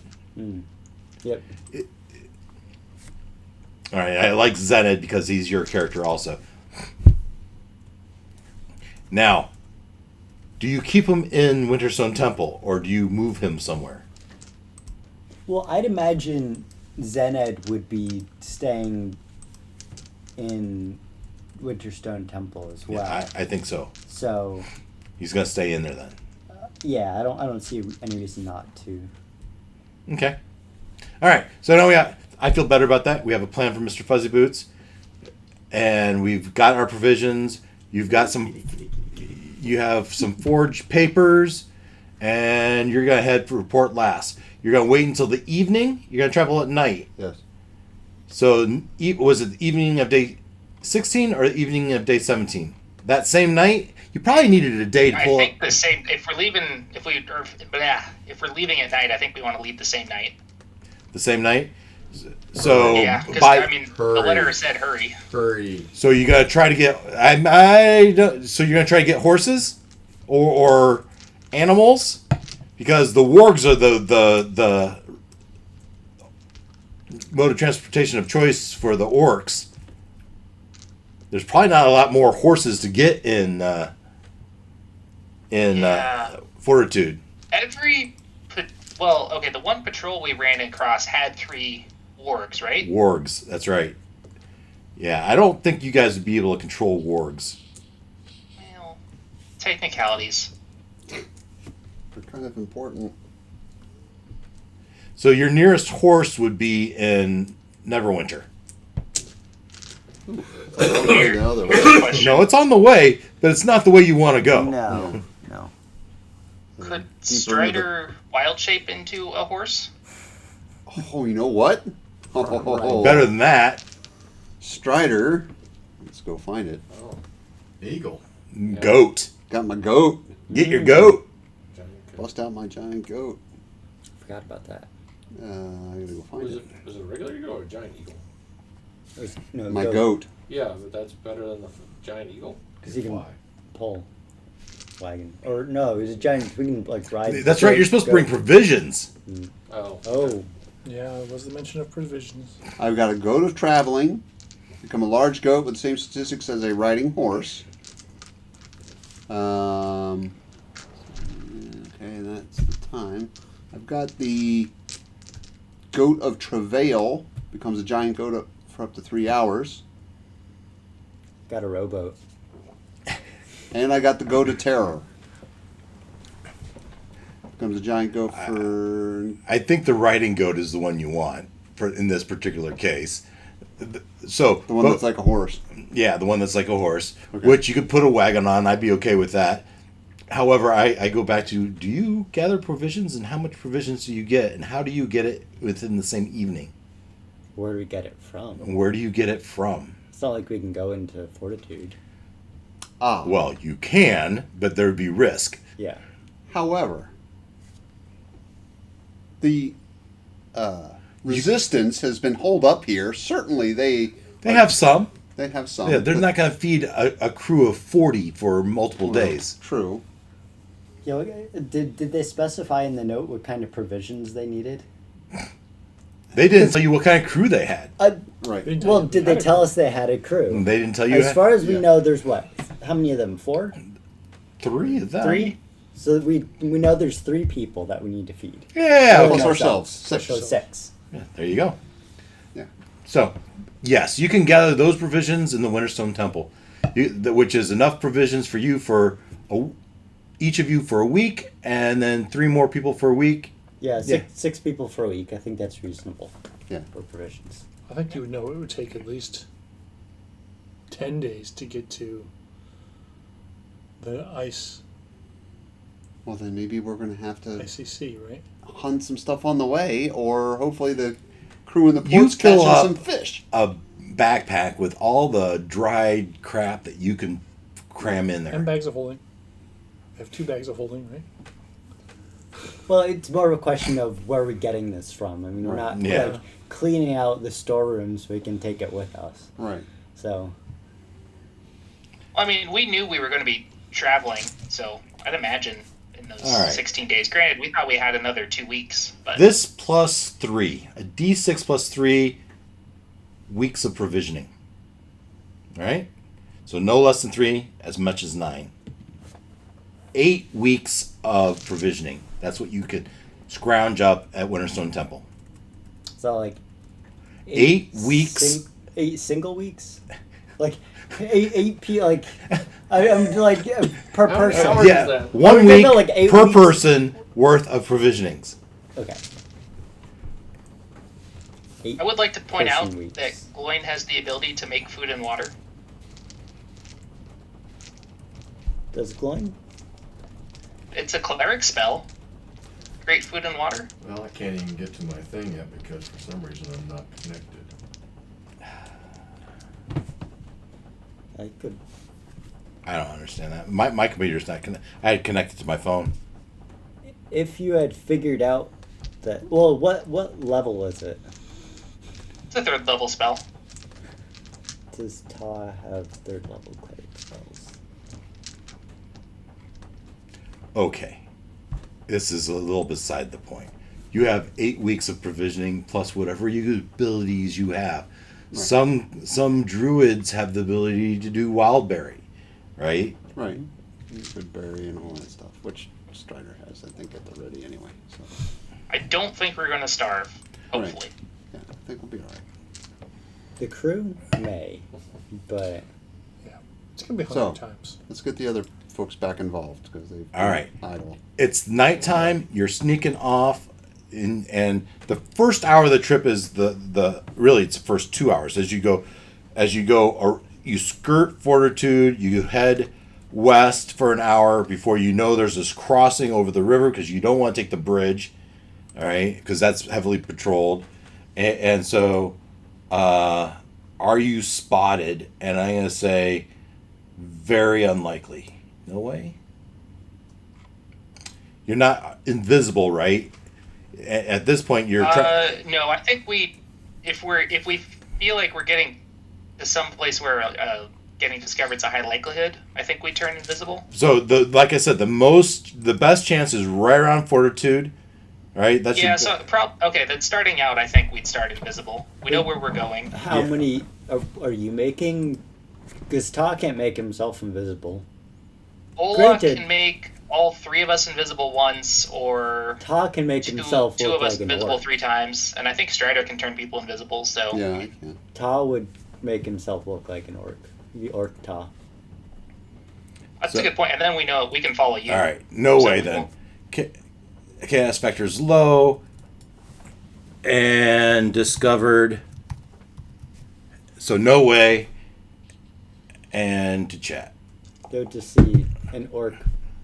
Yep. All right. I like Zened because he's your character also. Now, do you keep him in Winterstone Temple or do you move him somewhere? Well, I'd imagine Zened would be staying in Winterstone Temple as well. Yeah, I think so. So, He's gonna stay in there then. yeah, I don't see any reason not to. Okay. All right. So now I feel better about that. We have a plan for Mr. Fuzzy Boots, and we've got our provisions. You have some forged papers, and you're gonna head for Port Lass. You're gonna wait until the evening. You're gonna travel at night. Yes. So was it the evening of day 16 or the evening of day 17? That same night. You probably needed a day to I pull think up. the same. If we're leaving, if we're leaving at night, I think we want to leave the same night. The same night. So Yeah, because the Hurry. letter said hurry. Hurry. So you gotta try to get. So you're gonna try to get horses, or animals, because the wargs are the mode of transportation of choice for the orcs. There's probably not a lot more horses to get in Yeah. Fortitude. The one patrol we ran across had 3 wargs, right? Wargs, that's right. Yeah, I don't think you guys would be able to control wargs. Well, technicalities. They're kind of important. So your nearest horse would be in Neverwinter. The other way. Good question. No, it's on the way, but it's not the way you want to go. No. Could Strider wild shape into a horse? Oh, you know what? Oh, Better than that. Strider. Let's go find it. Eagle. Goat. Got my goat. Get your goat. Bust out my giant goat. Forgot about that. I gotta go find Was it. it a regular eagle or a giant eagle? My goat. Yeah, but that's better than the giant eagle. Because he can Why? pull wagon. Or no, he's a giant. We can ride. That's right. You're supposed to bring provisions. Oh. Oh, Yeah, there was the mention of provisions. I've got a goat of traveling. Become a large goat with the same statistics as a riding horse. Okay, that's the time. I've got the goat of travail. Becomes a giant goat for up to 3 hours. got a rowboat. And I got the goat of terror. Becomes a giant goat for... I think the riding goat is the one you want in this particular case. So The one that's like a horse. yeah, the one that's like a horse, Okay. which you could put a wagon on. I'd be okay with that. However, I go back to: do you gather provisions, and how much provisions do you get, and how do you get it within the same evening? Where do we get it from? And where do you get it from? It's not like we can go into Fortitude. Ah, Well, you can, but there would be risk. Yeah. however, the resistance has been holed up here. Certainly, they Have some. have some. Yeah, they're but- not going to feed a crew of 40 for multiple days. True. Yeah. Did they specify in the note what kind of provisions they needed? They didn't tell you what kind of crew they had. Right. Well, did they tell us they had a crew? They didn't tell you. As far as we Yeah. know, there's what? How many of them? 4? 3 of them. 3? So we know there's 3 people that we need to feed. Yeah. Plus Plus okay. ourselves. So 6. 6. Yeah, there you go. Yeah. So, yes, you can gather those provisions in the Winterstone Temple, which is enough provisions for you each of you for a week, and then 3 more people for a week. Yeah, Yeah. 6 people for a week. I think that's reasonable. Yeah. For provisions. I think you would know it would take at least 10 days to get to the ice Well, then maybe we're going to have to ICC, right? hunt some stuff on the way, or hopefully the crew in the You port's fill catching up some fish. a backpack with all the dried crap that you can cram in there. And bags of holding. I have 2 bags of holding, right? Well, it's more of a question of where we're getting this from. I mean, we're not Yeah. like cleaning out the storerooms so we can take it with us. Right. So, I mean, we knew we were going to be traveling, so I'd imagine in those All right. 16 days. Granted, we thought we had another 2 weeks, but This plus 3, a D6 plus 3 weeks of provisioning. All right? So no less than 3, as much as 9. 8 weeks of provisioning. That's what you could scrounge up at Winterstone Temple. so like 8 weeks. 8 single weeks? Like 8 like I'm like per person. hours is Yeah, that? 1 We're talking week about, like, 8 per weeks? person worth of provisionings. Okay. 8 I would like to point out person weeks. that Gloin has the ability to make food and water. Does glowing? It's a cleric spell. Create food and water. Well, I can't even get to my thing yet because for some reason I'm not connected. I could. I don't understand that. My computer's not connected. I had connected to my phone. If you had figured out that, well, what level is it? It's a 3rd level spell. Does Ta have 3rd level cleric spells? Okay. This is a little beside the point. You have 8 weeks of provisioning plus whatever abilities you have. Right. Some druids have the ability to do wildberry, right? Right. Good berry and all that stuff, which Strider has, I think, at the ready anyway. So, I don't think we're going to starve. Hopefully. yeah, I think we'll be all right. The crew may, but It's going to be So- 100 times. Let's get the other folks back involved because they've All right. been idle. It's nighttime. You're sneaking off, and the first hour of the trip is the really it's the first 2 hours as you go, or you skirt Fortitude. You head west for an hour before you know there's this crossing over the river because you don't want to take the bridge, all right? Because that's heavily patrolled, and so are you spotted? And I'm gonna say very unlikely. No way. You're not invisible, right? At this point, you're. No, I think if we feel like we're getting to some place where getting discovered's a high likelihood, I think we turn invisible. So like I said, the best chance is right around Fortitude, right? That's Yeah. So okay. Then starting out, I think we'd start invisible. We know where we're going. how Yeah. many are you making? Because Ta can't make himself invisible. Ola Granted. can make all 3 of us invisible once, or Ta can make himself two look of us like an invisible orc. 3 times, and I think Strider can turn people invisible. So Yeah, I can. Ta would make himself look like an orc. The orc Ta. that's So- a good point. And then we know we can follow you. all right. No So way we then. won't- Chaos factor's low, and discovered. So no way. And to chat. Go to see an orc.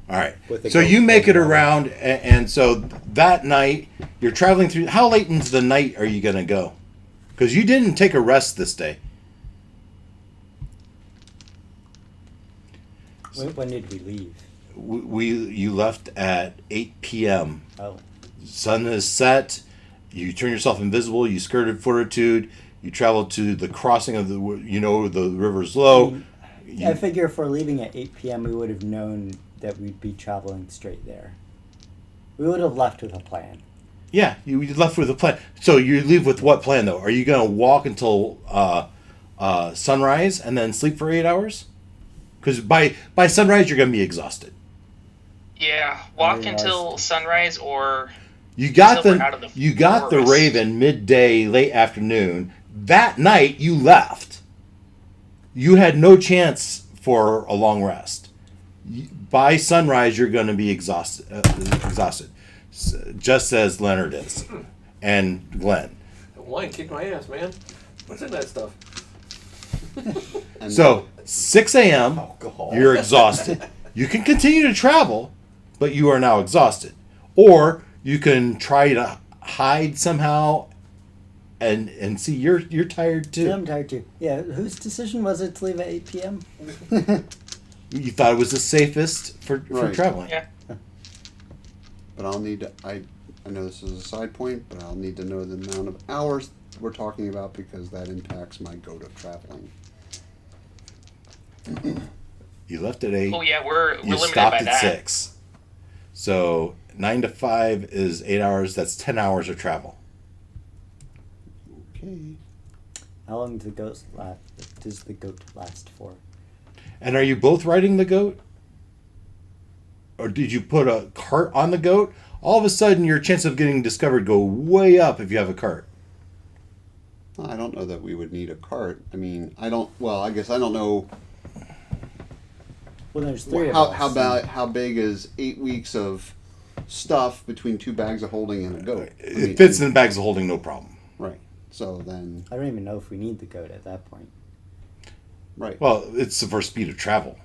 All right. With a So goat you make it tail. around, and so that night you're traveling through. How late into the night are you gonna go? Because you didn't take a rest this day. When did we leave? You left at 8 p.m. Oh, Sun is set. You turn yourself invisible. You skirted Fortitude. You traveled to the crossing of the river's low. I figure if we're leaving at 8 p.m., we would have known that we'd be traveling straight there. We would have left with a plan. Yeah, you left with a plan. So you leave with what plan though? Are you gonna walk until sunrise and then sleep for 8 hours? Because by sunrise you're gonna be exhausted. Yeah, walk Very until nice. sunrise, or You got Until we're out of the the forest. Raven midday, late afternoon. That night you left. You had no chance for a long rest. By sunrise you're going to be exhausted. Just as Leonard is, and Glenn. Wine kicked my ass, man. What's in that stuff? And So 6 a.m. Alcohol. You're exhausted. You can continue to travel, but you are now exhausted. Or you can try to hide somehow, and see you're tired too. Yeah, I'm tired too. Yeah, whose decision was it to leave at 8 p.m.? You thought it was the safest for Right. traveling. yeah. But I'll need to, I know this is a side point, but I'll need to know the amount of hours we're talking about because that impacts my go-to traveling. You left at 8. Oh yeah, we're You limited stopped by at that. 6. So 9 to 5 is 8 hours. That's 10 hours of travel. Okay. How long does the goat last for? And are you both riding the goat? Or did you put a cart on the goat? All of a sudden, your chance of getting discovered go way up if you have a cart. I don't know that we would need a cart. I mean, I guess I don't know Well, there's three of us. how big is 8 weeks of stuff between 2 bags of holding and a goat? I mean, It fits in the bags of holding, no problem. Right. So then, I don't even know if we need the goat at that point. right. Well, it's for speed of travel.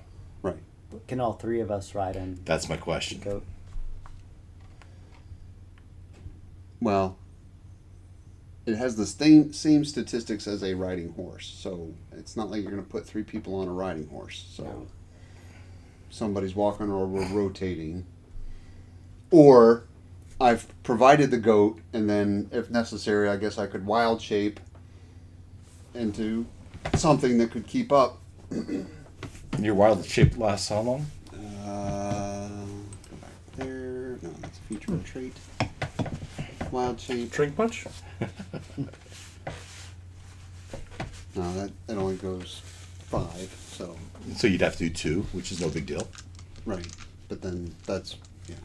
Right. But can all three of us ride on That's my the question. goat? Well, it has the same statistics as a riding horse. So it's not like you're going to put 3 people on a riding horse. So somebody's walking or we're rotating. Or I've provided the goat, and then if necessary, I guess I could wild shape into something that could keep up. Your wild shape lasts how long? Go back there. No, that's a feature or trait. Wild shape. Drink punch? No, that only goes 5. So So you'd have to do 2, which is no big deal. right, but then that's yeah.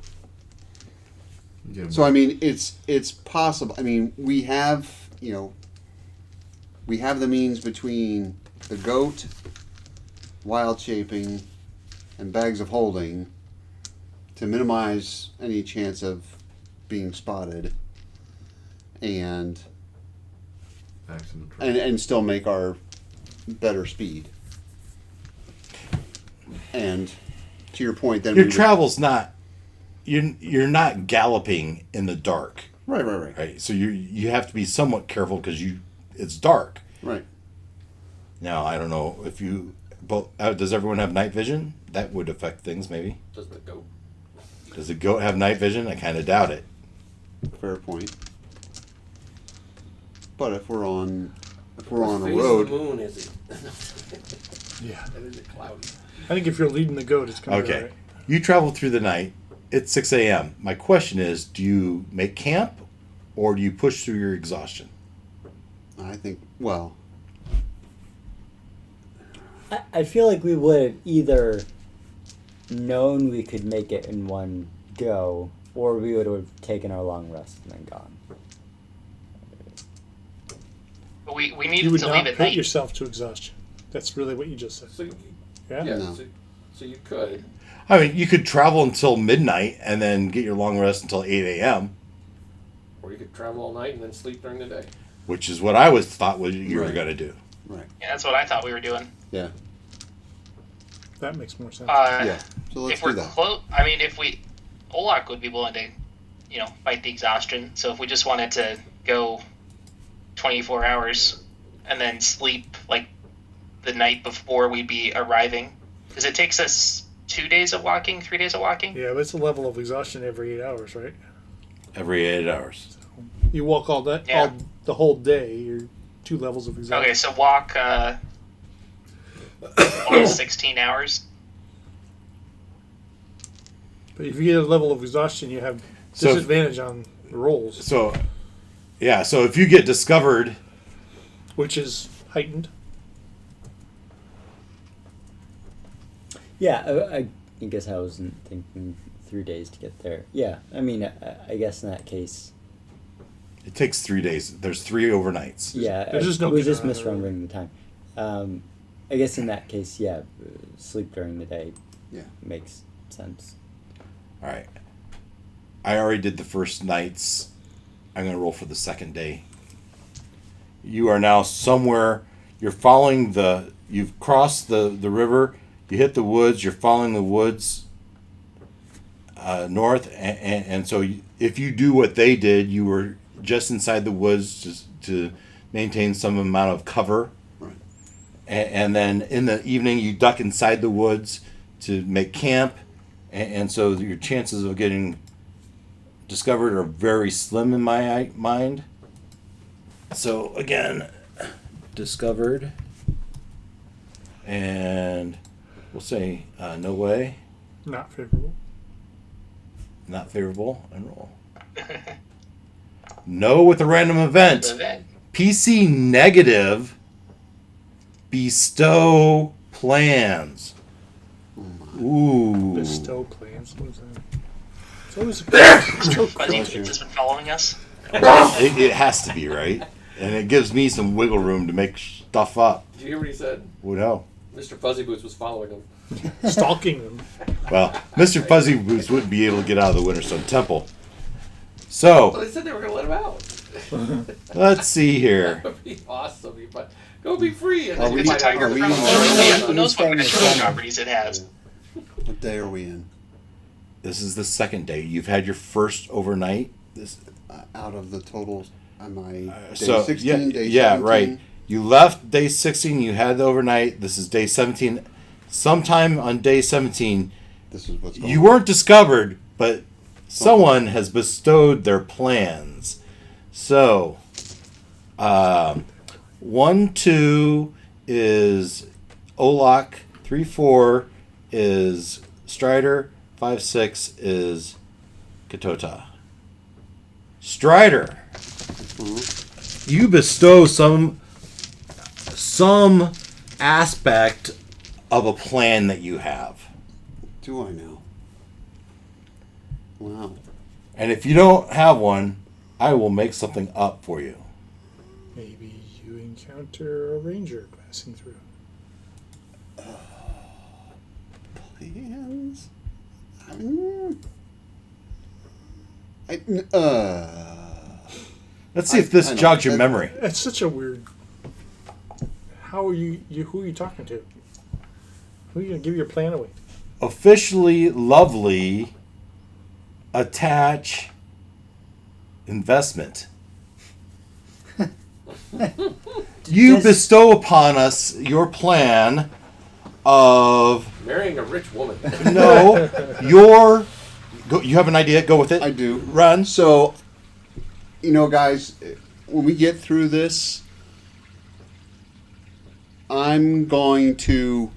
Yeah, So I mean, it's possible. I mean, we have the means between the goat, wild shaping, and bags of holding to minimize any chance of being spotted, and accident. and still make our better speed. And to your point, then Your we would- travel's not. You're not galloping in the dark, right, right? So you have to be somewhat careful because it's dark. right. Now I don't know if you both. Does everyone have night vision? That would affect things, maybe. Does the goat? Does the goat have night vision? I kind of doubt it. Fair point. But if we're on a Phase road, of the moon is it? Yeah. That is it cloudy. I think if you're leading the goat, it's going to be Okay, all right. you travel through the night. It's 6 a.m. My question is, do you make camp, or do you push through your exhaustion? I think, well, I feel like we would have either known we could make it in one go, or we would have taken our long rest and then gone. But we You needed would to not leave at put night. yourself to exhaustion. That's really what you just said. So Yeah? yeah, No. so you could. I mean, you could travel until midnight and then get your long rest until 8 a.m., Or you could travel all night and then sleep during the day. which is what I was thought was you were Right. going to do. right. Yeah, that's what I thought we were doing. Yeah. That makes more sense. Yeah. So let's If we're do that. close, I mean, Olak would be willing to, fight the exhaustion. So if we just wanted to go 24 hours and then sleep like the night before we'd be arriving, because it takes us 2 days of walking, 3 days of walking. Yeah, but it's a level of exhaustion every 8 hours, right? Every 8 hours. You walk all that, Yeah. the whole day. You're 2 levels of exhaustion. Okay, so walk 16 hours. But if you get a level of exhaustion, you have So if- disadvantage on rolls, So, yeah. So if you get discovered, which is heightened. Yeah, I guess I wasn't thinking 3 days to get there. Yeah, I mean, I guess in that case, it takes 3 days. There's 3 overnights. yeah, There's just no we're just getting around misremembering the time. I guess in that case, yeah, sleep during the day Yeah. makes sense. All right. I already did the first nights. I'm going to roll for the second day. You are now somewhere. You're following you've crossed the river. You hit the woods. You're following the woods north. And so if you do what they did, you were just inside the woods just to maintain some amount of cover. Right. And then in the evening, you duck inside the woods to make camp. And so your chances of getting discovered are very slim in my mind. So again, discovered, and we'll say no way, Not favorable. not favorable, and roll. No with a random event. Event. PC negative, bestow plans. Ooh. Bestow plans. What is that? It's always bestow Fuzzy plans. Boots has been following us. It has to be, right? And it gives me some wiggle room to make stuff up. Did you hear what he said? Well, no. Mr. Fuzzy Boots was following him. Stalking them. Well, Mr. Fuzzy Boots wouldn't be able to get out of the Winterstone Temple. So So, they said they were going to let him out. let's see here. That would be awesome. Go be free. And Are then we- you It's a find tiger are we- from who knows what natural properties it has. What day are we in? This is the second day. You've had your first overnight. This, Out of the total, am I day so 16, day yeah, 17? right. You left day 16. You had the overnight. This is day 17. Sometime on day 17, This is what's going you on. weren't discovered, but someone has bestowed their plans. So, 1, 2 is Olak. 3, 4 is Strider. 5, 6 is Katota. Strider, you bestow some aspect of a plan that you have. Do I now? Wow. And if you don't have one, I will make something up for you. Maybe you encounter a ranger passing through. Plans? Let's see if this I know. jogs your memory. That's such a weird. How are you? Who are you talking to? Who are you gonna give your plan away? Officially lovely, attach, investment. You Does- bestow upon us your plan of marrying a rich woman. no, your. You have an idea? Go with it. I do. Run. So, guys, when we get through this, I'm going to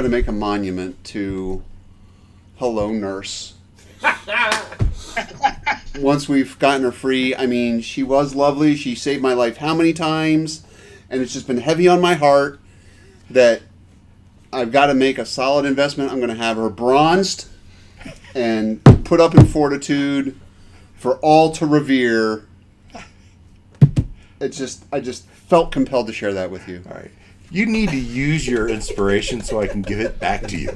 make a monument to Hello Nurse. Once we've gotten her free, I mean, she was lovely. She saved my life how many times? And it's just been heavy on my heart that I've got to make a solid investment. I'm going to have her bronzed and put up in fortitude for all to revere. I just felt compelled to share that with you. All right. You need to use your inspiration so I can give it back to you.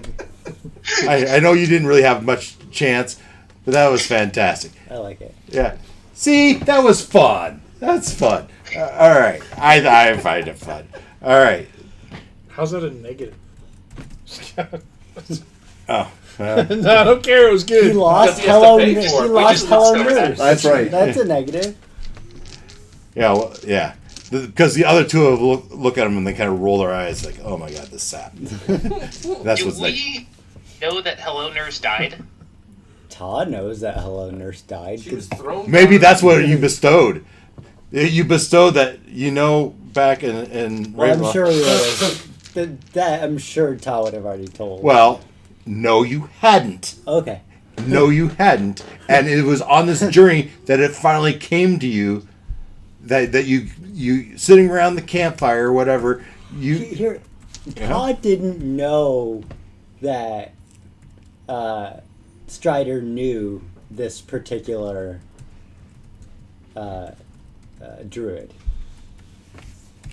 I know you didn't really have much chance, but that was fantastic. I like it. Yeah. See, that was fun. That's fun. All right. I find it fun. All right. How's that a negative? Oh. No, I don't care. It was He good. lost he has to Hello. pay He for it. We lost just Hello discovered that. Nurse. That's right. That's a negative. Yeah. Well, yeah. Because the other two look at him and they kind of roll their eyes like, "Oh my god, this sap." That's Do what's like. we know that Hello Nurse died? Todd knows that Hello Nurse died. She was 'cause thrown. Maybe down. that's what you bestowed. You bestowed that. Back in well, I'm Ravenloft- sure he would have. That I'm sure Todd would have already told. Well, No, you hadn't. Okay. No, you hadn't. And it was on this journey that it finally came to you that you sitting around the campfire or whatever. Here, Todd didn't know that Strider knew this particular druid.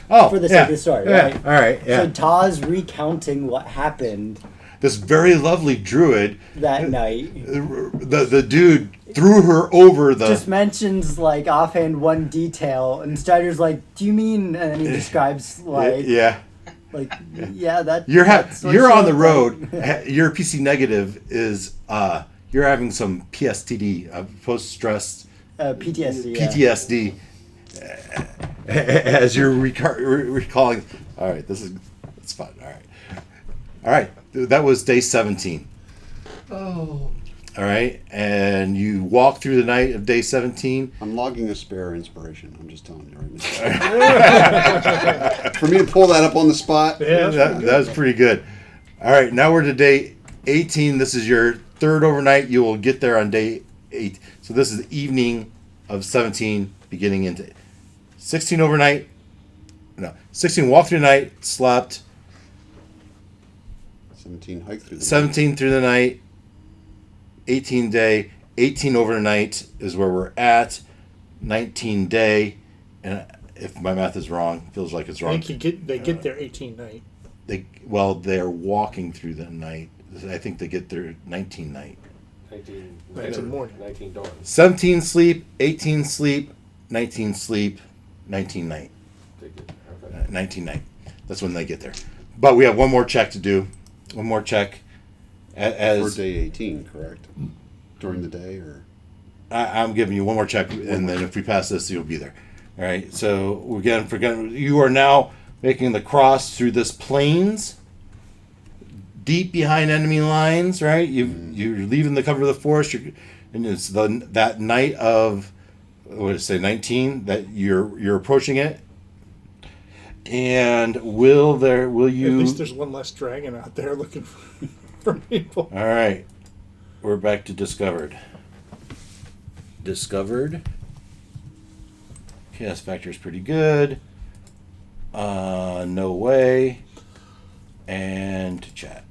Oh, For the yeah, sake of the story, yeah, right? All right, yeah. So Todd's recounting what happened This very lovely druid, that night. the dude threw her over the. Just mentions like offhand one detail, and Strider's like, "Do you mean?" And then he describes like, yeah. yeah, that That's what you're she on the looked road. like. Your PC negative is you're having some PSTD, post stress PTSD. Yeah. PTSD, as you're recalling. All right, it's fun. All right. That was day 17. Oh. All right, and you walk through the night of day 17. I'm logging a spare inspiration. I'm just telling you right now. For me to pull that up on the spot. Yeah, That was pretty good. All right, now we're to day 18. This is your third overnight. You will get there on day 8. So this is the evening of 17, beginning into 16 overnight. No, 16 walk through the night, slept. 17 hike through the 17 through the night, 18 day, 18 overnight is where we're at. 19 day, and if my math is wrong, feels like it's I wrong. think they get there 18 night. They're walking through the night. I think they get there 19 night. 19 morning. 19 dawn. 17 sleep, 18 sleep, 19 sleep, 19 night. 19 night. That's when they get there. But we have one more check to do. One more check. For As day 18, correct? During the day, or I'm giving you one more check, and then if we pass this, you'll be there. All right. So again, you are now making the cross through this plains, deep behind enemy lines. Right. You're leaving the cover of the forest, and it's that night of what did it say, 19 that you're approaching it. And will you? At least there's one less dragon out there looking for people. All right. We're back to discovered. Chaos factor is pretty good. No way. And to chat.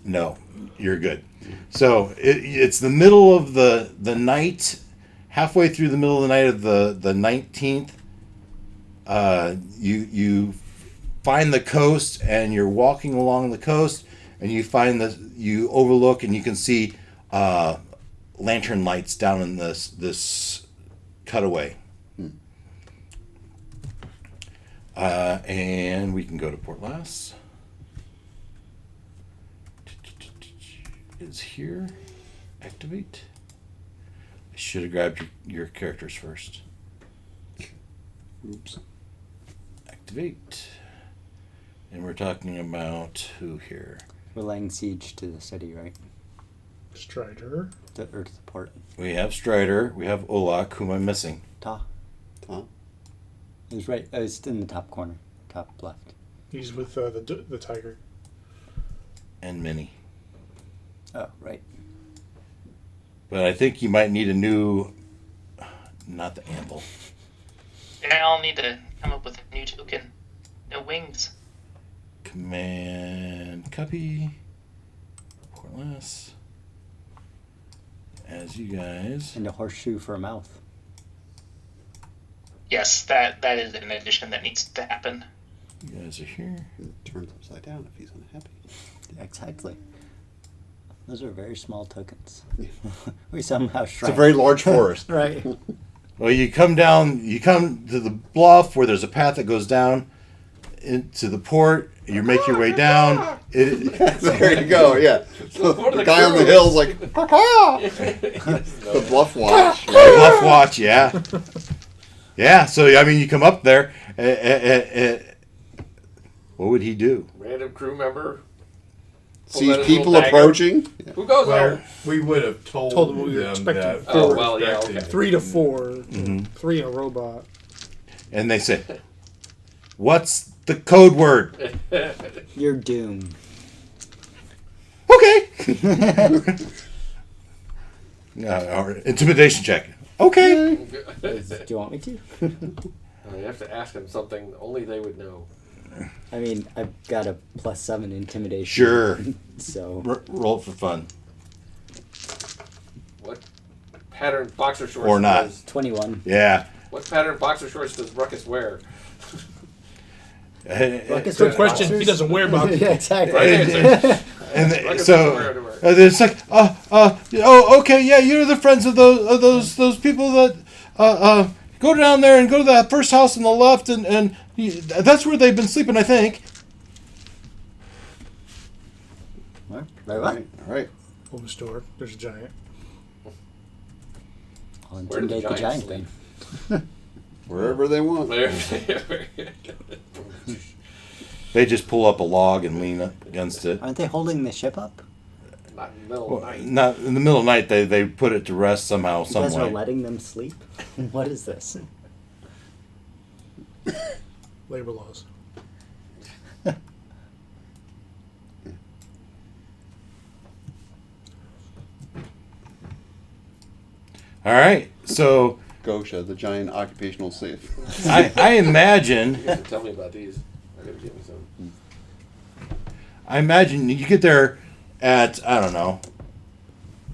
No, you're good. So it's the middle of the night, halfway through the middle of the night of the 19th. You find the coast, and you're walking along the coast, and you overlook, and you can see lantern lights down in this cutaway. And we can go to Port Lass. Is here. Activate. I should have grabbed your characters first. oops. Activate. And we're talking about who here? We're laying siege to the city, right? Strider. Or to the port. We have Strider. We have Olak. Who am I missing? Ta. Huh? It was right. It was in the top corner, top left. He's with the tiger. And Minnie. Oh, right. But I think you might need a new... Not the anvil. Yeah, I'll need to come up with a new token. No wings. Command copy. Port Lass. As you guys... And a horseshoe for a mouth. Yes, that is an addition that needs to happen. You guys are here. It turns upside down if he's unhappy. Exactly. Those are very small tokens. We somehow It's shrank. a very large forest. Right. Well, you come to the bluff where there's a path that goes down into the port. You make your way down. There you go, yeah. The guy on the hill's like, the bluff watch. Bluff watch, yeah. Yeah, so, I mean, you come up there. What would he do? Random crew member. Sees people approaching. Who goes Well, there? we would have told Told them we were them expecting that. four. Oh, well, yeah, okay. 3 to 4. 3 in a robot. And they say, "What's the code word?" You're doomed. Or intimidation check. Okay. Do you want me to? You have to ask them something only they would know. I mean, I've got a +7 intimidation. Sure. So Roll it for fun. What pattern boxer shorts? Or not. Does, 21. Yeah. what pattern boxer shorts does Ruckus wear? Ruckus Good wears question. He boxers? doesn't wear boxers. Yeah, exactly. Right answer. And Ruckus so doesn't wear underwear. it's like, okay, yeah, you're the friends of those people that go down there and go to that first house on the left, and that's where they've been sleeping, I think. What? All right. All right. Home store. There's a giant. I'll Where did the intimidate the giants giant sleep? then. Wherever they want. They just pull up a log and lean up against it. Aren't they holding the ship up? Not in the middle of the night. Not in the middle of the night. They put it to rest somehow, You some guys are way. letting them sleep? What is this? Labor laws. All right, so Gosha, the giant occupational safe. I imagine. You have to tell me about these. I gotta give me some. I imagine you get there at, I don't know,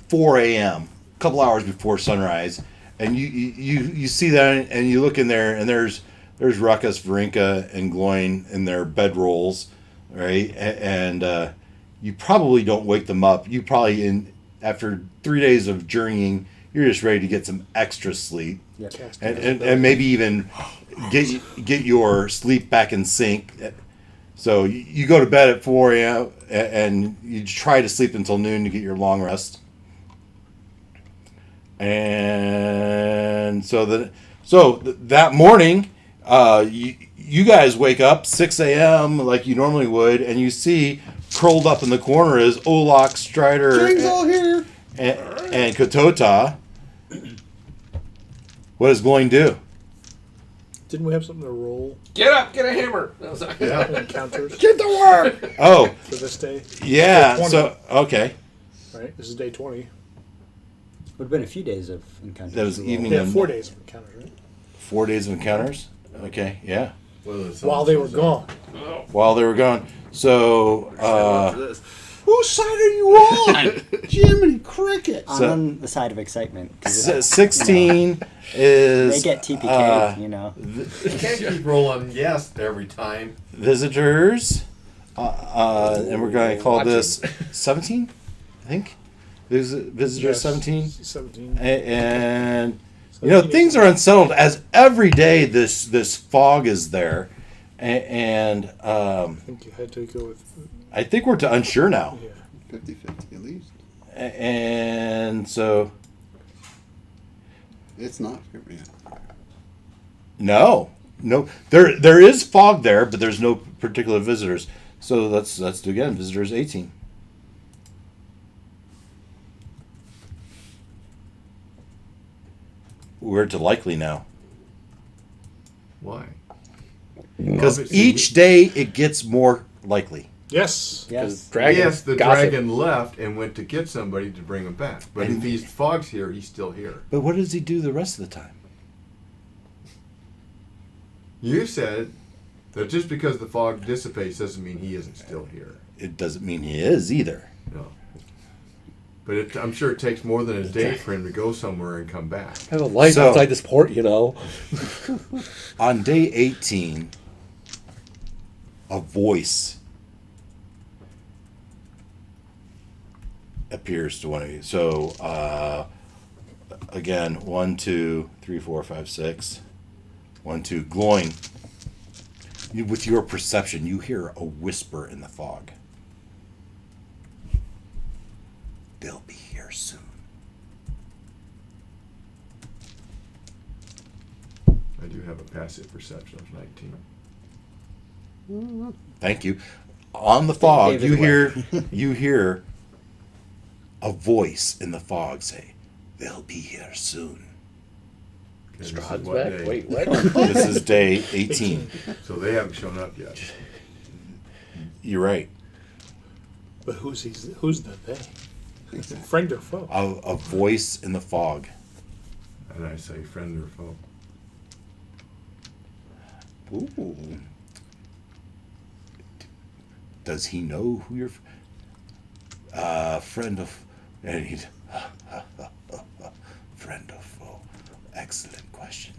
4 a.m., a couple hours before sunrise, and you see that, and you look in there, and there's Ruckus, Varinka, and Gloin in their bedrolls, right? And you probably don't wake them up. You probably, after 3 days of journeying, you're just ready to get some extra sleep, Yep. and maybe even get your sleep back in sync. So you go to bed at 4 a.m. and you try to sleep until noon to get your long rest. And so that morning, you guys wake up 6 a.m. like you normally would, and you see curled up in the corner is Olak, Strider, Gang's all here. and Katota. What does Gloin do? Didn't we have something to roll Get up! Get a hammer! No, sorry. encounters Get to work. Oh, for this day? yeah. Day 20. So okay, Right? This is day 20. Would have been a few days of encounters. that was to roll. evening. Yeah, and 4 days of encounters, right? 4 days of encounters. Okay, yeah. Whether the sun While they were shows up. gone. While they were gone, so Whose side are you on? Jiminy Cricket. I'm So- on the side of excitement. 'cause 16 is they get TPK, you know. You can't keep rolling yes every time. visitors, and we're going to call this 17, I think. Visitor Yes, 17, 17. and you know things are unsettled as every day this fog is there, and I think you had to go with. I think we're to unsure now, Yeah. 50-50 at least. and so It's not. Yeah. no, there is fog there, but there's no particular visitors. So let's do again. Visitors 18. We're to likely now. Why? Because Obviously, each day it gets more likely. Yes. Yes. Dragon yes, the gossip. dragon left and went to get somebody to bring him back. But if he's fog's here, he's still here. But what does he do the rest of the time? You said that just because the fog dissipates doesn't mean he isn't still here. It doesn't mean he is either. No. But I'm sure it takes more than a day for him to go somewhere and come back. I have a life So- outside this port, you know. On day 18, a voice appears to one of you. So, again, 1, 2, 3, 4, 5, 6. 1, 2. Gloin. With your perception, you hear a whisper in the fog. They'll be here soon. I do have a passive perception of 19. Thank you. On the fog, David you hear a voice in the fog say, "They'll be here soon." And this is Strahd's what back. day? Wait, what? This is day 18. So they haven't shown up yet. You're right. But who's the they? Friend or foe? A voice in the fog. And I say friend or foe. Ooh. Does he know who your friend of? And he's friend of foe. Excellent question.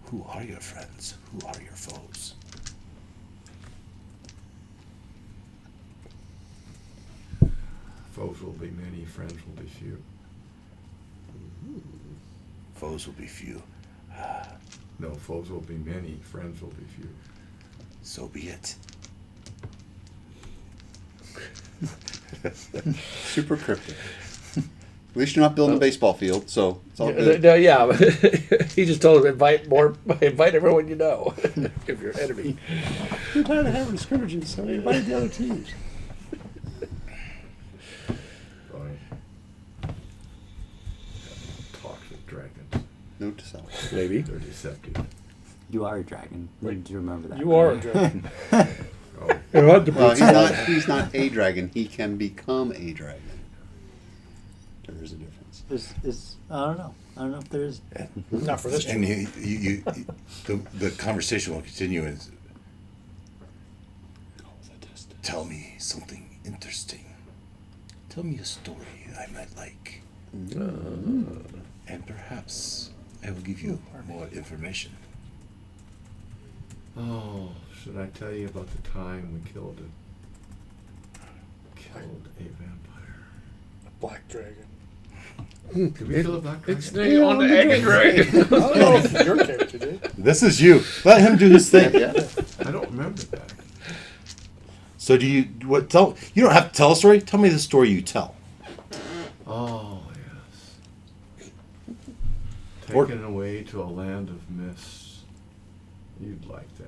Who are your friends? Who are your foes? Foes will be many, friends will be few. Foes will be few. No, foes will be many, friends will be few. So be it. Super cryptic. At least you're not building a baseball field, so it's all good. Yeah, he just told him invite everyone you know if you're enemy. We're tired of having scrimmages, so we invite the other teams. Fine. Talk with dragons. Note to self. Maybe. They're deceptive. You are a dragon. Did you remember that? You are a dragon. Oh, Well, he's not a dragon. He can become a dragon. There is a difference. I don't know. I don't know if there is. Not for this And dragon. the conversation will continue. And tell me something interesting. Tell me a story I might like, and perhaps I will give you more information. Oh, should I tell you about the time we killed a vampire? Black dragon. Did we kill a black dragon? It's on the egg dragon. I don't know if your character did. This is you. Let him do his thing. I don't remember that. So do you? What? Tell. You don't have to tell a story. Tell me the story you tell. Oh, yes. Or- Taken away to a land of mist. You'd like that.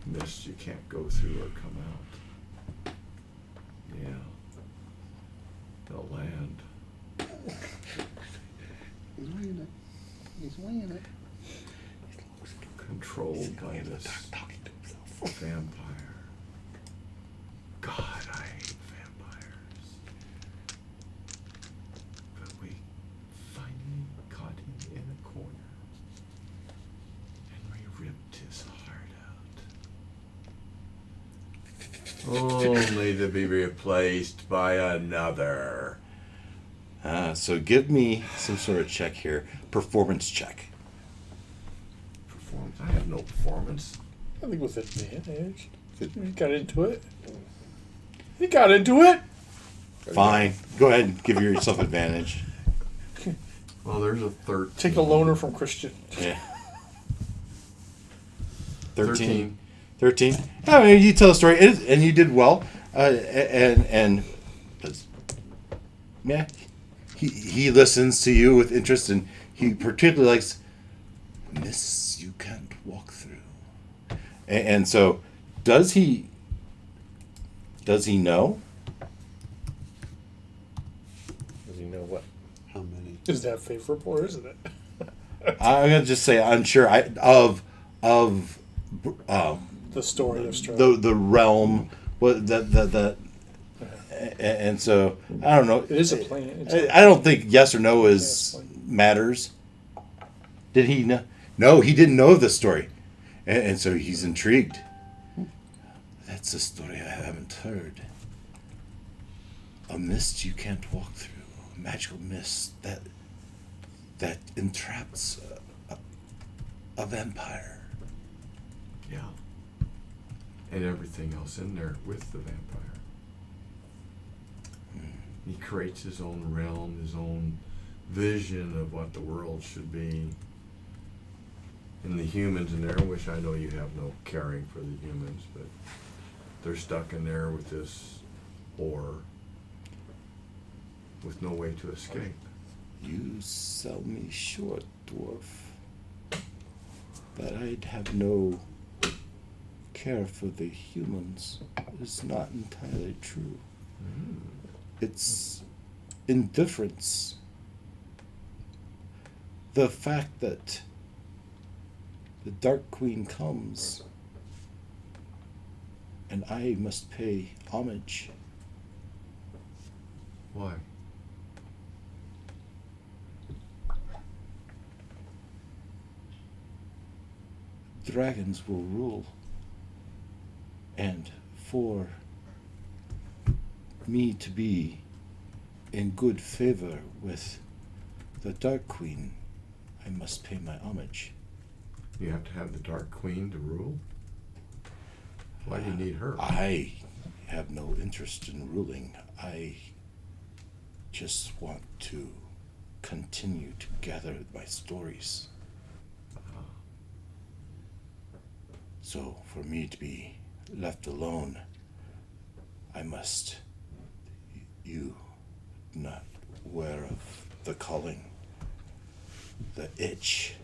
Mist you can't go through or come out. Yeah. The land. He's weighing it. He's weighing it. Controlled by this vampire. God, I hate vampires. But we finally caught him in a corner. And we ripped his heart out. Only to be replaced by another. So give me some sort of check here. Performance check. Performance? I have no performance. I think with advantage. He got into it. He got into it. Fine. Go ahead and give yourself advantage. Well, there's a 13. Take a loaner from Christian. Yeah. 13. 13. I mean, you tell a story, and you did well. And yeah, he listens to you with interest, and he particularly likes mists you can't walk through. And so, does he know? Does he know what? How many? Is that favorable or isn't it? I'm gonna just say unsure. Of The story of Strahd. the realm, what and so I don't know. It is a plan. I don't think yes or no matters. Did he know? No, he didn't know the story, and so he's intrigued. That's a story I haven't heard. A mist you can't walk through, a magical mist that entraps a vampire. Yeah. And everything else in there with the vampire. He creates his own realm, his own vision of what the world should be. And the humans in there, which I know you have no caring for the humans, but they're stuck in there with this horror with no way to escape. You sell me short, dwarf. That I'd have no care for the humans is not entirely true. It's indifference. The fact that the Dark Queen comes and I must pay homage. Why? Dragons will rule, and for me to be in good favor with the Dark Queen, I must pay my homage. You have to have the Dark Queen to rule? Why do you need her? I have no interest in ruling. I just want to continue to gather my stories. So for me to be left alone, I must, you not aware of the calling, the itch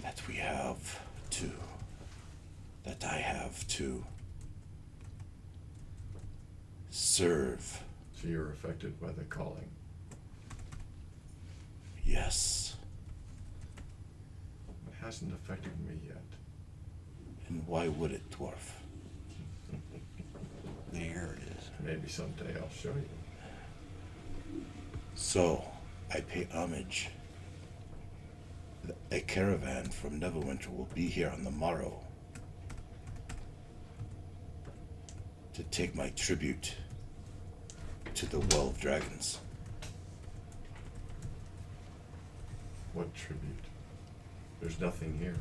that we have to, that I have to serve. So you're affected by the calling. Yes. It hasn't affected me yet. And why would it, dwarf? There it is. Maybe someday I'll show you. So, I pay homage. A caravan from Neverwinter will be here on the morrow to take my tribute to the Well of Dragons. What tribute? There's nothing here.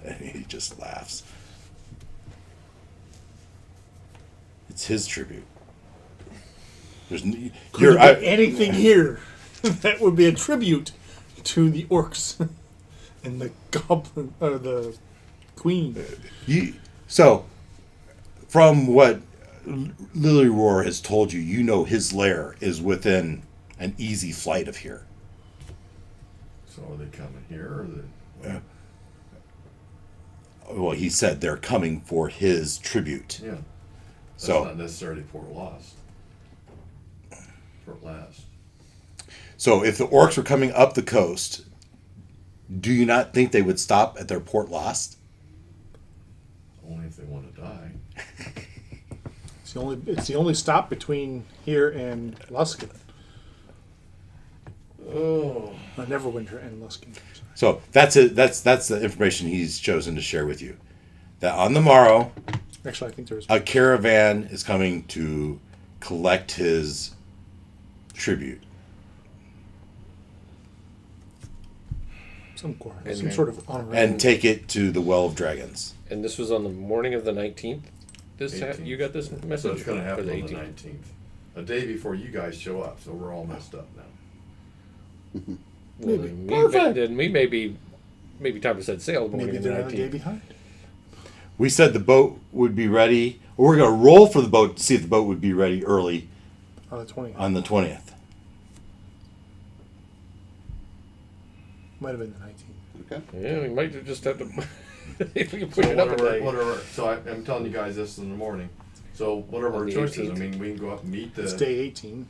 And he just laughs. It's his tribute. There's Could there be anything here that would be a tribute to the orcs and the goblin or the queen? So, from what Lily Roar has told you, you know his lair is within an easy flight of here. So are they coming here or they? Well, he said they're coming for his tribute. Yeah. That's So- not necessarily Fort Lost. Fort Last. So if the orcs were coming up the coast, do you not think they would stop at their Port Lost? Only if they want to die. It's the only stop between here and Luskin. Oh. Neverwinter and Luskin. So that's it. That's the information he's chosen to share with you. That on the morrow, Actually, I think there was a caravan is coming to collect his tribute. some And- sort of honorary. And take it to the Well of Dragons. And this was on the morning of the 19th. You got this message? So it's going to For happen the on the 18th. 19th. A day before you guys show up, so we're all messed up now. Well, then we maybe time to set sail. The morning Maybe of the they're a day 19th. behind. We said the boat would be ready. Or we're going to roll for the boat to see if the boat would be ready early On the 20th. on the 20th. Might have been the 19th. Okay. Yeah, we might just have to. If we can So push it up a day. whatever. So I'm telling you guys this in the morning. So whatever On our the choice is, 18th. I mean, we can go up and meet It's the. day 18.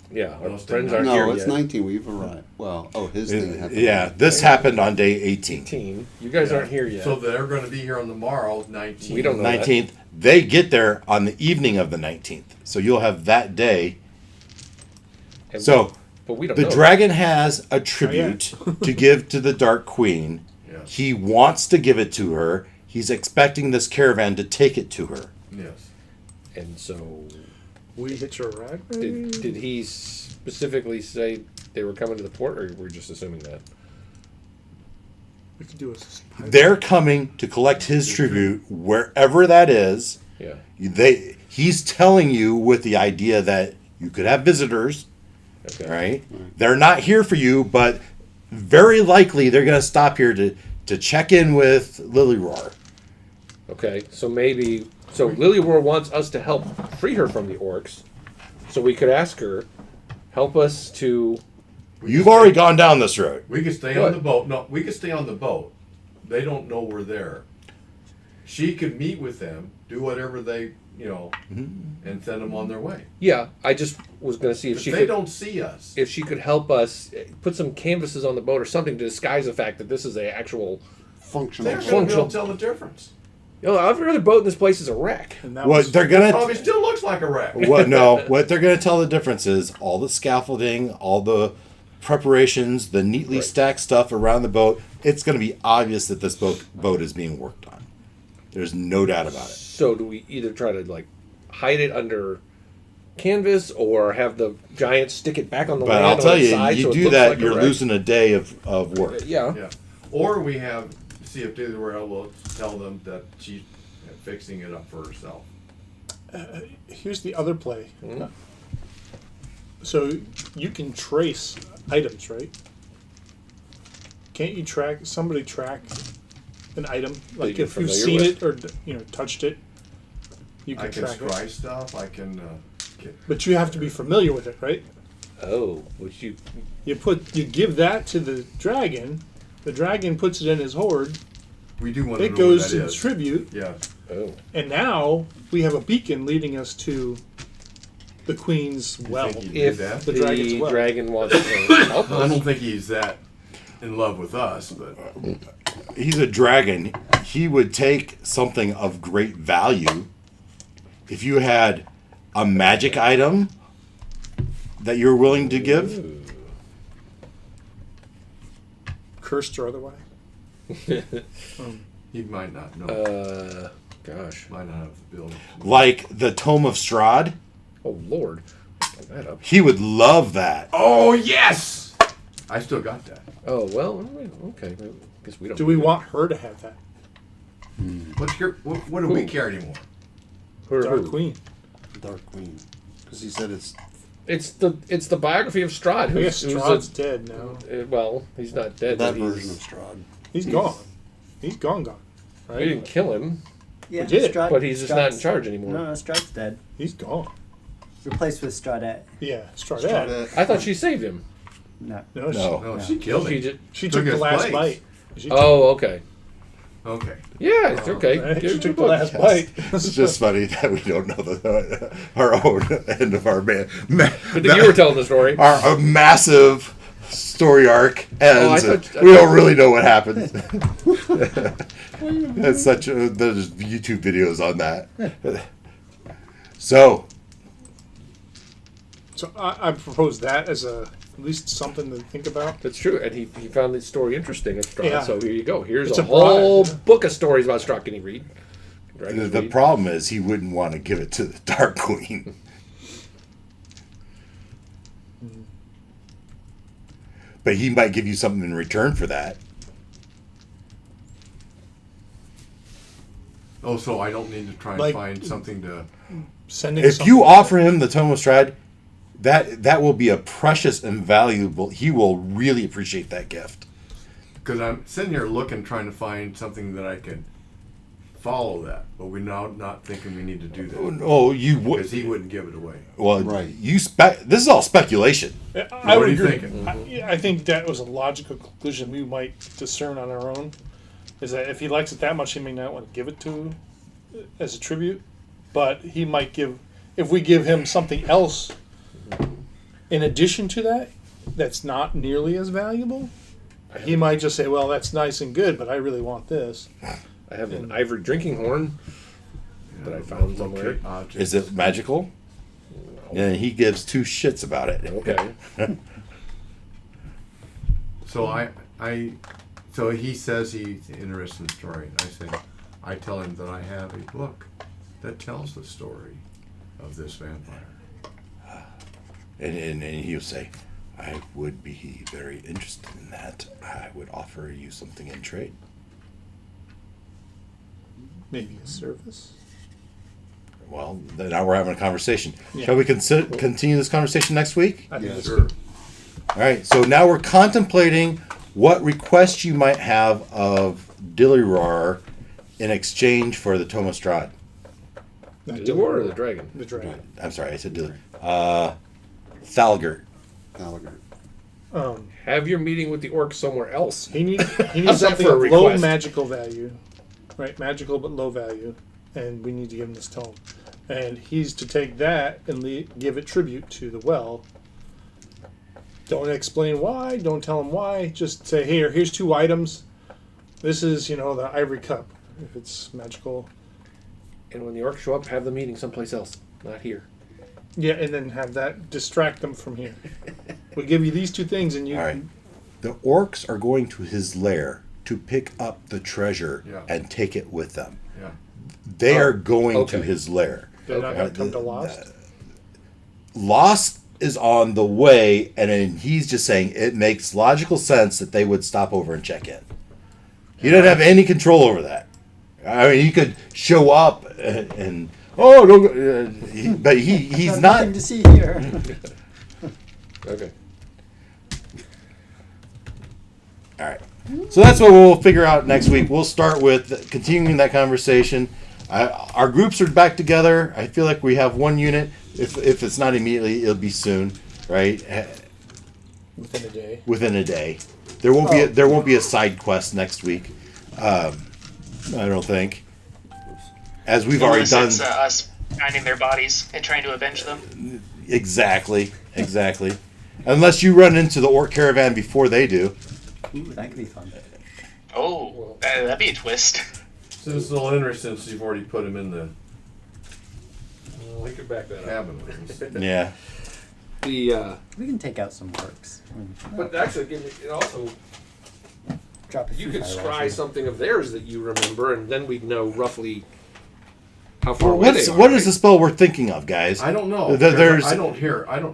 Yeah, our No, friends no, aren't here No, it's yet. 19. We've arrived. Well, his thing happened. Yeah, this happened on day 18. 18. You guys aren't here yet. So they're going to be here on the morrow, 19th. We don't know. 19th. They get there on the evening of the 19th. So you'll have that day. And So but we don't the know. dragon has a tribute to give to the Dark Queen. Yes. He wants to give it to her. He's expecting this caravan to take it to her. Yes. And so, We hit your ride. did he specifically say they were coming to the port, or we're just assuming that? We could do a. They're coming to collect his tribute wherever that is. Yeah. He's telling you with the idea that you could have visitors, Okay. right? They're not here for you, but very likely they're going to stop here to check in with Lily Roar. Okay. So maybe. So Lily Roar wants us to help free her from the orcs. So we could ask her, help us to. You've already gone down this road. We can stay What? on the boat. No, we can stay on the boat. They don't know we're there. She could meet with them, do whatever they, and send them on their way. Yeah. I just was going to see if If she they could. don't see us. If she could help us put some canvases on the boat or something to disguise the fact that this is a actual functional. They're going to be able to tell the difference. Every other boat in this place is a wreck. And that What was, they're gonna Probably still looks like a wreck. what they're gonna tell the difference is all the scaffolding, all the preparations, the neatly stacked stuff around the boat. It's gonna be obvious that this boat is being worked on. There's no doubt about it. So do we either try to like hide it under canvas or have the giants stick it back on the But land I'll on tell its you, side you so it do looks that, like a you're wreck? losing a day of work. Yeah. Yeah. Or we see if they were able to tell them that she's fixing it up for herself. here's the other play. So you can trace items, right? Can't you track an item? Like you're if you've familiar seen with? it or touched it, you can I can track it. scry stuff. I can. But you have to be familiar with it, right? Oh, which you You give that to the dragon. The dragon puts it in his hoard. We do want to It know goes what to that the is. tribute, Yeah. oh. and now we have a beacon leading us to the queen's well. think he- If that? the The dragon's well. dragon wants to help I us, don't think he's that in love with us, but He's a dragon. He would take something of great value. If you had a magic item that you're willing to give, Cursed or otherwise. he might not know. gosh, Might not have the ability. like the Tome of Strahd, oh Lord, look that up. he would love that. Oh yes, I still got that. Oh well, okay. I guess we don't. Do we need it. want her to have that? What do we care anymore? Her Dark who? Queen. Dark Queen. Because he said it's. It's the biography of Strahd. I guess who's Strahd's dead now. well, he's not dead. That but version of he's, Strahd. He's gone. He's gone. we Right? didn't kill him, Yeah, We did, Strahd- but he's just not in Strahd's- charge anymore. No, Strahd's dead. He's gone. Replaced with Strahdette. Yeah, Strahdette. Strahd. I thought she saved him. No. No, No. No, Yeah. she killed She him. just, she Took took the his last place. bite. She oh, okay. Okay. Yeah, it's okay. Right? Give She him took a the book. last bite. It's just funny that we don't know our own end of our Good thing you were telling the story. our massive story arc ends. I thought- We don't really know what happens. That's there's YouTube videos on that. So So I propose that as at least something to think about. That's true, and he found the story interesting of Strahd. Yeah. So here you go. Here's It's a a whole prize. book of stories about Strahd. Can he read? Dragons the read? problem is he wouldn't want to give it to the Dark Queen. But he might give you something in return for that. Oh, so I don't need to try and Like- find something to. Sending If something- you offer him the Tome of Strahd, that will be a precious and valuable. He will really appreciate that gift. Because I'm sitting here looking, trying to find something that I can follow that, but we're now not thinking we need to do that Oh, you would. because he wouldn't give it away. Well, Right. This is all speculation. I What are would you agree. thinking? I think that was a logical conclusion we might discern on our own. Is that if he likes it that much, he may not want to give it to as a tribute, but he might give. If we give him something else in addition to that, that's not nearly as valuable, he might just say, "Well, that's nice and good, but I really want this." I have an ivory drinking horn that I found somewhere. Okay, object. Is it magical? And he gives two shits about it. Okay. So so he says he's interested in the story. I tell him that I have a book that tells the story of this vampire. And he'll say, I would be very interested in that. I would offer you something in trade. Maybe a service. Well, then now we're having a conversation. Yeah. Shall we continue this conversation next week? I think Yeah, that's Sure. good. All right. So now we're contemplating what requests you might have of Dillirar in exchange for the Tome of Strahd. Not The war or the dragon? The dragon. I'm sorry, I said Dillirar. Thalgert. Gallagher. Have your meeting with the orc somewhere else. He needs How's that something for a of low request? magical value, right? Magical but low value, and we need to give him this tome. And he's to take that and give it tribute to the well. Don't explain why. Don't tell him why. Just say, here's two items. This is, the ivory cup. If it's magical. And when the orcs show up, have the meeting someplace else, not here. Yeah, and then have that distract them from here. We'll give you these two things, and you. All right. The orcs are going to his lair to pick up the treasure Yeah. and take it with them. Yeah. They are going to okay. his lair. They're not going to come to Lost. Lost is on the way, and then he's just saying it makes logical sense that they would stop over and check in. He doesn't have any control over that. I mean, he could show up and oh, don't go, but he's not. Nothing to see here. Okay. All right. So that's what we'll figure out next week. We'll start with continuing that conversation. Our groups are back together. I feel like we have one unit. If it's not immediately, it'll be soon, right? Within a day. Within a day. There won't be a side quest next week. I don't think. As we've already Unless done. it's us finding their bodies and trying to avenge them. Exactly. Unless you run into the orc caravan before they do. Ooh, that could be fun. Oh, that'd be a twist. So it's a little interesting since you've already put him in the We could back that up. cabin with us. Yeah. We can take out some orcs. But actually, it also Drop a you few could firewalls scry in. something of theirs that you remember, and then we'd know roughly how far Well, away they are. what is the spell we're thinking of, guys? I don't know. There's I don't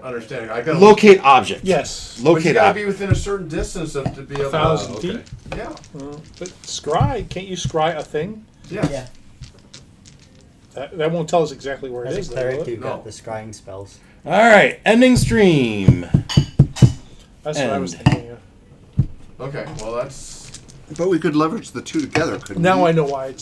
understand. I gotta locate object. Yes. But you Locate gotta object. be within a certain distance of to be able 1,000 to. feet. Yeah. But scry, can't you scry a thing? Yeah. Yeah. That won't tell us exactly where it As is. a though, cleric, will it? you've got No. the scrying spells. All right. Ending stream. That's what I was And- thinking of. Okay. Well, that's. But we could leverage the two together, couldn't we? Now I know why it's